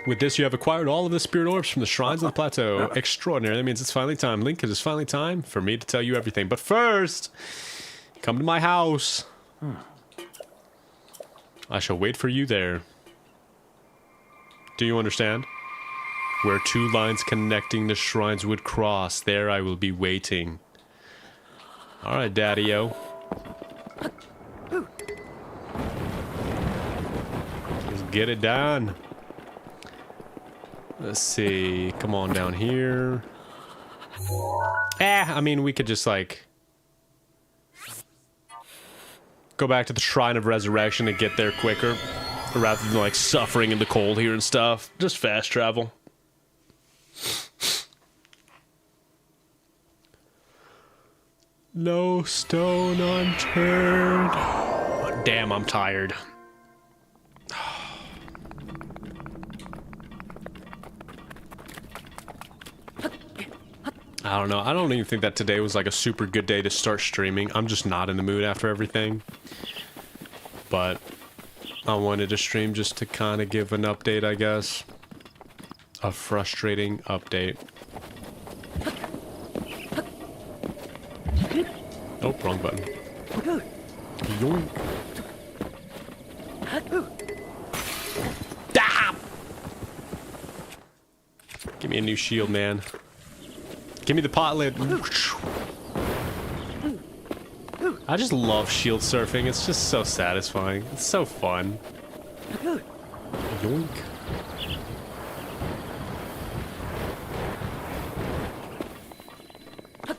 With this, you have acquired all of the spirit orbs from the shrines of the plateau. Extraordinary. That means it's finally time, Link, because it's finally time for me to tell you everything. But first, come to my house. I shall wait for you there. Do you understand? Where two lines connecting the shrines would cross, there I will be waiting. Alright, Daddy-o. Let's get it done. Let's see. Come on down here. I mean, we could just, like, go back to the Shrine of Resurrection and get there quicker. Rather than, like, suffering in the cold here and stuff. Just fast travel. No stone unturned. Oh, damn, I'm tired. I don't know. I don't even think that today was like a super good day to start streaming. I'm just not in the mood after everything. But I wanted to stream just to kind of give an update, I guess. A frustrating update. Oh, wrong button. Yoink. Ah! Give me a new shield, man. Give me the pot lid. I just love shield surfing. It's just so satisfying. It's so fun. Yoink. The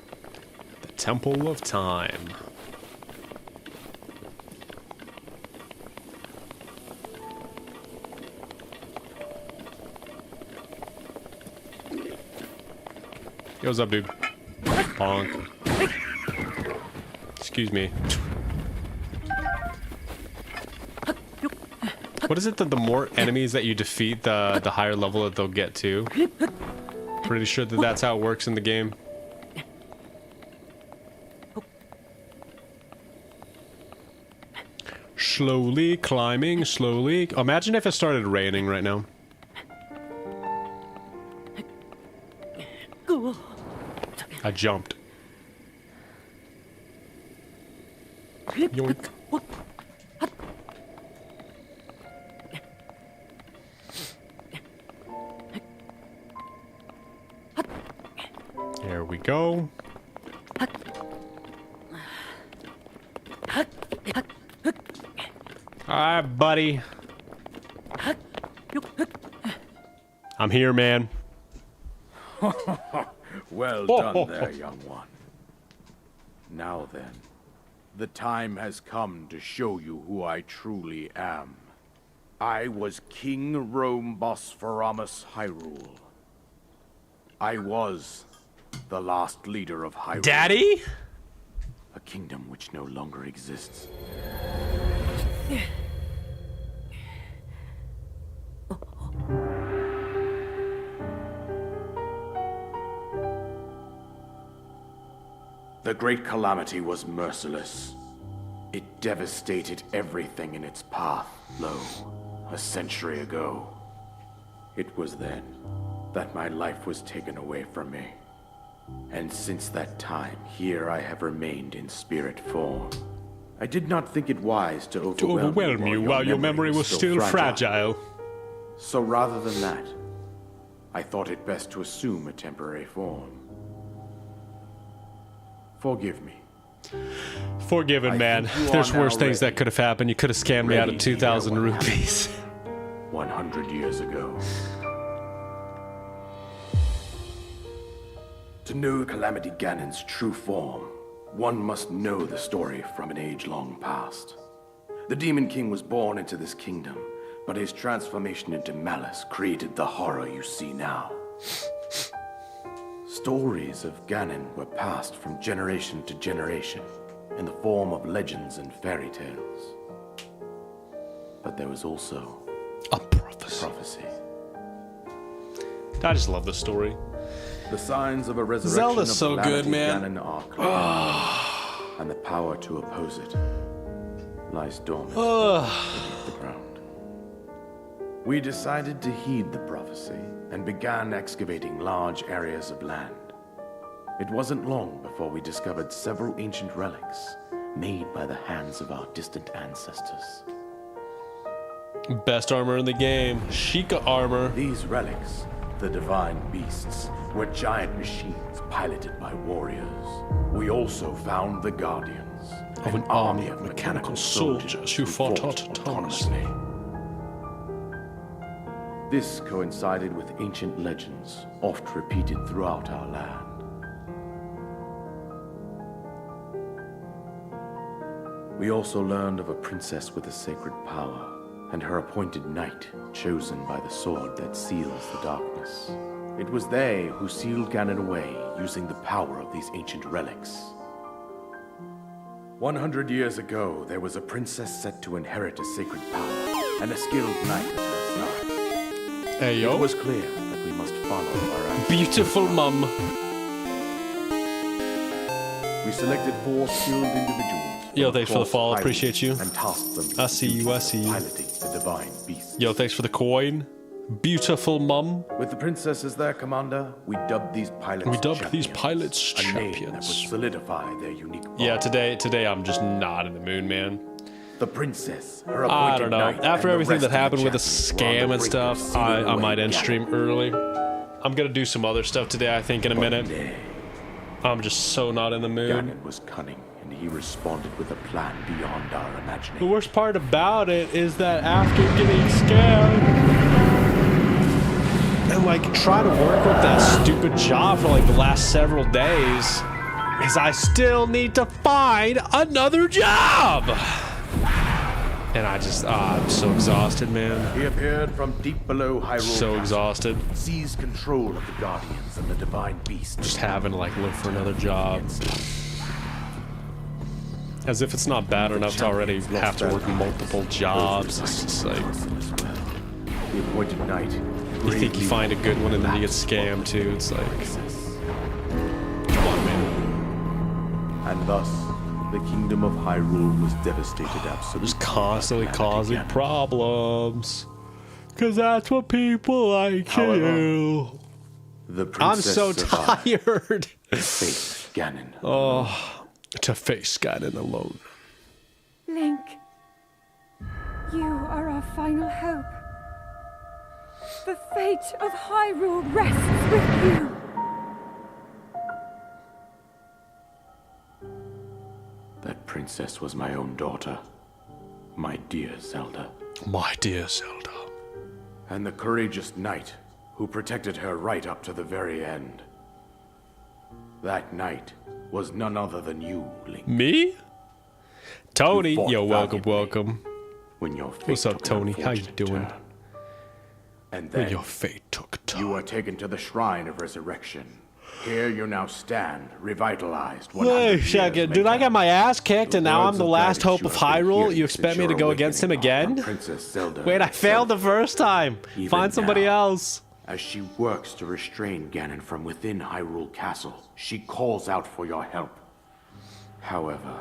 Temple of Time. Yo, what's up, dude? Bonk. Excuse me. What is it that the more enemies that you defeat, the higher level that they'll get to? Pretty sure that that's how it works in the game. Slowly climbing, slowly. Imagine if it started raining right now. I jumped. Yoink. There we go. Alright, buddy. I'm here, man. Well done there, young one. Now then, the time has come to show you who I truly am. I was King Rome Bosphoramus Hyrule. I was the last leader of Hyrule. Daddy? A kingdom which no longer exists. The Great Calamity was merciless. It devastated everything in its path, lo, a century ago. It was then that my life was taken away from me. And since that time, here I have remained in spirit form. I did not think it wise to overwhelm you while your memory was still fragile. So rather than that, I thought it best to assume a temporary form. Forgive me. Forgiven, man. There's worse things that could have happened. You could have scammed me out of 2,000 rupees. 100 years ago. To know Calamity Ganon's true form, one must know the story from an age-long past. The Demon King was born into this kingdom, but his transformation into malice created the horror you see now. Stories of Ganon were passed from generation to generation in the form of legends and fairy tales. But there was also a prophecy. I just love this story. The signs of a resurrection Zelda's of so good, man. Ganon are clear, and the power to oppose it lies dormant beneath the ground. We decided to heed the prophecy and began excavating large areas of land. It wasn't long before we discovered several ancient relics made by the hands of our distant ancestors. Best armor in the game. Sheikah armor. These relics, the divine beasts, were giant machines piloted by warriors. We also found the Guardians, of an army of mechanical soldiers who fought autonomously. This coincided with ancient legends, oft repeated throughout our land. We also learned of a princess with a sacred power, and her appointed knight, chosen by the sword that seals the darkness. It was they who sealed Ganon away using the power of these ancient relics. 100 years ago, there was a princess set to inherit a sacred power, and a skilled knight at her side. Hey, yo. It was clear that we must follow our actions. Beautiful mum. We selected 4 skilled individuals. Yo, thanks for the follow. Highways Appreciate you. And tasked them with I see you, I see you. piloting the divine beasts. Yo, thanks for the coin. Beautiful mum. With the princess as their commander, we dubbed these pilots champions, a name that would solidify their unique bond. Yeah, today I'm just not in the mood, man. The princess, her I appointed don't know. knight, After and the everything rest that of the happened with the champions were on scam the and brink of stuff, sealing I away might end Ganon. stream early. I'm gonna do some other stuff today, I think, in a minute. Nay, I'm just so not in the mood. Ganon was cunning, and he responded with a plan beyond our The imagining. worst part about it is that after getting scammed and like trying to work with that stupid job for like the last several days, is I still need to find another job. And I just, I'm so exhausted, man. He appeared from deep below Hyrule So Castle, exhausted. seized control of the Guardians and the Divine Beast. Just having to like look for another job. As if it's not bad enough to already have to work multiple jobs. It's just like, The appointed knight. you think you find a good one and then you get scammed too. It's like, come on, man. And thus, the kingdom of Hyrule was devastated absolutely. Just constantly by causing Ganon. problems. Cause that's what people like However, you. The I'm princess so survived. tired. Face Ganon. To face Ganon alone. Link, you are our final hope. The fate of Hyrule rests with you. That princess was my own daughter. My dear Zelda. My dear Zelda. And the courageous knight who protected her right up to the very end. That knight was none other than you, Link. Me? Tony, You fought yo, welcome, valiantly welcome. When your fate What's up, took an Tony? How you unfortunate doing? turn. And When then your fate took a turn. you were taken to the Shrine of Resurrection. Here you now stand, revitalized. 100 Wait a years second, dude, I later. got my ass kicked and now I'm Words the of last hope gratitude of you have been Hyrule? hearing You expect since me to your go against him awakening again? from Princess Zelda Wait, I herself. failed the first time. Even Find somebody now, else. As she works to restrain Ganon from within Hyrule Castle, she calls out for your help. However,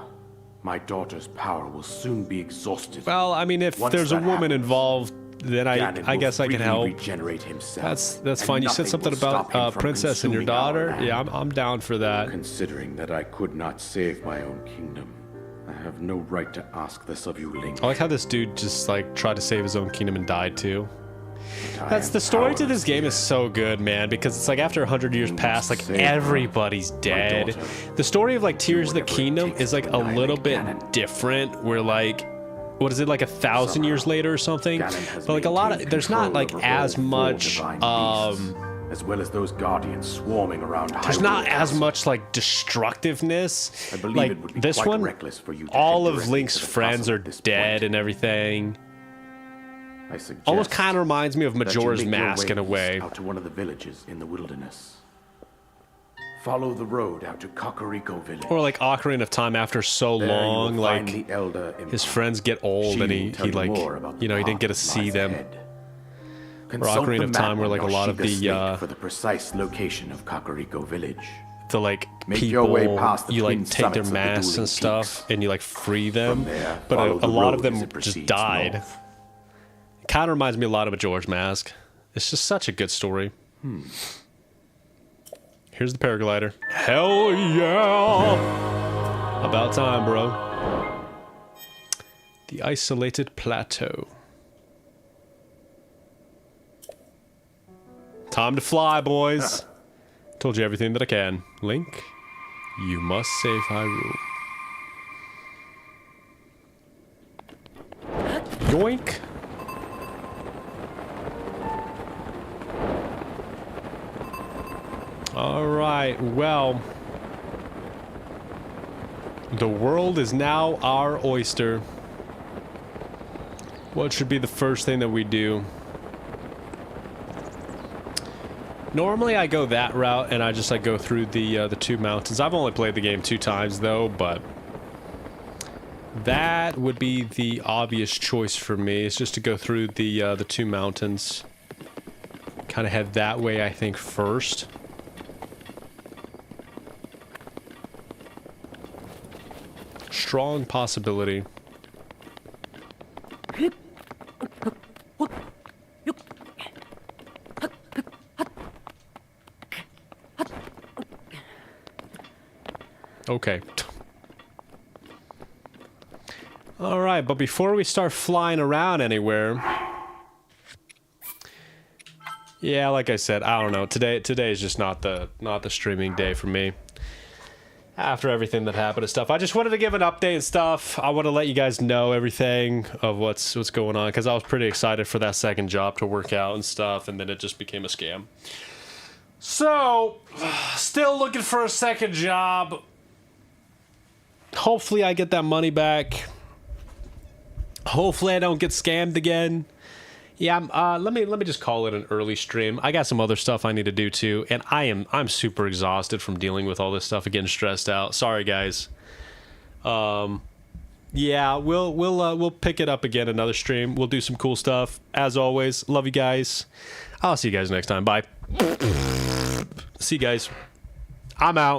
my daughter's power will soon be exhausted. Well, I mean, if Once there's a that woman happens, involved, then Ganon I will guess I can freely help. regenerate himself, That's and fine. You said nothing something will stop about him from Princess and your consuming our daughter. land. Yeah, I'm down for that. Considering that I could not save my own kingdom, I have no right to ask this of you, Link. I like how this dude just like tried to save his own kingdom and died too. But I That's am the story to powerless this game here. is so good, man, because it's like after 100 years pass, like save her, everybody's dead. daughter. The story of like Tears of the whatever it Kingdom takes is like to a little annihilate bit Ganon. different. Where like, what is it, like 1,000 years Somehow, later or something? Ganon has But like a lot of, maintained there's not control like over as all four much divine beasts, as well as those guardians swarming around there's Hyrule not as Castle. much like destructiveness. I believe Like it would be this quite one, reckless for you to all head of directly Link's to the friends castle are at this dead point. and everything. I suggest Almost kind of reminds me of that you Majora's make your Mask in a east way. out to one of the villages in the wilderness. Follow the road out to Kakariko Village. Or like Ocarina of Time after so There you will long, find like the Elder his Impa. friends get old She and will he tell you like, more about the you know, he didn't get to path see lies them. ahead. Or Consult Ocarina the of map Time where on like a your lot of Sheikah the, slate for the precise location of Kakariko Village. the like Make your way people, past the you like twin take their summits of the masks dueling and stuff peaks. and you like free them. From there, But follow a the lot of road as them it just proceeds died. north. It kind of reminds me a lot of Majora's Mask. It's just such a good story. Here's the paraglider. Hell yeah! About time, bro. The isolated plateau. Time to fly, boys. Told you everything that I can. Link, you must save Hyrule. Yoink. Alright, well. The world is now our oyster. What should be the first thing that we do? Normally I go that route and I just like go through the two mountains. I've only played the game 2 times though, but that would be the obvious choice for me. Is just to go through the 2 mountains. Kind of head that way, I think, first. Strong possibility. Okay. All right, but before we start flying around anywhere, yeah, like I said, I don't know. Today is just not the streaming day for me. After everything that happened and stuff, I just wanted to give an update and stuff. I want to let you guys know everything of what's going on, because I was pretty excited for that second job to work out and stuff, and then it just became a scam. So, still looking for a second job. Hopefully I get that money back. Hopefully I don't get scammed again. Yeah, let me just call it an early stream. I got some other stuff I need to do too, and I'm super exhausted from dealing with all this stuff and getting stressed out. Sorry, guys. Yeah, we'll pick it up again another stream. We'll do some cool stuff. As always, love you guys. I'll see you guys next time. Bye. See you guys. I'm out.